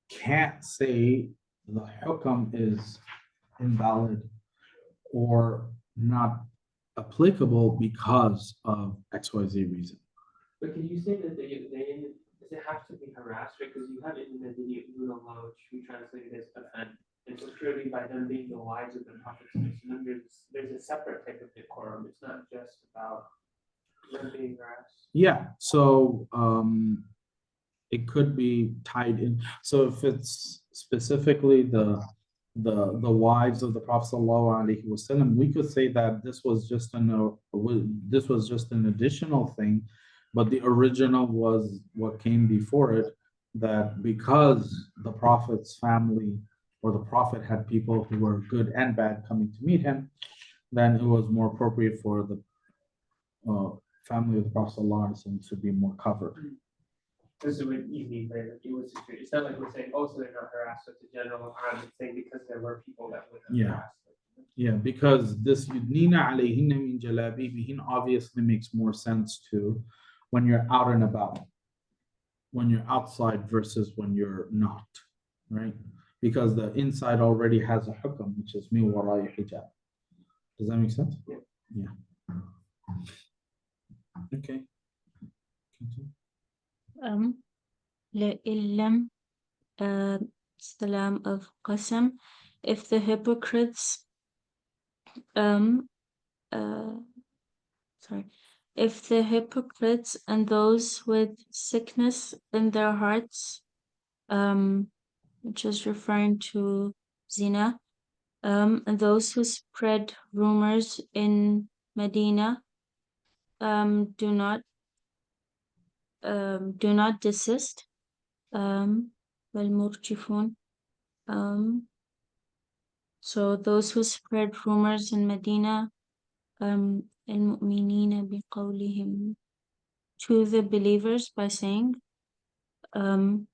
can't say the hukam is invalid or not applicable because of XYZ reason. But can you say that does it have to be harassed? Because you have in the video which we translated as offend. And so purely by them being the wives of the Prophet, there's a separate type of decorum. It's not just about them being harassed. Yeah, so it could be tied in. So if it's specifically the wives of the Prophet ﷺ, we could say that this was just an additional thing, but the original was what came before it, that because the Prophet's family or the Prophet had people who were good and bad coming to meet him, then it was more appropriate for the family of the Prophet ﷺ to be more covered. This is what you mean by the dual situation. It's not like we're saying, oh, so they're not harassed with the general harm. It's saying because there were people that would have harassed them. Yeah, because this yudnina alayhinna min jalabibihin obviously makes more sense to when you're out and about, when you're outside versus when you're not, right? Because the inside already has a hukam, which is min wara'i hijab. Does that make sense? Yeah. Okay. لَإِلَّمْ salam of Qasam, if the hypocrites if the hypocrites and those with sickness in their hearts, which is referring to zina, and those who spread rumors in Medina, do not desist. وَالْمُرْجِفُونَ. So those who spread rumors in Medina, الْمُؤْمِنِينَ بِقَوْلِهِمْ, to the believers by saying that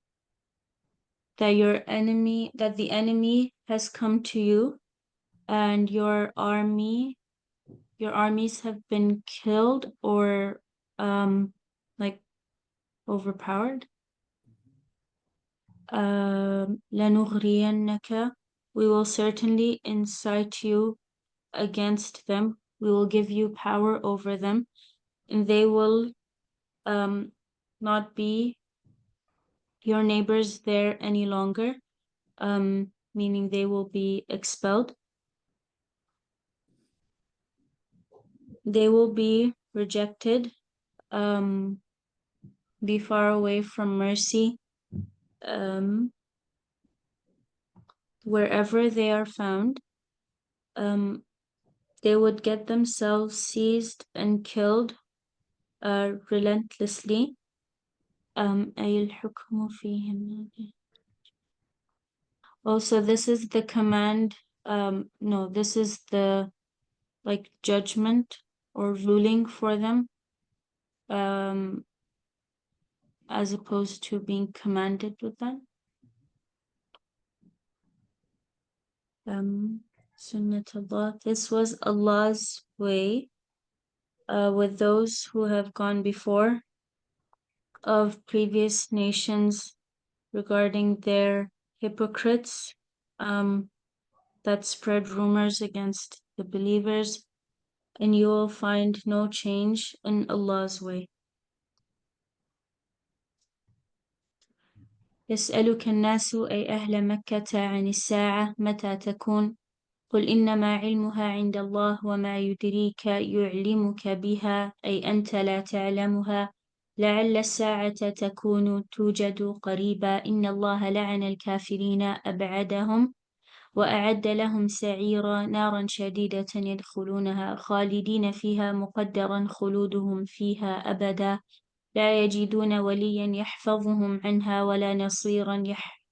the enemy has come to you and your armies have been killed or overpowered. لَنُغْرِيَنَّكَ, we will certainly incite you against them. We will give you power over them, and they will not be your neighbors there any longer, meaning they will be expelled. They will be rejected, be far away from mercy, wherever they are found. They would get themselves seized and killed relentlessly. أي الحكم فيهم. Also, this is the command. No, this is the judgment or ruling for them, as opposed to being commanded with that. Sunnatullah. This was Allah's way with those who have gone before of previous nations regarding their hypocrites that spread rumors against the believers, and you will find no change in Allah's way. يسألك الناس أي أهل مكة عن الساعة متى تكون قل إنما علمها عند الله وما يدريك يعلمك بها أي أنت لا تعلمها لعل الساعة تكون توجد قريبا إن الله لعن الكافرين أبعدهم وأعد لهم سعيرا نارا شديدة يدخلونها خالدين فيها مقدرا خلودهم فيها أبدا لا يجدون وليا يحفظهم عنها ولا نصيرا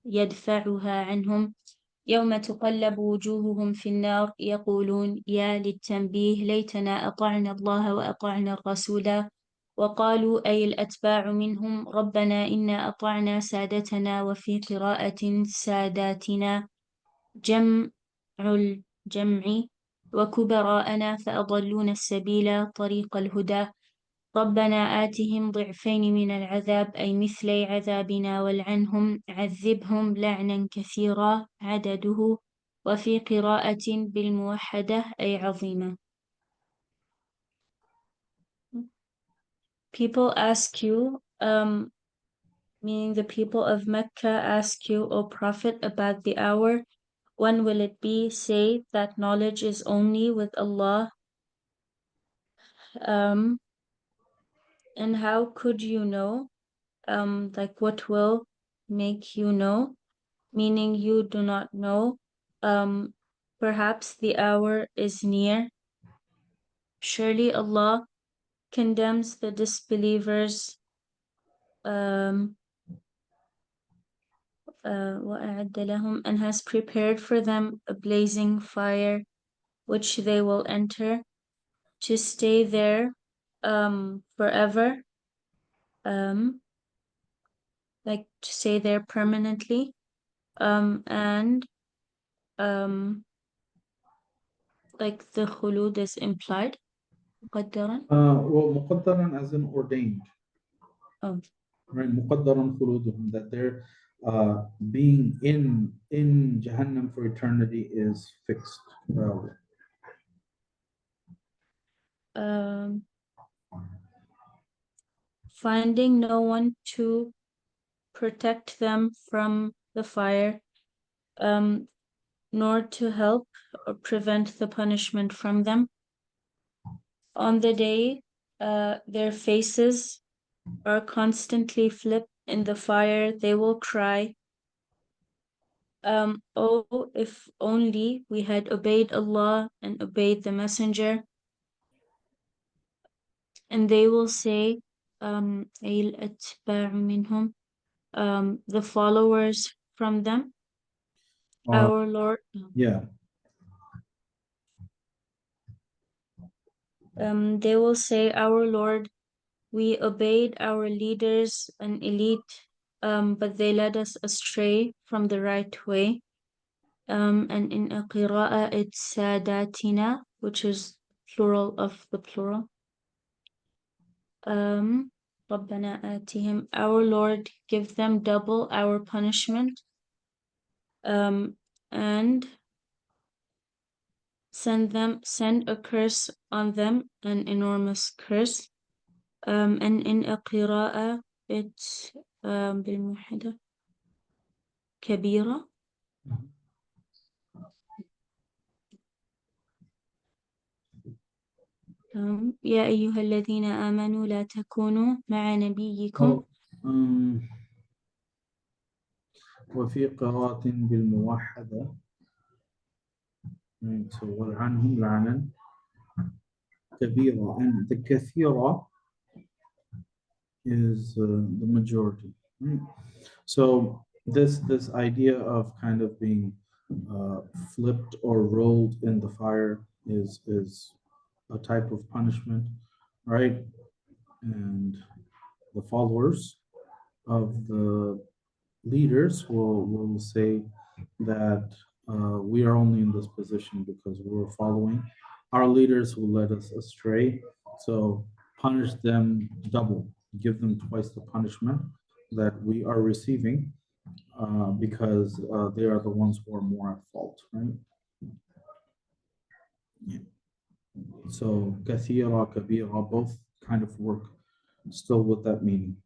يدفعها عنهم يوم تقلب وجوههم في النار يقولون يا للتنبيه ليتنا أطعنا الله وأطعنا الرسول وقالوا أي الأتباع منهم ربنا إنا أطعنا سادتنا وفي قراءة ساداتنا جمع الجمع وكبراءنا فأضلون السبيل طريق الهدى ربنا آتهم ضعفين من العذاب أي مثلي عذابنا والعنهم عذبهم لعنا كثيرا عدده وفي قراءة بالموحدة أي عظيمة. people ask you, meaning the people of Mecca ask you, O Prophet, about the hour, when will it be? Say that knowledge is only with Allah. And how could you know? Like what will make you know? Meaning you do not know. Perhaps the hour is near. Surely Allah condemns the disbelievers وَأَعَدَّ لَهُمْ, and has prepared for them a blazing fire which they will enter to stay there forever, like to stay there permanently, and like the khulud is implied. مقدرا. Well, مقدرا as in ordained. Oh. Right, مقدرا خلودهم, that they're being in Jahannam for eternity is fixed. Finding no one to protect them from the fire, nor to help or prevent the punishment from them. On the day, their faces are constantly flipped in the fire. They will cry, oh, if only we had obeyed Allah and obeyed the Messenger. And they will say, the followers from them, our Lord. Yeah. They will say, our Lord, we obeyed our leaders and elite, but they led us astray from the right way. And in a qira'ah, it's sadatina, which is plural of the plural. رَبَّنَا آتِهِمْ, our Lord, give them double our punishment, and send a curse on them, an enormous curse. And in a qira'ah, it's بالموحدة كبيرة. يا أيها الذين آمنوا لا تكونوا مع نبيكم. وفي قراءة بالموحدة عنهم لعنا كبيرة, and the كثيرة is the majority. So this idea of kind of being flipped or rolled in the fire is a type of punishment, right? And the followers of the leaders will say that we are only in this position because we're following our leaders who led us astray. So punish them double, give them twice the punishment that we are receiving, because they are the ones who are more at fault, right? Yeah. So kathira, kabira, both kind of work still with that meaning.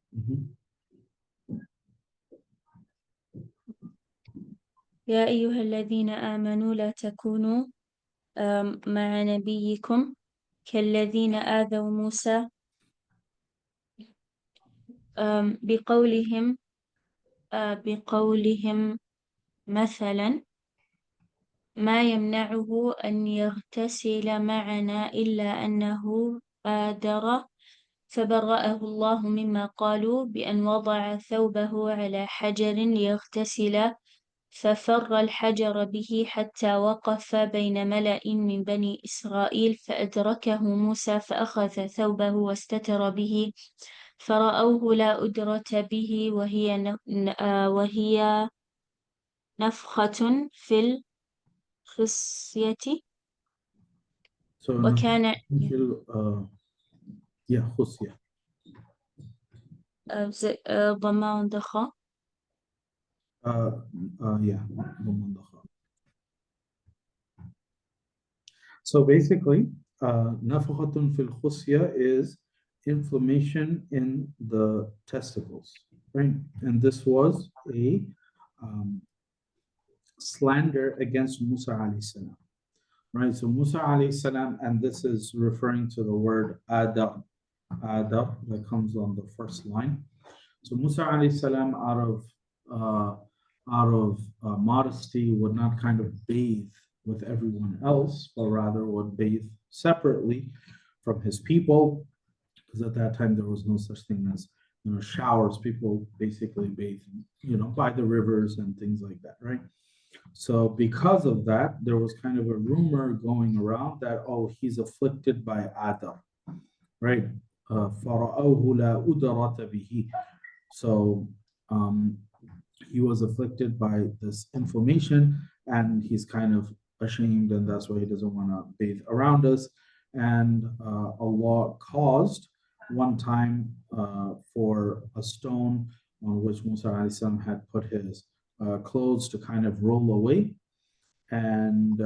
يا أيها الذين آمنوا لا تكونوا مع نبيكم كالذين آذوا موسى بقولهم مثلا ما يمنعه أن يغتسل معنا إلا أنه بادر فبرأه الله مما قالوا بأن وضع ثوبه على حجر ليغتسل ففر الحجر به حتى وقف بين ملأ من بني إسرائيل فأدركه موسى فأخذ ثوبه واستتر به فرأوه لا أدرة به وهي نفخة في الخصية وكان خصية ضمان ضخاء. So basically, نفخة في الخصية is inflammation in the testicles, right? And this was a slander against Musa alayhi salam, right? So Musa alayhi salam, and this is referring to the word adab that comes on the first line. So Musa alayhi salam, out of modesty, would not kind of bathe with everyone else, but rather would bathe separately from his people, because at that time there was no such thing as showers. People basically bathe by the rivers and things like that, right? So because of that, there was kind of a rumor going around that, oh, he's afflicted by adar, right? So he was afflicted by this inflammation, and he's kind of ashamed, and that's why he doesn't want to bathe around us. And Allah caused one time for a stone on which Musa alayhi salam had put his clothes to kind of roll away. And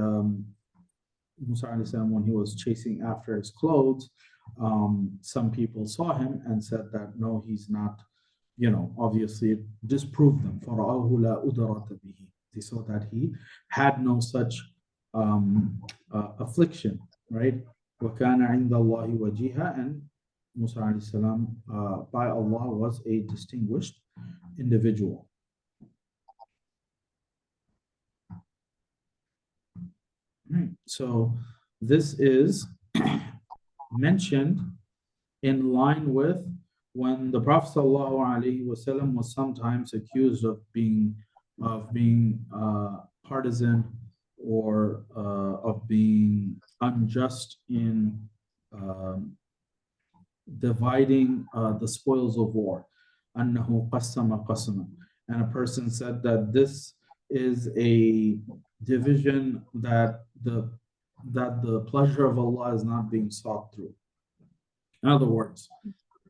Musa alayhi salam, when he was chasing after his clothes, some people saw him and said that no, he's not, obviously disproved them. They saw that he had no such affliction, right? وَكَانَ عِنْدَ اللَّهِ وَجِيهًا, and Musa alayhi salam by Allah was a distinguished individual. Right. So this is mentioned in line with when the Prophet ﷺ was sometimes accused of being partisan or of being unjust in dividing the spoils of war. أَنَّهُ قَسَّمَ قَسْمًا. And a person said that this is a division that the pleasure of Allah is not being sought through. In other words,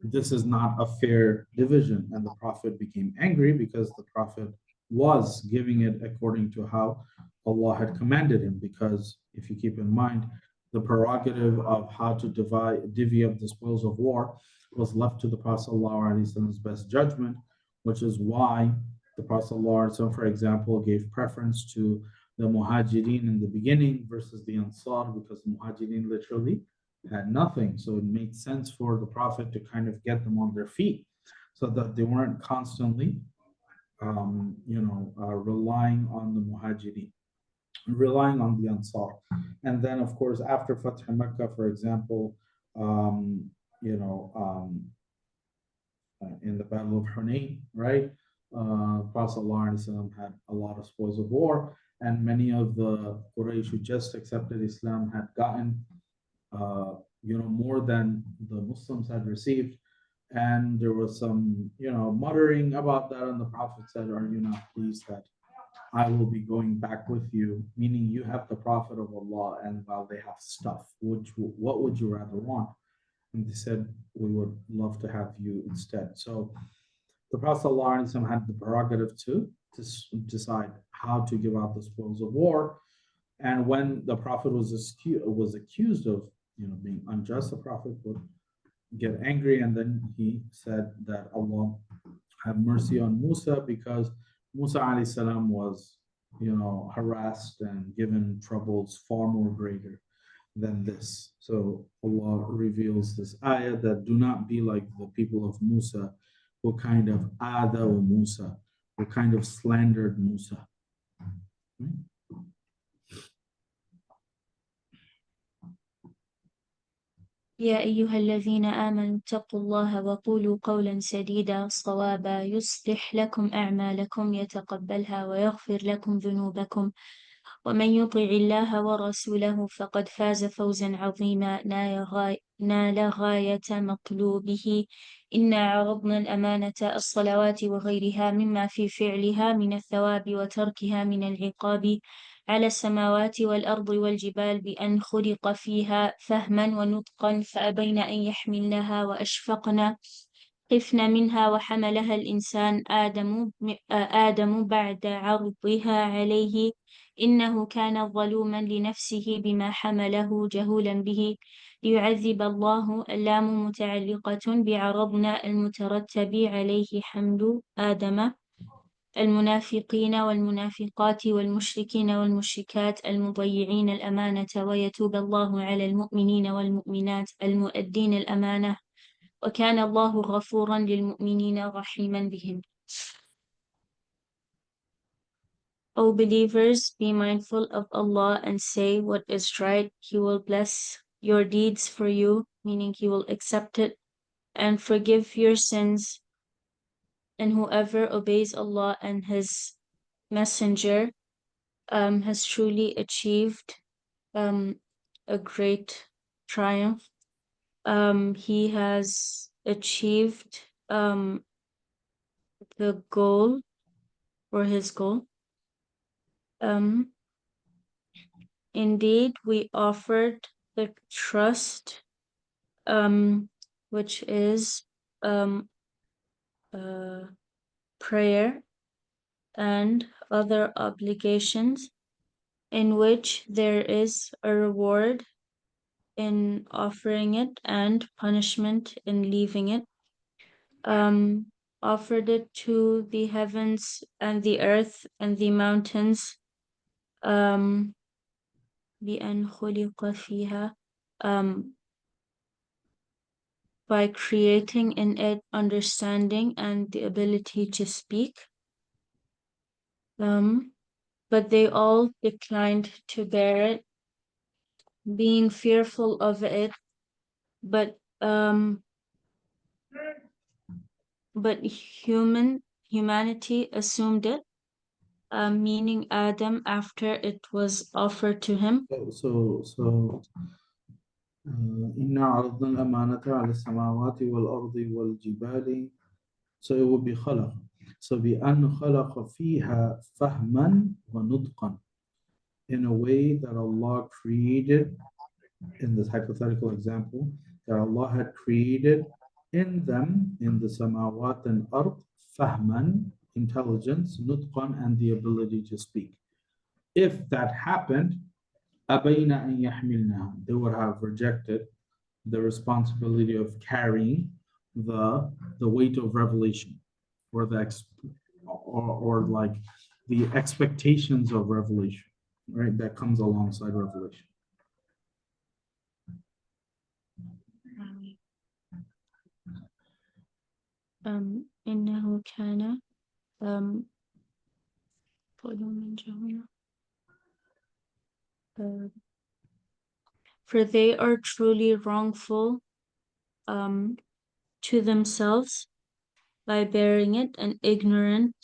this is not a fair division, and the Prophet became angry because the Prophet was giving it according to how Allah had commanded him. Because if you keep in mind, the prerogative of how to divvy up the spoils of war was left to the Prophet ﷺ's best judgment, which is why the Prophet ﷺ, for example, gave preference to the Muhajirin in the beginning versus the Ansar, because the Muhajirin literally had nothing. So it made sense for the Prophet to kind of get them on their feet so that they weren't constantly relying on the Muhajirin, relying on the Ansar. And then, of course, after Fath Makkah, for example, in the Battle of Hunayn, right? Prophet ﷺ had a lot of spoils of war, and many of the Quraysh who just accepted Islam had gotten more than the Muslims had received. And there was some muttering about that, and the Prophet said, are you not pleased that I will be going back with you, meaning you have the Prophet of Allah, and while they have stuff, what would you rather want? And they said, we would love to have you instead. So the Prophet ﷺ had the prerogative to decide how to give out the spoils of war. And when the Prophet was accused of being unjust, the Prophet would get angry, and then he said that Allah have mercy on Musa, because Musa alayhi salam was harassed and given troubles far more greater than this. So Allah reveals this ayah that do not be like the people of Musa, who kind of Musa, who kind of slandered Musa. يا أيها الذين آمنوا اتقوا الله وقولوا قولا سديدا صوابا يصلح لكم أعمالكم يتقبلها ويغفر لكم ذنوبكم ومن يطع الله ورسوله فقد فاز فوزا عظيما نال غاية مطلوبه. إنا عرضنا الأمانة الصلوات وغيرها مما في فعلها من الثواب وتركها من العقاب على السماوات والأرض والجبال بأن خلق فيها فهما ونطقا فأبين أن يحملنها وأشفقن خفن منها وحملها الإنسان آدم بعد عرضها عليه إنه كان ظلوما لنفسه بما حمله جهولا به ليعذب الله. اللام متعلقة بعرضنا المترتب عليه حمل آدم المنافقين والمنافقات والمشركين والمشركات المضيعين الأمانة ويتوب الله على المؤمنين والمؤمنات المؤدين الأمانة وكان الله غفورا للمؤمنين رحيما بهم. O believers, be mindful of Allah and say what is right. He will bless your deeds for you, meaning He will accept it and forgive your sins. And whoever obeys Allah and His Messenger has truly achieved a great triumph. He has achieved the goal or his goal. Indeed, we offered the trust, which is prayer and other obligations, in which there is a reward in offering it and punishment in leaving it. Offered it to the heavens and the earth and the mountains, بأن خلق فيها, by creating in it understanding and the ability to speak. But they all declined to bear it, being fearful of it, but humanity assumed it, meaning Adam, after it was offered to him. إنا عرضنا الأمانة على السماوات والأرض والجبال. So it would be خلق. So بأن خلق فيها فهما ونطقا, in a way that Allah created, in this hypothetical example, that Allah had created in them, in the samawat and ard, fahman, intelligence, nutqan, and the ability to speak. If that happened, أبين أن يحملنها, they would have rejected the responsibility of carrying the weight of revelation, or like the expectations of revelation, right? That comes alongside revelation. إنه كان ظلوما جهولا. For they are truly wrongful to themselves by bearing it and ignorant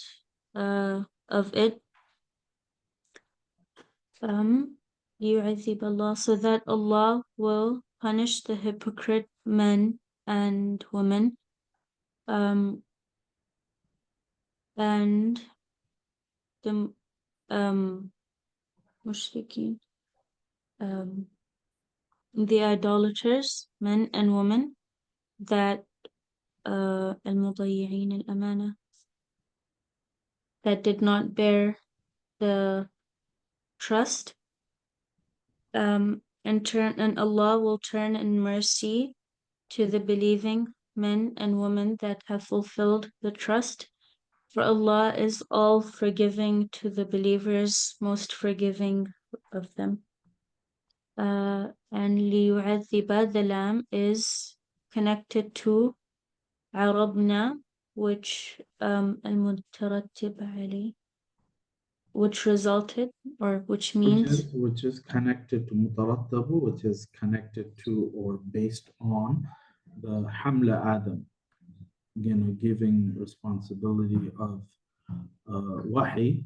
of it. ليعذب Allah, so that Allah will punish the hypocrite men and women, and the mushrikeen, the idolaters, men and women, that المضيعين الأمانة, that did not bear the trust, and Allah will turn in mercy to the believing men and women that have fulfilled the trust. For Allah is all forgiving to the believers, most forgiving of them. And ليعذب, the lam is connected to عرضنا, which المترتب عليه, which resulted, or which means, which is connected to mutarattabu, which is connected to or based on the hamla Adam, giving responsibility of wahi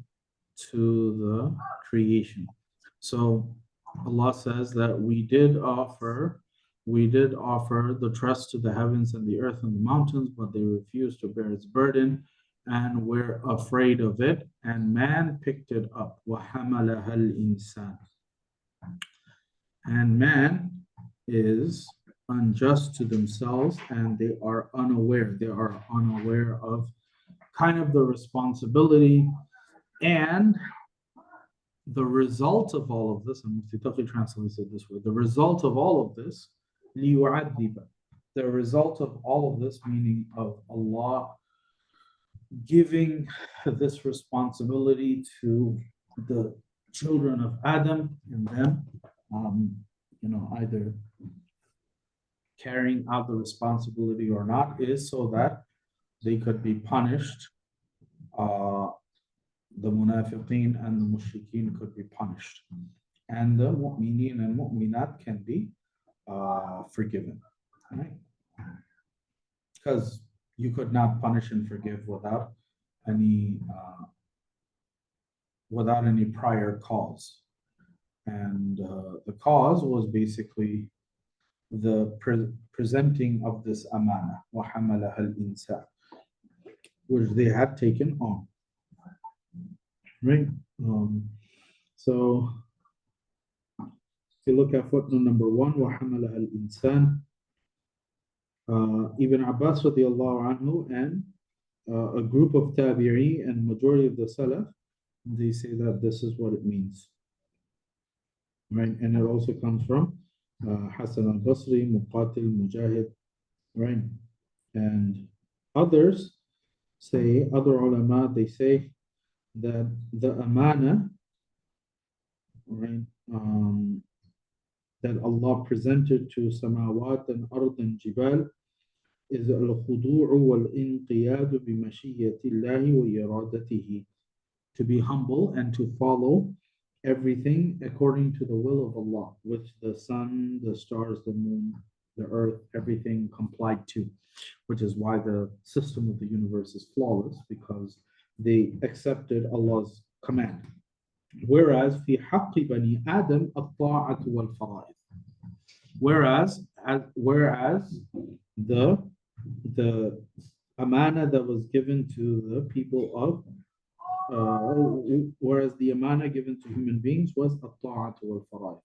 to the creation. So Allah says that we did offer the trust to the heavens and the earth and the mountains, but they refused to bear its burden and were afraid of it, and man picked it up. وَحَمَلَهَا الْإِنسَانُ. And man is unjust to themselves, and they are unaware of kind of the responsibility and the result of all of this, and Mufti Taqi translates it this way, the result of all of this, لِيُعَذِّبَ, the result of all of this, meaning of Allah giving this responsibility to the children of Adam and them, either carrying out the responsibility or not, is so that they could be punished. The munafiqeen and the mushrikeen could be punished, and the mu'mineen and mu'minat can be forgiven, right? Because you could not punish and forgive without any prior cause, and the cause was basically the presenting of this amana, وَحَمَلَهَا الْإِنسَانُ, which they had taken on. Right. So if you look at footnote number 1, وَحَمَلَهَا الْإِنسَانُ, Ibn Abbas radiallahu anhu and a group of tabi'i and majority of the salaf, they say that this is what it means. Right. And it also comes from Hasan al-Basri, Muqatil, Mujahid, right? And others say, other ulama, they say that the amana, right, that Allah presented to samawat and ard and jibal is al-khudu'u wal-inqiyadu bi-mashiyyati Allahi wa iradatihi, to be humble and to follow everything according to the will of Allah, which the sun, the stars, the moon, the earth, everything complied to, which is why the system of the universe is flawless, because they accepted Allah's command. Whereas في حق بني آدم الطاعة والفرائض. Whereas the amana that was given to the people of whereas the amana given to human beings was الطاعة والفرائض,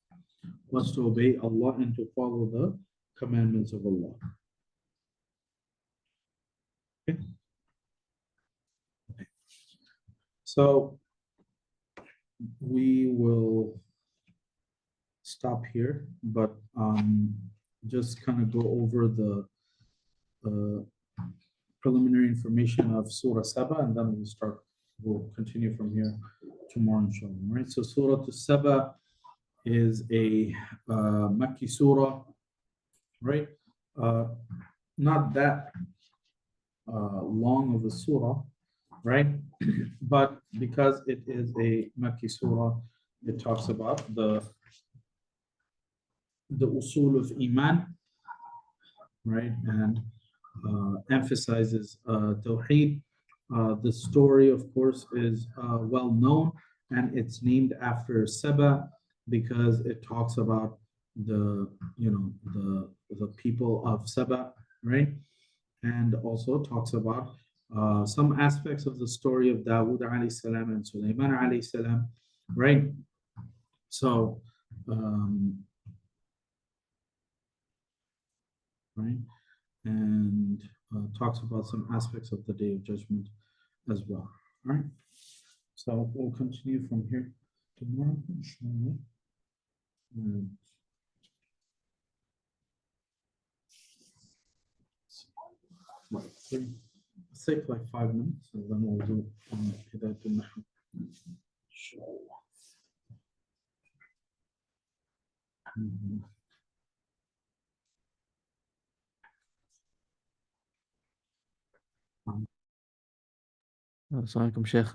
was to obey Allah and to follow the commandments of Allah. Okay. So we will stop here, but just kind of go over the preliminary information of Surah Saba, and then we'll continue from here tomorrow, inshallah. Right? So Surah Saba is a Makki surah, right? Not that long of a surah, right? But because it is a Makki surah, it talks about the usul of Iman, right? And emphasizes Tawheed. The story, of course, is well known, and it's named after Saba because it talks about the people of Saba, right? And also talks about some aspects of the story of Dawood alayhi salam and Sulaiman alayhi salam, right? So, right, and talks about some aspects of the Day of Judgment as well. All right, so we'll continue from here tomorrow, inshallah. Let's take like 5 minutes, and then we'll do Hidayat al-Nahu. Inshallah. Assalamu alaikum, Sheikh.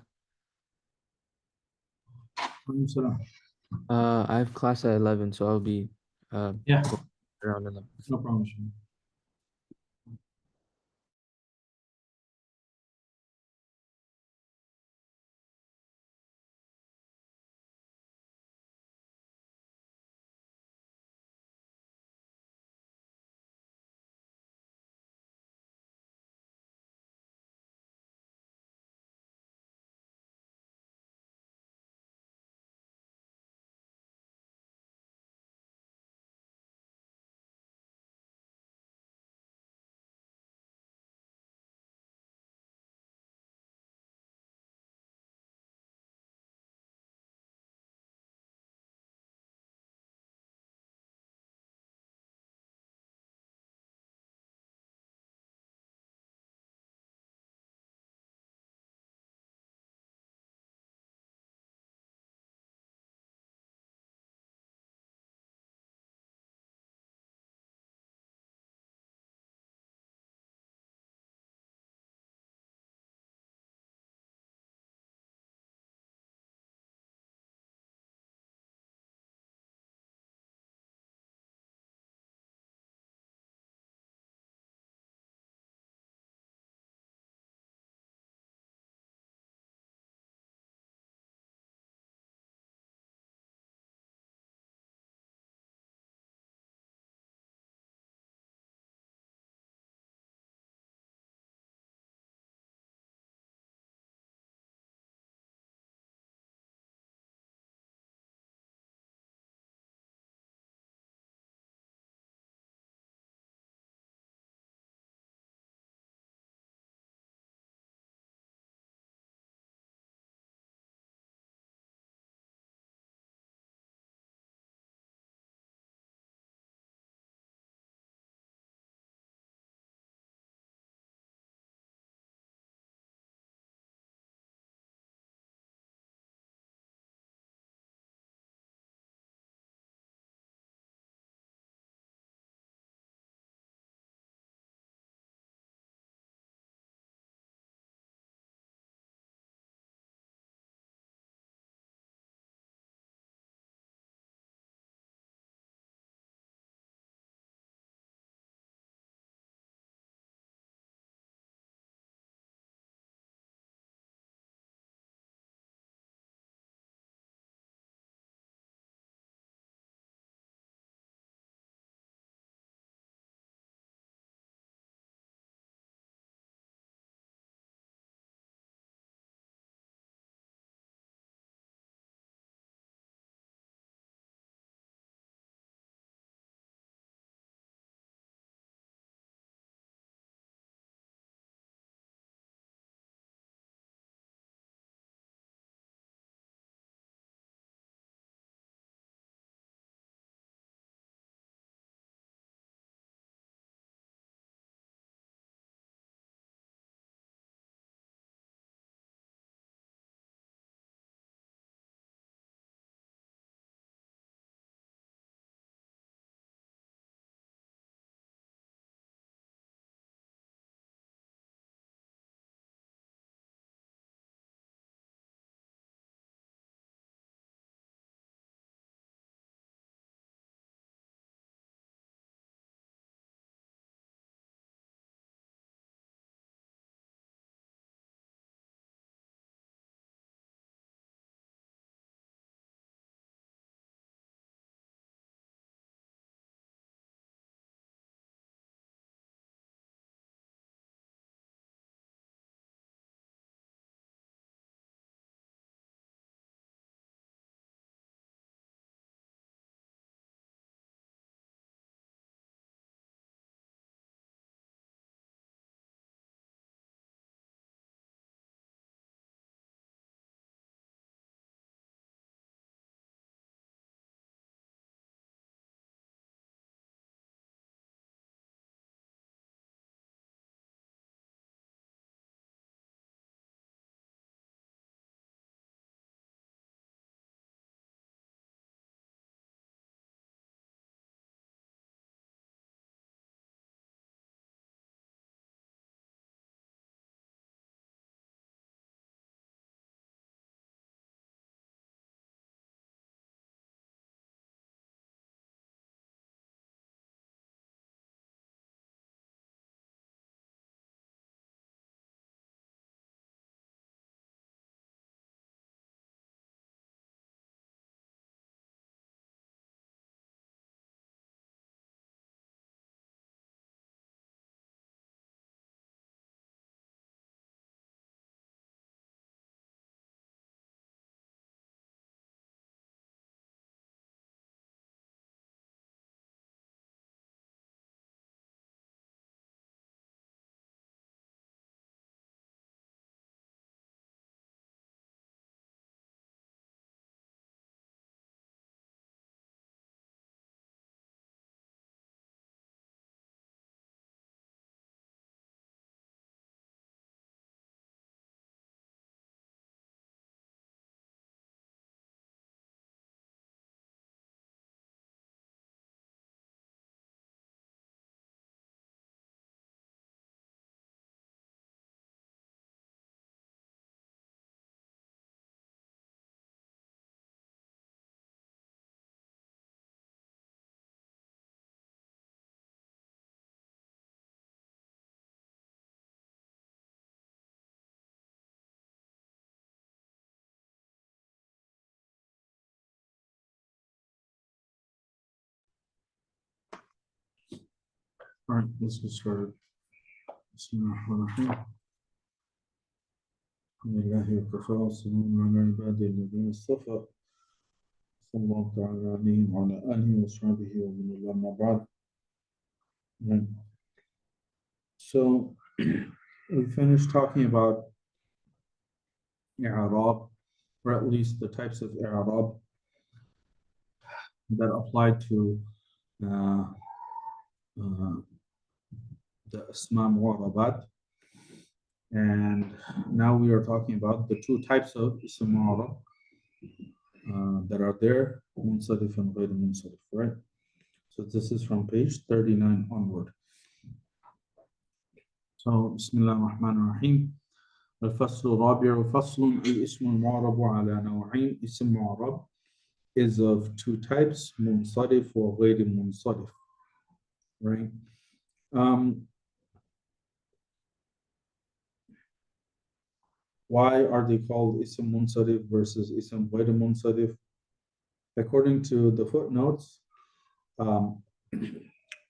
I have class at 11, so I'll be around 11. No problem. All right, let's get started. Bismillahirrahmanirrahim. Alhamdulillahi wa kafa wa salamun ala ibadihi alladhina istafa. Sallallahu ta'ala alayhi wa ala alihi wa sahbihi wa man wala, amma ba'd. Right. So we finished talking about i'rab, or at least the types of i'rab that apply to the asma mu'arabat. And now we are talking about the two types of ism mu'arab that are there, munsarif and ghayr munsarif, right? So this is from page 39 onward. So Bismillah ar-Rahman ar-Rahim. الفصل الرابع فصل الاسم المعرب على نوعين. اسم معرب is of two types, munsarif or ghayr munsarif, right? Why are they called ism munsarif versus ism ghayr munsarif? According to the footnotes,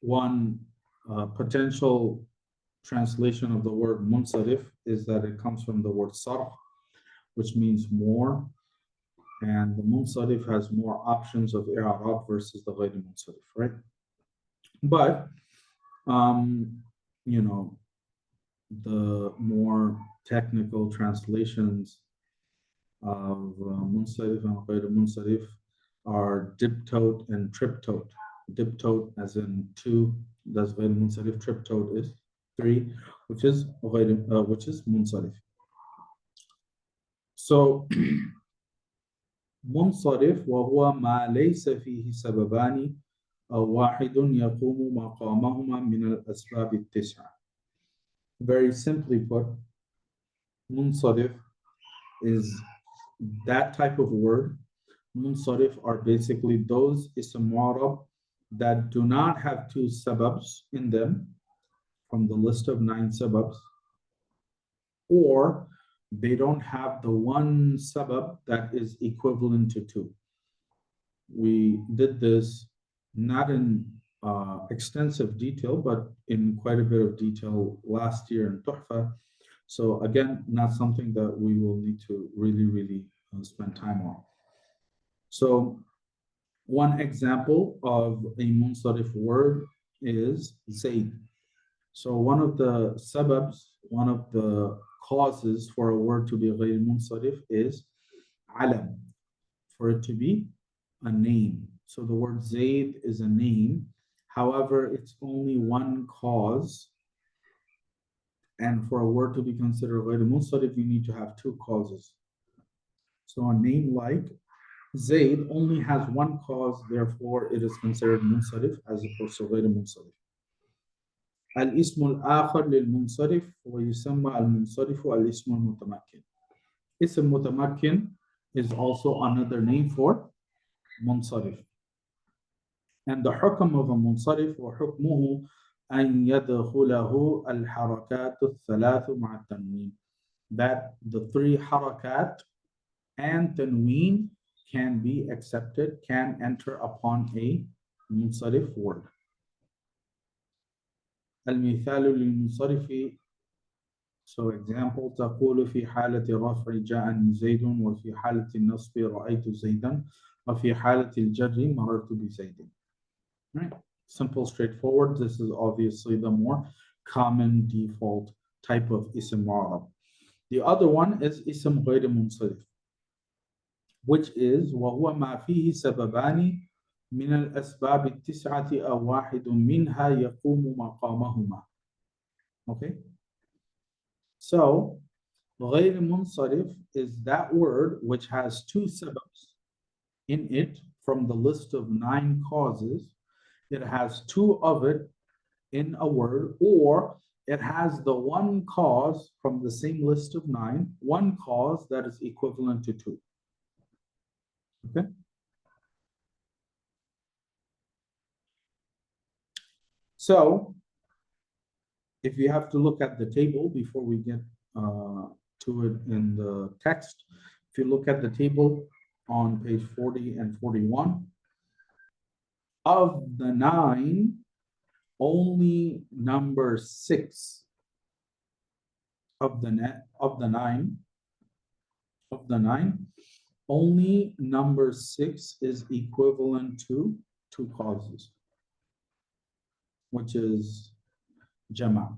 one potential translation of the word munsarif is that it comes from the word sarf, which means more, and the munsarif has more options of i'rab versus the ghayr munsarif, right? But you know, the more technical translations of munsarif and ghayr munsarif are diptote and triptote. Diptote as in 2, that's ghayr munsarif. Triptote is 3, which is munsarif. So munsarif وهو ما ليس فيه سببان أو واحد يقوم مقامهما من الأسباب التسعة. Very simply put, munsarif is that type of word. Munsarif are basically those ism mu'arab that do not have 2 sababs in them from the list of 9 sababs, or they don't have the one sabab that is equivalent to 2. We did this not in extensive detail, but in quite a bit of detail last year in Tuhfa. So again, not something that we will need to really spend time on. So one example of a munsarif word is Zayd. So one of the sababs, one of the causes for a word to be ghayr munsarif is alam, for it to be a name. So the word Zayd is a name. However, it's only one cause. And for a word to be considered ghayr munsarif, you need to have 2 causes. So a name like Zayd only has one cause, therefore it is considered munsarif as opposed to ghayr munsarif. الاسم الآخر للمنصرف ويسمى المنصرف الاسم المتمكن. اسم متمكن is also another name for munsarif. And the hukm of a munsarif وحكمه أن يدخله الحركات الثلاث مع التنوين. That the 3 harakat and tanween can be accepted, can enter upon a munsarif word. المثال للمنصرف. So example, تقول في حالة الرفع جاءني زيد وفي حالة النصب رأيت زيدا وفي حالة الجر مررت بزيد. Right? Simple, straightforward. This is obviously the more common default type of ism mu'arab. The other one is ism ghayr munsarif, which is وهو ما فيه سببان من الأسباب التسعة أو واحد منها يقوم مقامهما. Okay? So, غير منصرف is that word which has 2 sababs in it from the list of 9 causes. It has 2 of it in a word, or it has the one cause from the same list of 9, one cause that is equivalent to 2. Okay? So, if you have to look at the table before we get to it in the text, if you look at the table on page 40 and 41, of the 9 only number 6 of the nine, only number 6 is equivalent to 2 causes, which is jama',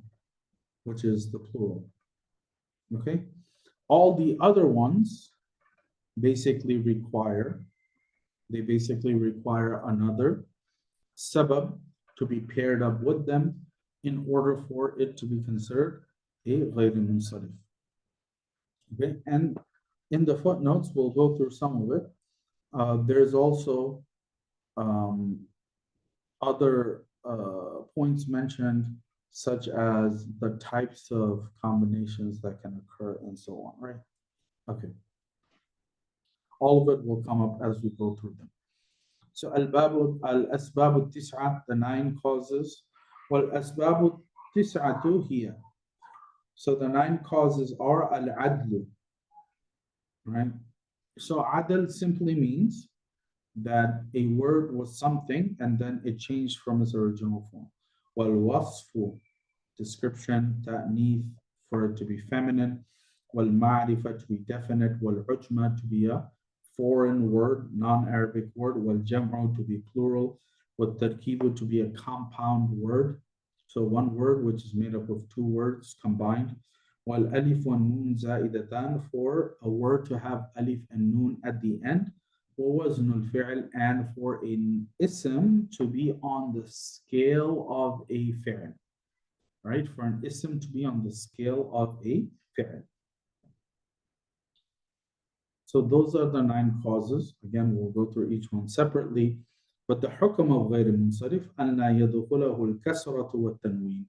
which is the plural. Okay, all the other ones basically require another sabab to be paired up with them in order for it to be considered a ghayr munsarif. Okay, and in the footnotes, we'll go through some of it. There's also other points mentioned, such as the types of combinations that can occur and so on, right? Okay. All of it will come up as we go through them. So al-asbab al-tis'a, the 9 causes. Wal-asbab al-tis'atu hiya. So the 9 causes are al-adlu, right? So adl simply means that a word was something and then it changed from its original form. Wal-wasfu, description, ta'neeth, for it to be feminine. Wal-ma'rifa, to be definite. Wal-ujma, to be a foreign word, non-Arabic word. Wal-jam'u, to be plural. Wal-tarkibu, to be a compound word. So one word which is made up of 2 words combined. Wal-alif wa nun za'idatan, for a word to have alif and nun at the end. ووزن الفعل, and for an ism to be on the scale of a fi'l, right? For an ism to be on the scale of a fi'l. So those are the 9 causes. Again, we'll go through each one separately. But the hukm of غير المنصرف أن لا يدخله الكسرة والتنوين,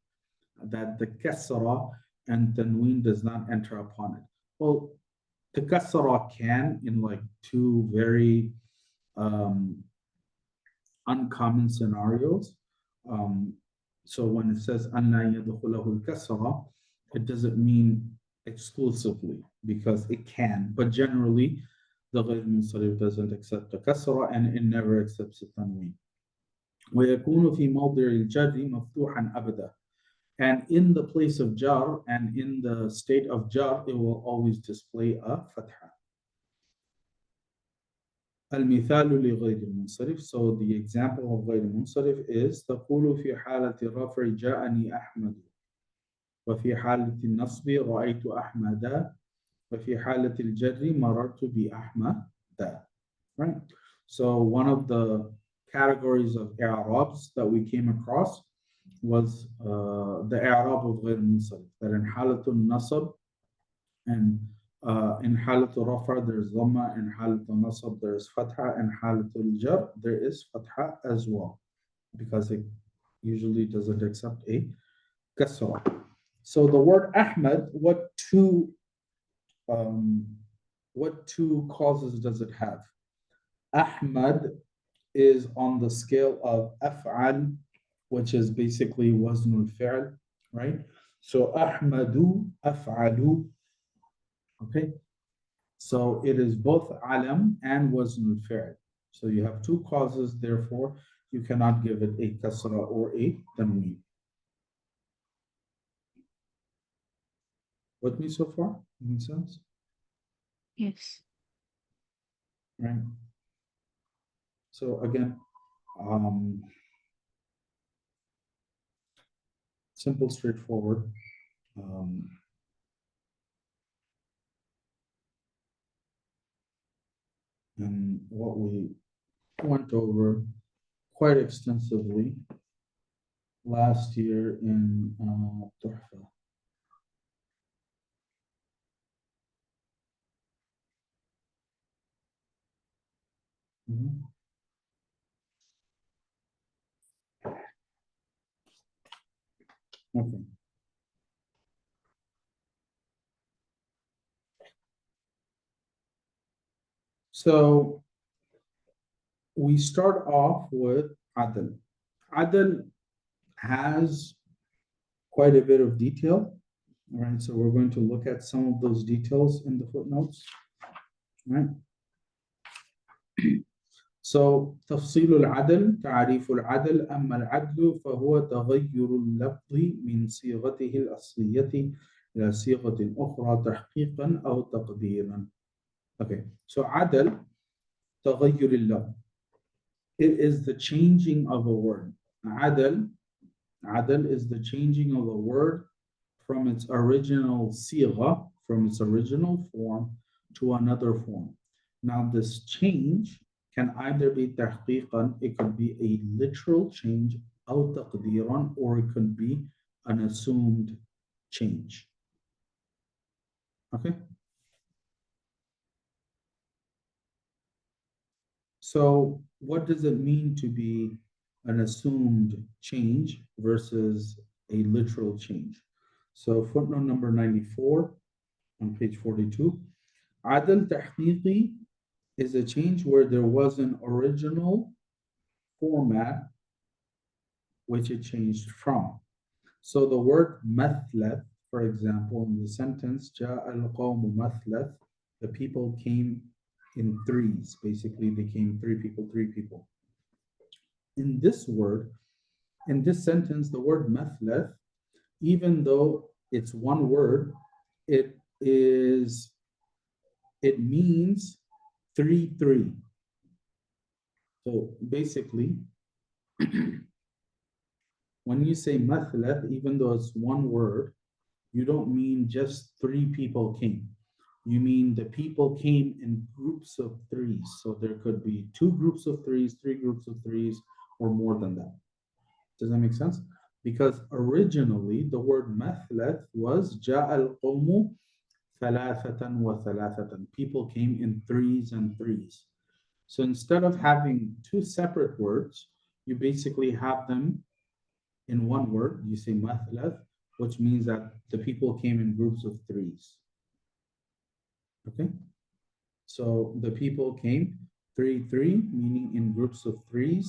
that the kasra and tanween does not enter upon it. Well, the kasra can in like 2 very uncommon scenarios. So when it says أَنَّا يَدْخُلَهُ الْكَسْرَةُ, it doesn't mean exclusively, because it can, but generally the غير منصرف doesn't accept the kasra and it never accepts the tanween. وَيَكُونُ فِي مَوْضِعِ الْجَرِّ مَفْتُوحًا أَبَدًا, and in the place of jar and in the state of jar, it will always display a fatha. المثال لغير المنصرف. So the example of غير المنصرف is تقول في حالة الرفع جاءني أحمد, وفي حالة النصب رأيت أحمدا, وفي حالة الجر مررت بأحمدا. Right? So one of the categories of i'rabs that we came across was the i'rab of غير المنصرف, that in حالة النصب and in حالة الرفع there's dhamma, in حالة النصب there's fatha, and حالة الجر there is fatha as well, because it usually doesn't accept a kasra. So the word Ahmad, what two causes does it have? Ahmad is on the scale of af'al, which is basically waznul fi'l, right? So Ahmadu, af'alu. Okay, so it is both alam and waznul fi'l. So you have 2 causes, therefore you cannot give it a kasra or a tanween. With me so far? Makes sense? Yes. Right. So again, simple, straightforward. And what we went over quite extensively last year in Tuhfa. Okay. So we start off with Adl. Adl has quite a bit of detail, right? So we're going to look at some of those details in the footnotes, right? So تفصيل العدل تعريف العدل أما العدل فهو تغير اللفظ من صيغته الأصلية إلى صيغة أخرى تحقيقا أو تقديرا. Okay, so عدل تغير اللفظ. It is the changing of a word. عدل is the changing of a word from its original صيغة, from its original form to another form. Now this change can either be تحقيقا, it could be a literal change, أو تقديرا, or it could be an assumed change. Okay. So what does it mean to be an assumed change versus a literal change? So footnote number 94 on page 42. عدل تحقيقي is a change where there was an original format which it changed from. So the word مثلث, for example, in the sentence جاء القوم مثلث, the people came in threes. Basically, they came three people. In this word, in this sentence, the word مثلث, even though it's one word, it means 3. So basically, when you say مثلث, even though it's one word, you don't mean just 3 people came. You mean the people came in groups of 3s. So there could be 2 groups of 3s, 3 groups of 3s, or more than that. Does that make sense? Because originally the word مثلث was جاء القوم ثلاثة وثلاثة. People came in 3s and 3s. So instead of having 2 separate words, you basically have them in one word. You say مثلث, which means that the people came in groups of 3s. Okay, so the people came 3, meaning in groups of 3s.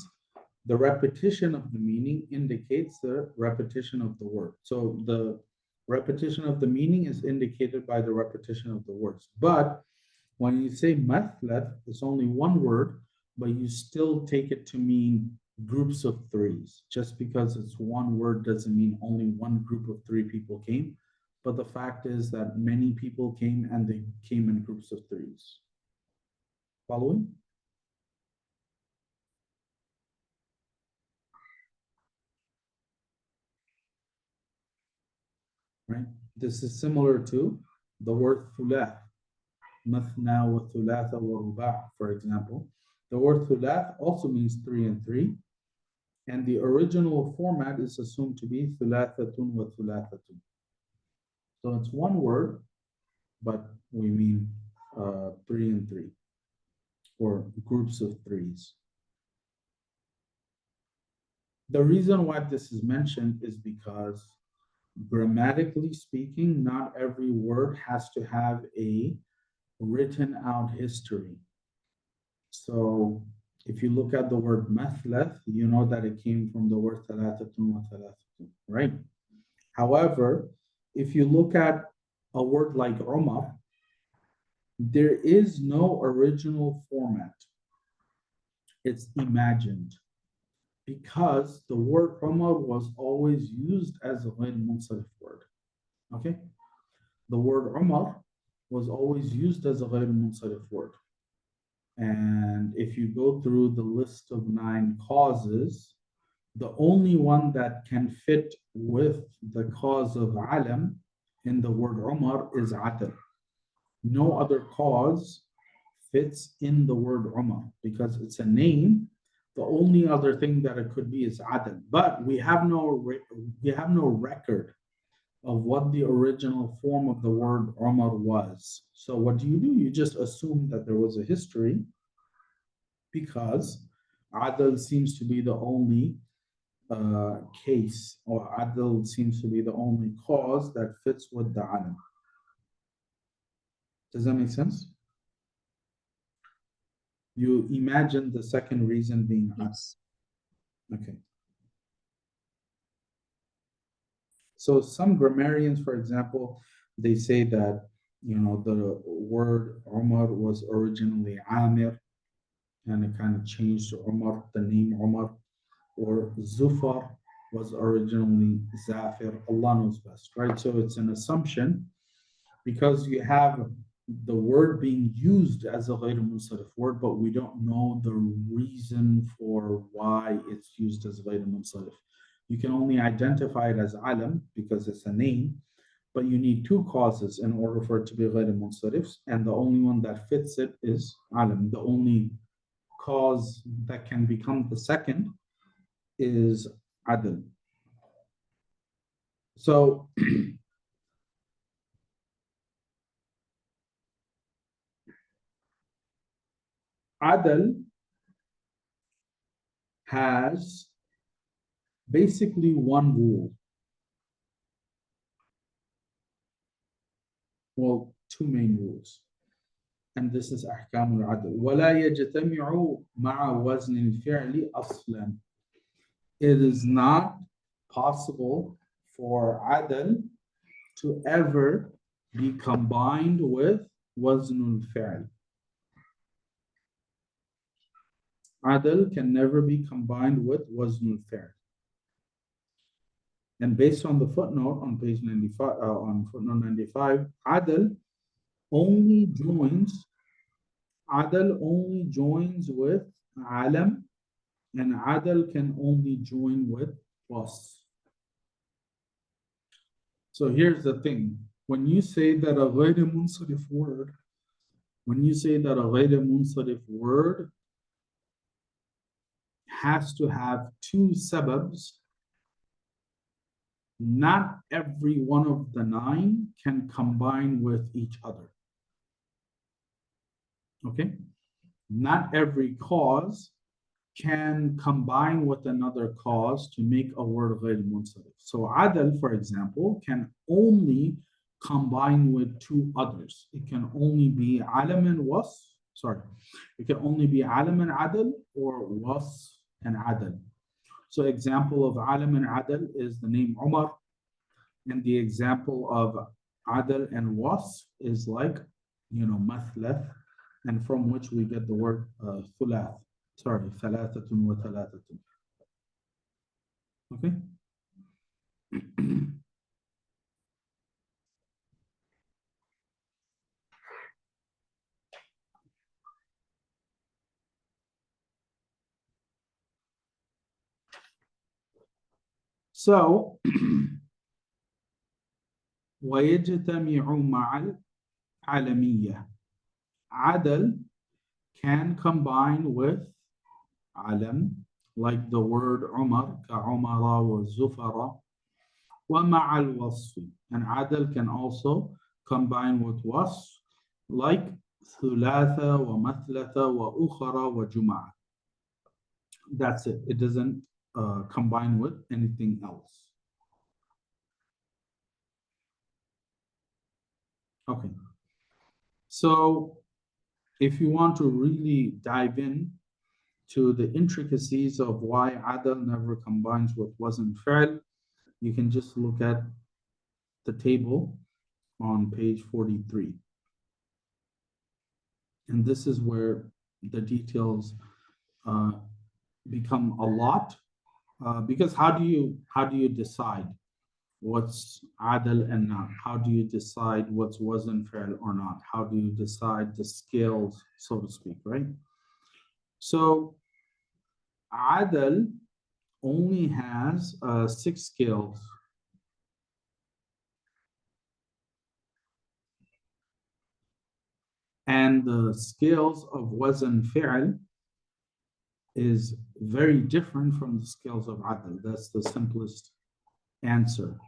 The repetition of the meaning indicates the repetition of the word. So the repetition of the meaning is indicated by the repetition of the words. But when you say مثلث, it's only one word, but you still take it to mean groups of 3s. Just because it's one word doesn't mean only one group of 3 people came. But the fact is that many people came and they came in groups of 3s. Following? Right? This is similar to the word ثلاث. مثنى وثلاث ورباع, for example. The word ثلاث also means 3 and 3. And the original format is assumed to be ثلاثة وثلاثة. So it's one word, but we mean 3 and 3, or groups of 3s. The reason why this is mentioned is because grammatically speaking, not every word has to have a written out history. So if you look at the word مثلث, you know that it came from the word ثلاثة وثلاثة, right? However, if you look at a word like Umar, there is no original format. It's imagined, because the word Umar was always used as a غير منصرف word. Okay? The word Umar was always used as a غير منصرف word. And if you go through the list of 9 causes, the only one that can fit with the cause of alam in the word Umar is Atal. No other cause fits in the word Umar because it's a name. The only other thing that it could be is Adl. But we have no record of what the original form of the word Umar was. So what do? You just assume that there was a history, because Adl seems to be the only case, or Adl seems to be the only cause that fits with the alam. Does that make sense? You imagine the second reason being Yes. Okay. So some grammarians, for example, they say that, the word Umar was originally Amir, and it kind of changed to Umar, the name Umar, or Zufar was originally Zafir. Allah knows best, right? So it's an assumption because you have the word being used as a ghayr munsarif word, but we don't know the reason for why it's used as ghayr munsarif. You can only identify it as alam because it's a name, but you need two causes in order for it to be ghayr munsarif, and the only one that fits it is alam. The only cause that can become the second is adl. So adl has basically one rule. Well, two main rules. And this is أحكام العدل. ولا يجتمع مع وزن الفعل أصلا. It is not possible for adl to ever be combined with وزن الفعل. Adl can never be combined with وزن الفعل. And based on the footnote on page 95, on footnote 95, adl only joins with alam, and adl can only join with wasf. So here's the thing: when you say that a ghayr munsarif word, has to have two sababs, not every one of the 9 can combine with each other. Okay? Not every cause can combine with another cause to make a word ghayr munsarif. So adl, for example, can only combine with 2 others. It can only be alam and wasf. It can only be alam and adl or wasf and adl. So example of alam and adl is the name Umar, and the example of adl and wasf is like, mathlath, and from which we get the word thulath. Thalathatun wa thalathatun. Okay? So, وَيَجْتَمِعُ مَعَ الْعَلَمِيَّةِ. Adl can combine with alam, like the word Umar, ka'umara wa zufara, wa ma'al wasfi. And adl can also combine with wasf, like thulatha wa mathlatha wa ukhara wa juma'a. That's it. It doesn't combine with anything else. Okay. So if you want to really dive in to the intricacies of why adl never combines with wazn fi'l, you can just look at the table on page 43. And this is where the details become a lot, because how do you decide what's adl and not? How do you decide what's wazn fi'l or not? How do you decide the scales, so to speak, right? So adl only has 6 scales. And the scales of wazn fi'l is very different from the scales of adl. That's the simplest answer.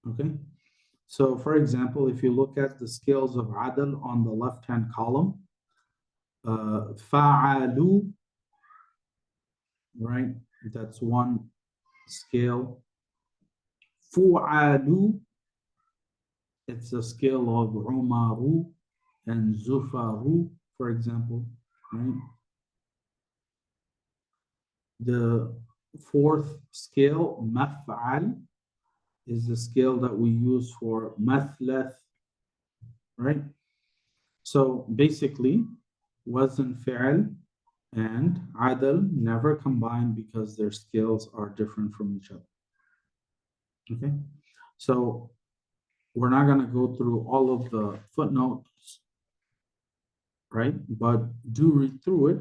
Okay? So for example, if you look at the scales of adl on the left-hand column, fa'alu, right? That's one scale. Fu'alu, it's a scale of umaru and zufaru, for example, right? The 4th scale, maf'al, is the scale that we use for mathlath, right? So basically, wazn fi'l and adl never combine because their scales are different from each other. Okay, so we're not going to go through all of the footnotes, right? But do read through it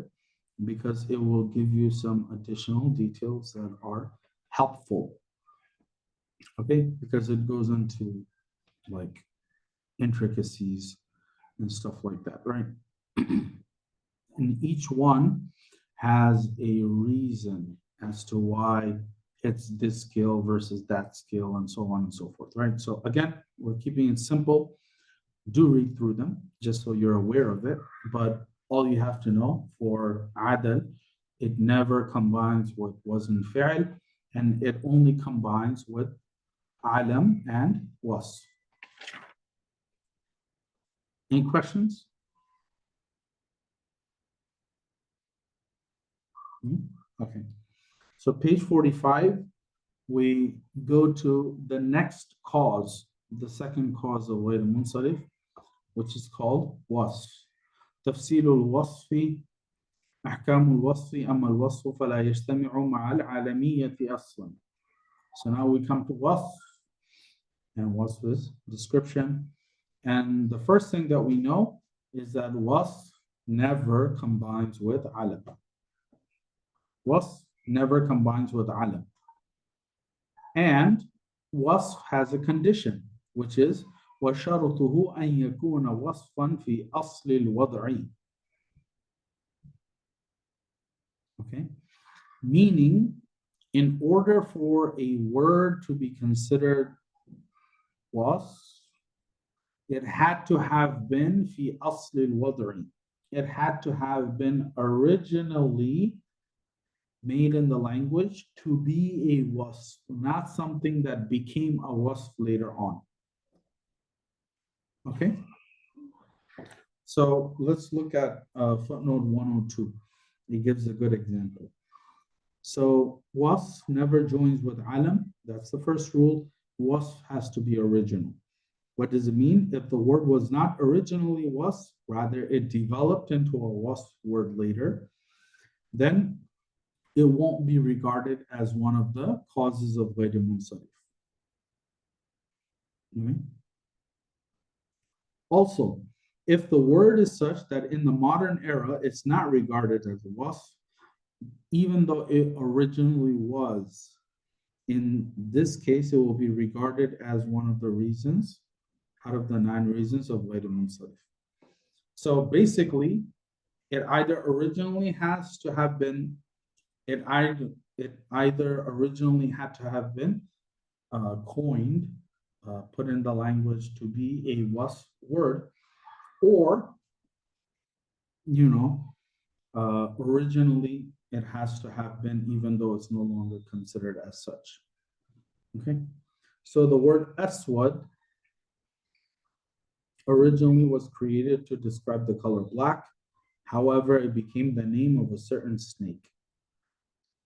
because it will give you some additional details that are helpful. Okay, because it goes into like intricacies and stuff like that, right? And each one has a reason as to why it's this scale versus that scale and so on and so forth, right? So again, we're keeping it simple. Do read through them just so you're aware of it. But all you have to know for adl, it never combines with wazn fi'l, and it only combines with alam and wasf. Any questions? Okay. So page 45, we go to the next cause, the second cause of غير منصرف, which is called wasf. تفصيل الوصف أحكام الوصف أما الوصف فلا يجتمع مع العالمية أصلا. So now we come to wasf, and wasf is description. And the first thing that we know is that wasf never combines with alam. Wasf never combines with alam. And wasf has a condition, which is وَشَرْطُهُ أَنْ يَكُونَ وَصْفًا فِي أَصْلِ الْوَضْعِ. Okay, meaning in order for a word to be considered wasf, it had to have been في أصل الوضع. It had to have been originally made in the language to be a wasf, not something that became a wasf later on. Okay, so let's look at footnote 102. It gives a good example. So wasf never joins with alam. That's the first rule. Wasf has to be original. What does it mean? If the word was not originally wasf, rather it developed into a wasf word later, then it won't be regarded as one of the causes of غير منصرف. Also, if the word is such that in the modern era, it's not regarded as a wasf, even though it originally was, in this case, it will be regarded as one of the reasons out of the 9 reasons of غير منصرف. So basically, it either originally has to have been, it either originally had to have been coined, put in the language to be a wasf word, or, originally it has to have been, even though it's no longer considered as such. Okay, so the word aswad originally was created to describe the color black. However, it became the name of a certain snake.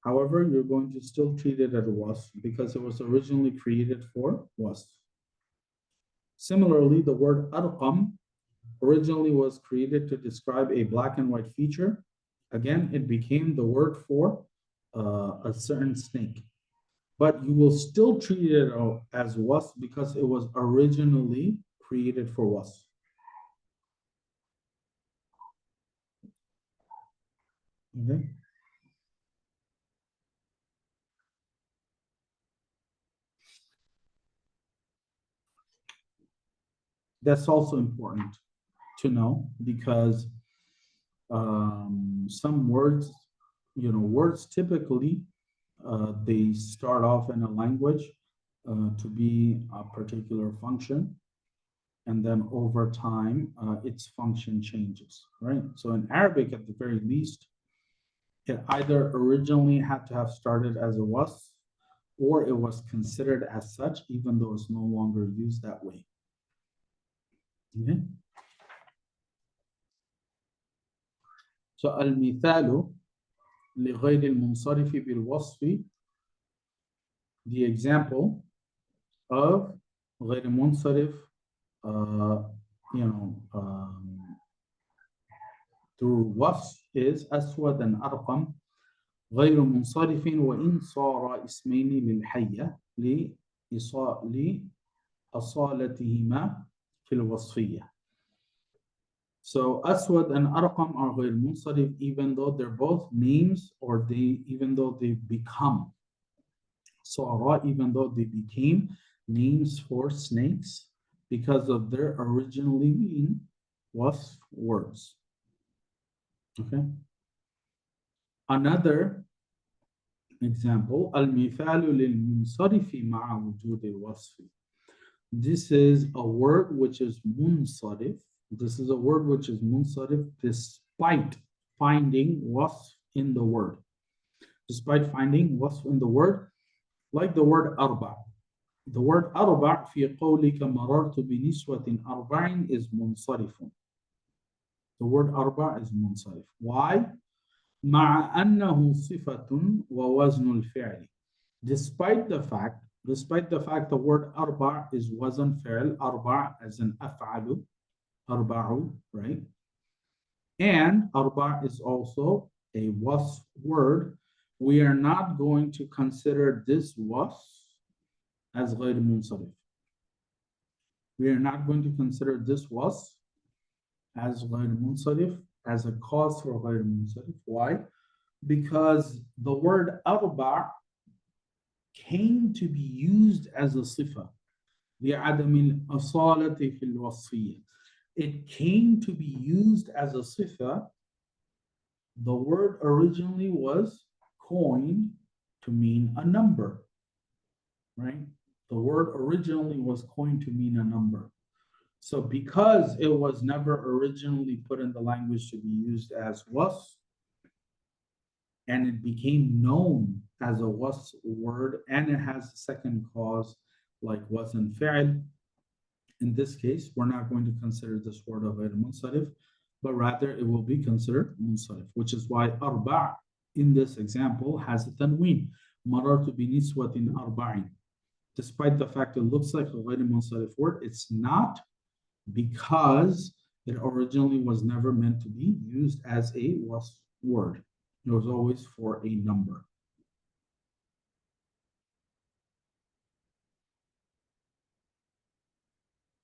However, you're going to still treat it as a wasf because it was originally created for wasf. Similarly, the word arqam originally was created to describe a black and white feature. Again, it became the word for a certain snake. But you will still treat it as wasf because it was originally created for wasf. Okay. That's also important to know because some words, words typically, they start off in a language to be a particular function. And then over time, its function changes, right? So in Arabic, at the very least, it either originally had to have started as a wasf, or it was considered as such, even though it's no longer used that way. Okay. So al-mithalu لغير المنصرف بالوصف, the example of غير منصرف, through wasf, is أسود and أرقم غير منصرف وإن صار اسمين للحية لأصالتهما في الوصفية. So Aswad and Arqam are غير منصرف even though they're both names, or even though they become Sara, even though they became names for snakes because of their originally being wasf words. Okay. Another example, المثال للمنصرف مع وجود الوصف. This is a word which is munsarif. This is a word which is munsarif despite finding wasf in the word. Despite finding wasf in the word, like the word arba. The word arba في قولك مررت بنسوة أربع is munsarif. The word arba is munsarif. Why? مع أنه صفة ووزن الفعل. Despite the fact the word arba is wazn fi'l, arba as an af'alu, arba'u, right? And arba is also a wasf word. We are not going to consider this wasf as غير منصرف. We are not going to consider this wasf as غير منصرف, as a cause for غير منصرف. Why? Because the word arba came to be used as a sifa. لعدم الأصالة في الوصفية. It came to be used as a sifa. The word originally was coined to mean a number, right? The word originally was coined to mean a number. So because it was never originally put in the language to be used as wasf, and it became known as a wasf word, and it has a second cause like wazn fi'l. In this case, we're not going to consider this word of غير منصرف, but rather it will be considered munsarif, which is why arba' in this example has a tanween. مررت بنسوة أربع. Despite the fact it looks like a غير منصرف word, it's not, because it originally was never meant to be used as a wasf word. It was always for a number.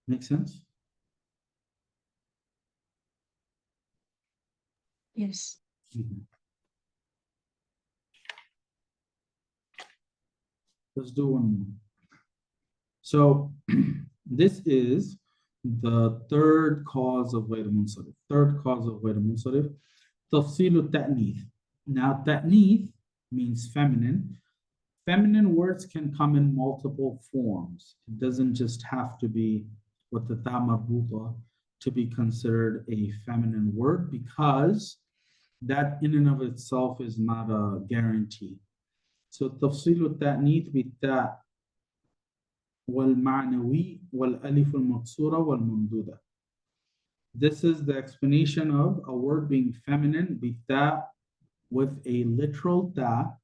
Make sense? Yes. Let's do one more. So this is the third cause of غير منصرف. Third cause of غير منصرف, تفصيل التأنيث. Now ta'nith means feminine. Feminine words can come in multiple forms. It doesn't just have to be with the ta marbuta to be considered a feminine word, because that in and of itself is not a guarantee. So تفصيل التأنيث بالتاء والمعنوي والألف المقصورة والممدودة. This is the explanation of a word being feminine بالتاء with a literal ta,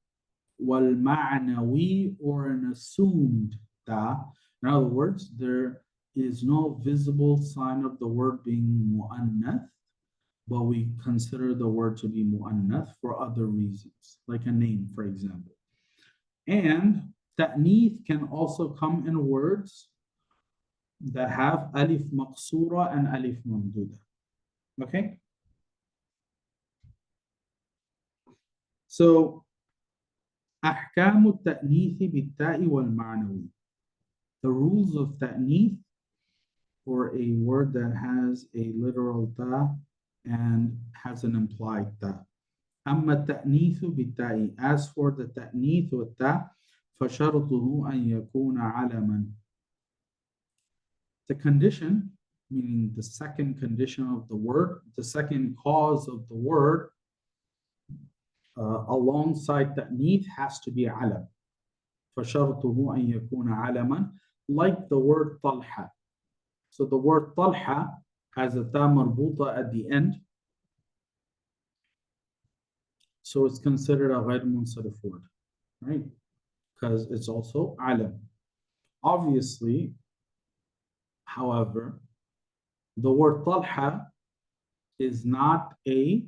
والمعنوي, or an assumed ta. In other words, there is no visible sign of the word being mu'annath, but we consider the word to be mu'annath for other reasons, like a name, for example. And ta'neeth can also come in words that have alif maqsura and alif mamduda. Okay? So, أحكام التأنيث بالتاء والمعنوي. The rules of ta'neeth for a word that has a literal ta and has an implied ta. أما التأنيث بالتاء. As for the ta'neeth with ta, فشرطه أن يكون علما. The condition, meaning the second condition of the word, the second cause of the word, alongside ta'neeth has to be alam. فشرطه أن يكون علما, like the word طلحة. So the word طلحة has a ta marbuta at the end, so it's considered a غير منصرف word, right? Because it's also alam. Obviously, however, the word طلحة is not a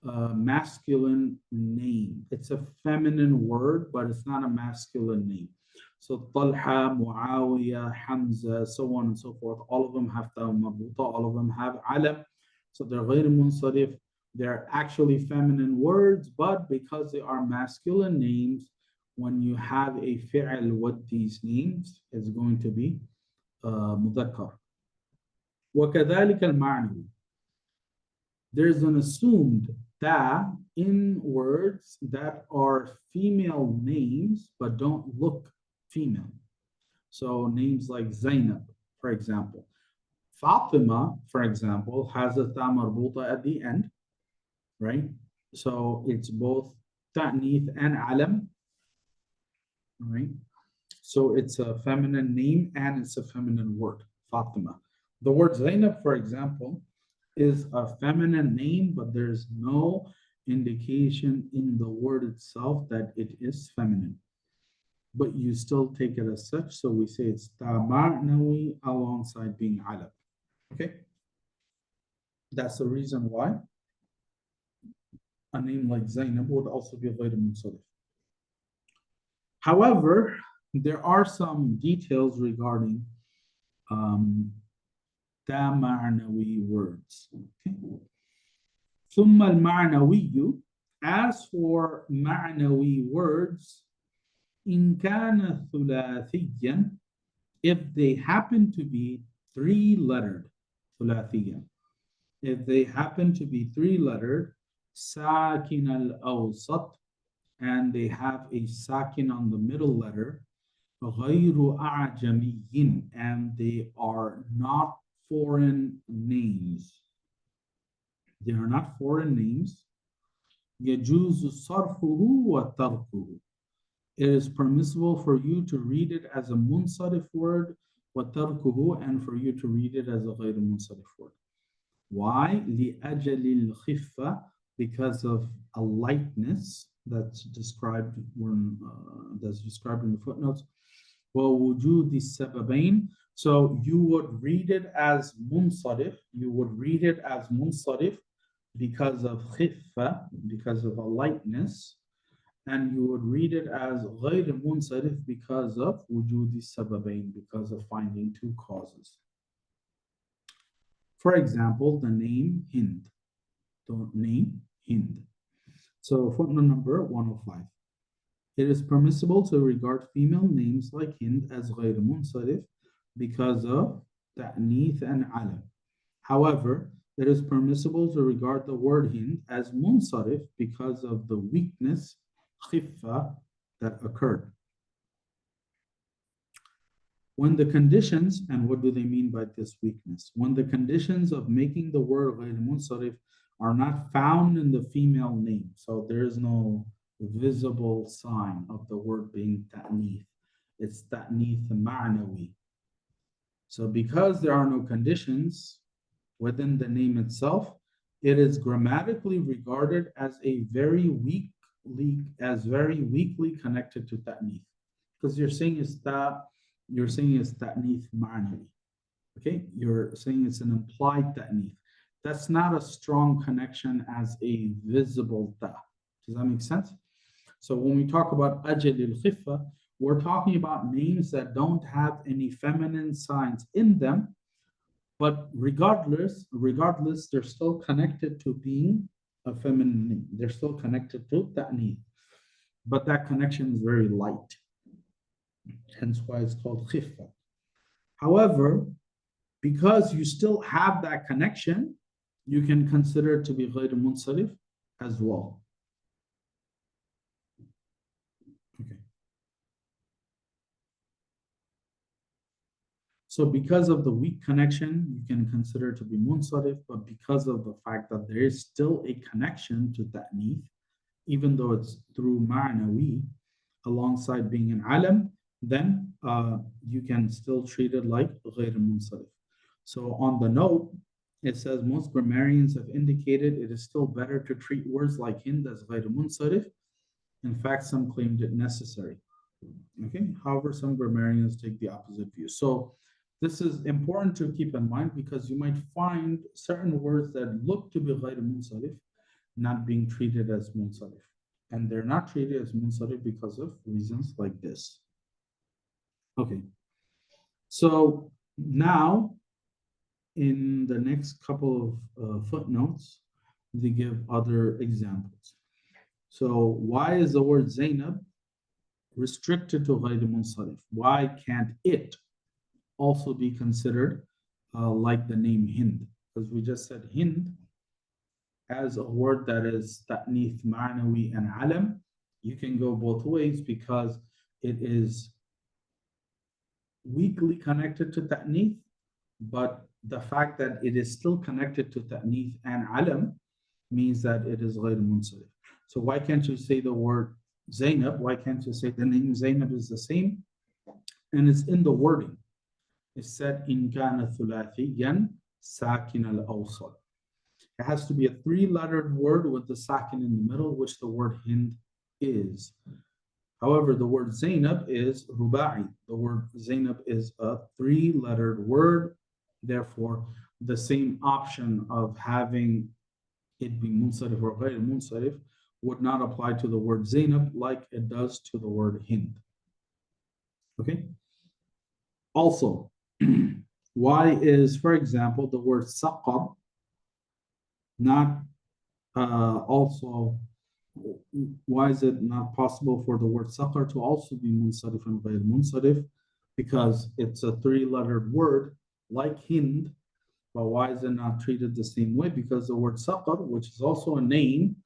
masculine name. It's a feminine word, but it's not a masculine name. So Talha, Muawiyah, Hamza, so on and so forth. All of them have ta marbuta, all of them have alam. So they're غير منصرف. They're actually feminine words, but because they are masculine names, when you have a fi'l with these names, it's going to be مذكر. وكذلك المعنوي. There's an assumed ta in words that are female names but don't look female. So names like Zainab, for example. Fatima, for example, has a ta marbuta at the end, right? So it's both ta'nith and alam, right? So it's a feminine name and it's a feminine word, Fatima. The word Zainab, for example, is a feminine name, but there's no indication in the word itself that it is feminine. But you still take it as such, so we say it's ta'ma'nawi alongside being alam. Okay? That's the reason why a name like Zainab would also be غير منصرف. However, there are some details regarding معنوي words. Okay. ثم المعنوي, as for معنوي words, إن كان ثلاثيا, if they happen to be three-lettered, ثلاثيا, if they happen to be three-lettered, ساكن الأوسط, and they have a sakin on the middle letter, غير أعجمي, and they are not foreign names. They are not foreign names. يجوز صرفه وتركه. It is permissible for you to read it as a munsarif word, وتركه, and for you to read it as a غير munsarif word. Why? لأجل الخفة, because of a lightness that's described in the footnotes. ووجود السببين. So you would read it as munsarif. You would read it as munsarif because of khiffa, because of a lightness, and you would read it as غير munsarif because of وجود السببين, because of finding two causes. For example, the name Hind. The name Hind. So footnote number 105. It is permissible to regard female names like Hind as غير munsarif because of ta'nith and alam. However, it is permissible to regard the word Hind as munsarif because of the weakness, khiffa, that occurred. When the conditions, and what do they mean by this weakness? When the conditions of making the word غير munsarif are not found in the female name, so there is no visible sign of the word being ta'nith. It's ta'nith ma'nawi. So because there are no conditions within the name itself, it is grammatically regarded as very weakly connected to ta'nith. Because you're saying it's ta'nith ma'nawi. Okay, you're saying it's an implied ta'nith. That's not a strong connection as a visible ta. Does that make sense? So when we talk about ajal al-khiffa, we're talking about names that don't have any feminine signs in them, but regardless, they're still connected to being a feminine name. They're still connected to ta'nith, but that connection is very light. Hence why it's called khiffa. However, because you still have that connection, you can consider it to be غير munsarif as well. Okay. So because of the weak connection, you can consider it to be munsarif, but because of the fact that there is still a connection to ta'nith, even though it's through ma'nawi, alongside being an alam, then you can still treat it like غير munsarif. So on the note, it says most grammarians have indicated it is still better to treat words like Hind as غير munsarif. In fact, some claimed it necessary. Okay. However, some grammarians take the opposite view. So this is important to keep in mind because you might find certain words that look to be غير munsarif, not being treated as munsarif. And they're not treated as munsarif because of reasons like this. Okay. So now, in the next couple of footnotes, they give other examples. So why is the word Zainab restricted to ghayr munsarif? Why can't it also be considered like the name Hind? Because we just said Hind as a word that is ta'nith, ma'nawi, and alam. You can go both ways because it is weakly connected to ta'nith, but the fact that it is still connected to ta'nith and alam means that it is ghayr munsarif. So why can't you say the word Zainab? Why can't you say the name Zainab is the same? And it's in the wording. It said, in kana thulathiyan sakin al-awsal. It has to be a three-lettered word with the sakin in the middle, which the word Hind is. However, the word Zainab is ruba'i. The word Zainab is a three-lettered word. Therefore, the same option of having it be munsarif or ghayr munsarif would not apply to the word Zainab like it does to the word Hind. Okay? Also, why is, for example, the word saqar not also, why is it not possible for the word saqar to also be munsarif and ghayr munsarif? Because it's a three-lettered word like Hind, but why is it not treated the same way? Because the word saqar, which is also a name,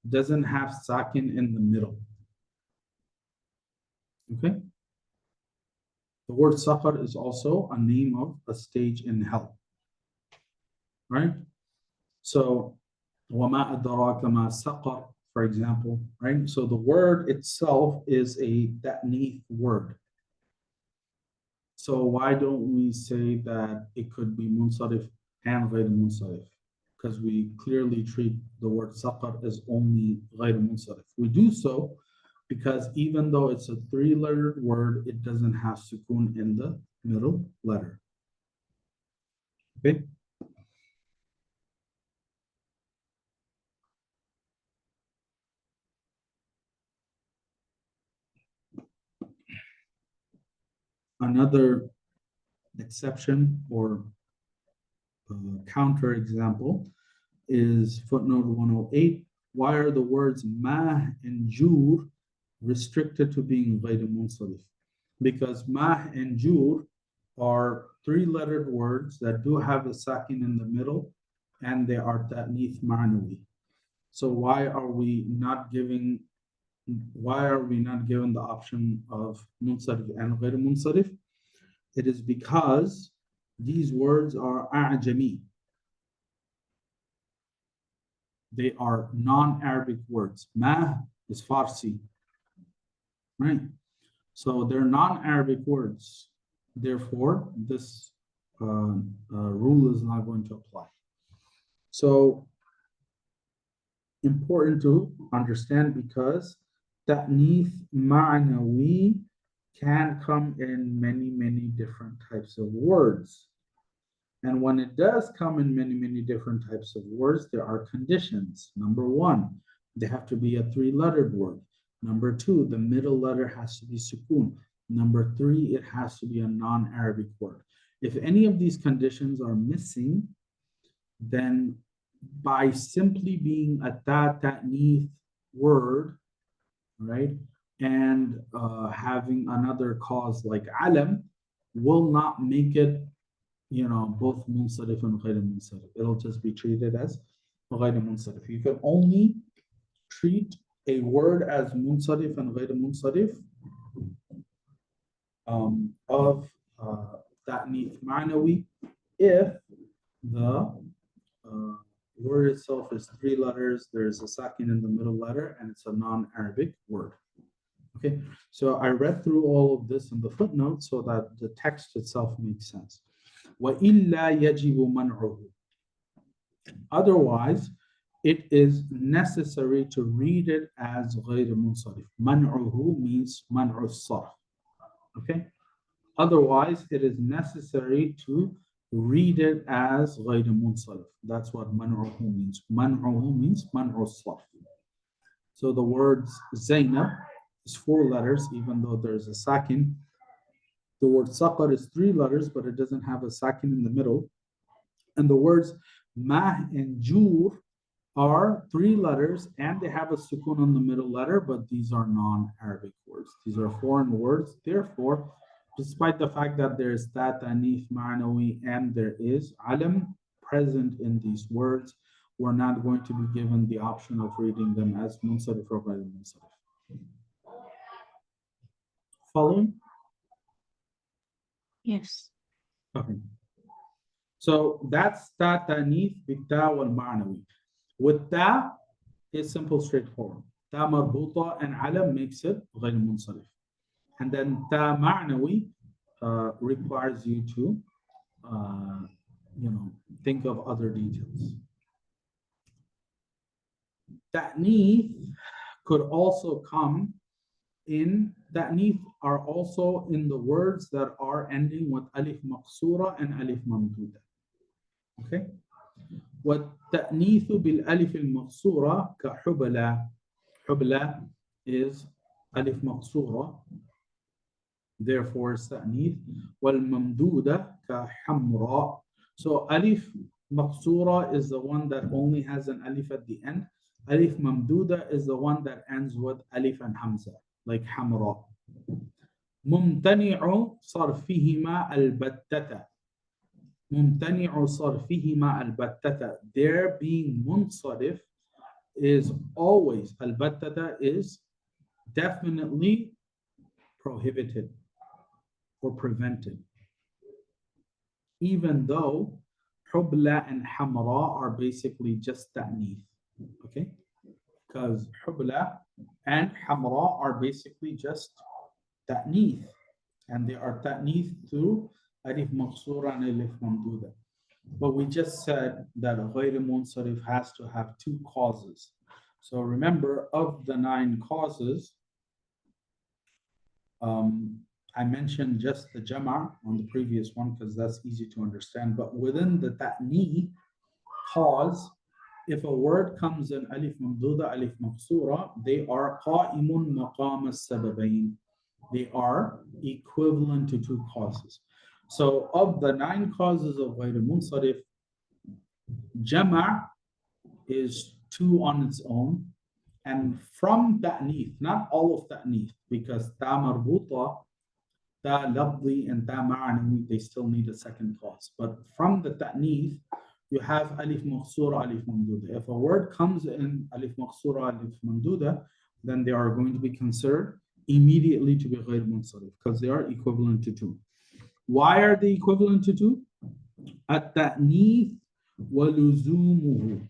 doesn't have sakin in the middle. Okay? The word saqar is also a name of a stage in hell. Right? So, وَمَا أَدْرَاكَ مَا سَقَرْ, for example, right? So the word itself is a ta'nith word. So why don't we say that it could be munsarif and ghayr munsarif? Because we clearly treat the word saqar as only ghayr munsarif. We do so because even though it's a three-lettered word, it doesn't have sukoon in the middle letter. Okay? Another exception or counter example is footnote 108. Why are the words ma and jur restricted to being ghayr munsarif? Because ma and jur are three-lettered words that do have a sakin in the middle, and they are ta'nith ma'nawi. So why are we not given the option of munsarif and ghayr munsarif? It is because these words are a'jami. They are non-Arabic words. Ma is Farsi, right? So they're non-Arabic words. Therefore, this rule is not going to apply. So important to understand, because ta'nith ma'nawi can come in many, many different types of words. And when it does come in many, many different types of words, there are conditions. Number one, they have to be a three-lettered word. Number two, the middle letter has to be sukoon. Number three, it has to be a non-Arabic word. If any of these conditions are missing, then by simply being a ta'nith word, right, and having another cause like alam, will not make it, both munsarif and ghayr munsarif. It'll just be treated as ghayr munsarif. You can only treat a word as munsarif and ghayr munsarif of ta'nith ma'nawi if the word itself is three letters, there's a sakin in the middle letter, and it's a non-Arabic word. Okay, so I read through all of this in the footnotes so that the text itself makes sense. وَإِلَّا يَجِبُ مَنْعُهُ. Otherwise, it is necessary to read it as غَيْرِ مُنْصَرِف. مَنْعُهُ means مَنْعُ الصَّرْف. Okay? Otherwise, it is necessary to read it as غير منصرف. That's what منعه means. منعه means منع الصرف. So the words Zainab is 4 letters, even though there's a sakin. The word Saqar is 3 letters, but it doesn't have a sakin in the middle. And the words Mah and Jur are 3 letters, and they have a sukun on the middle letter, but these are non-Arabic words. These are foreign words. Therefore, despite the fact that there is ta'anith ma'nawi and there is alam present in these words, we're not going to be given the option of reading them as munsarif or ghayr munsarif. Following? Yes. Okay. So that's ta'anith bit-ta wal ma'nawi. With ta, it's simple, straightforward. Ta marbuta and alam makes it ghayr munsarif. And then ta ma'nawi requires you to, think of other details. Ta'neeth could also come in, ta'neeth are also in the words that are ending with alif maqsura and alif mamduda. Okay? والتأنيث بالألف المقصورة كحبلى. حبلى is ألف مقصورة, therefore it's تأنيث. والممدودة كحمراء. So ألف مقصورة is the one that only has an alif at the end. Alif mamduda is the one that ends with alif and hamza, like حمراء. ممتنع صرفهما البتة. ممتنع صرفهما البتة. Their being munsarif is always, البتة is definitely prohibited or prevented. Even though Hubla and Hamra are basically just ta'neeth. Okay? Because Hubla and Hamra are basically just ta'neeth. And they are ta'neeth through alif maqsura and alif mamduda. But we just said that ghayr munsarif has to have 2 causes. So remember, of the 9 causes, I mentioned just the jama' on the previous one because that's easy to understand. But within the ta'neeth cause, if a word comes in alif mamduda, alif maqsura, they are qa'imun maqam as-sababayn. They are equivalent to 2 causes. So of the 9 causes of ghayr munsarif, jama' is 2 on its own. And from ta'neeth, not all of ta'neeth, because ta marbuta, ta labdi, and ta ma'anawi, they still need a second cause. But from the ta'neeth, you have alif maqsura, alif mamduda. If a word comes in alif maqsura, alif mamduda, then they are going to be considered immediately to be ghayr munsarif because they are equivalent to 2. Why are they equivalent to 2? At-ta'neeth wa luzumuhu.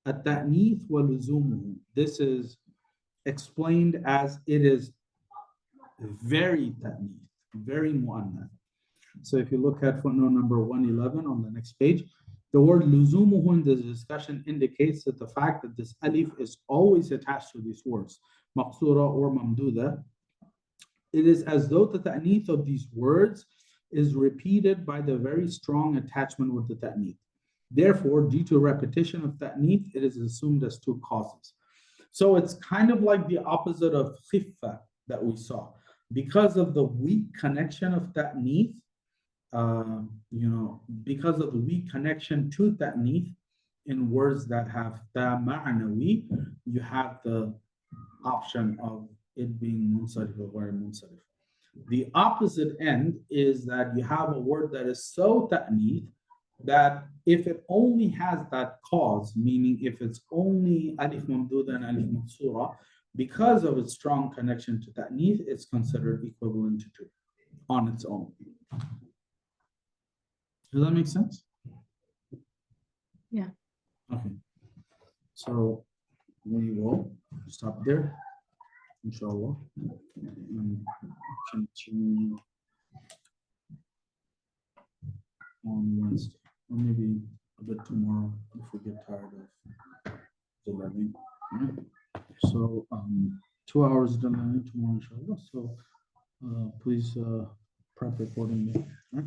At-ta'neeth wa luzumuhu. This is explained as it is very ta'neeth, very mu'annath. So if you look at footnote number 111 on the next page, the word luzumuhu in this discussion indicates that the fact that this alif is always attached to these words, maqsura or mamduda, it is as though the ta'neeth of these words is repeated by the very strong attachment with the ta'neeth. Therefore, due to repetition of ta'neeth, it is assumed as 2 causes. So it's kind of like the opposite of khiffa that we saw. Because of the weak connection of ta'neeth, because of the weak connection to ta'neeth in words that have ta ma'nawi, you have the option of it being munsarif or ghayr munsarif. The opposite end is that you have a word that is so ta'neeth that if it only has that cause, meaning if it's only alif mamduda and alif maqsura, because of its strong connection to ta'neeth, it's considered equivalent to 2 on its own. Does that make sense? Yeah. Okay. So we will stop there, inshallah, and continue on Wednesday, or maybe a bit tomorrow if we get tired of the learning. Right? So 2 hours the learning tomorrow, inshallah. So please prep accordingly. Right?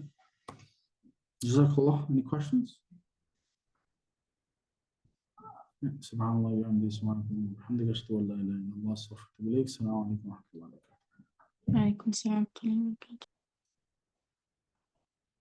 Jazakallah. Any questions? سبحان الله وبحمده سبحانك اللهم وبحمدك أشهد أن لا إله إلا الله أستغفرك وأتوب إليك. السلام عليكم ورحمة الله وبركاته. وعليكم السلام ورحمة الله وبركاته.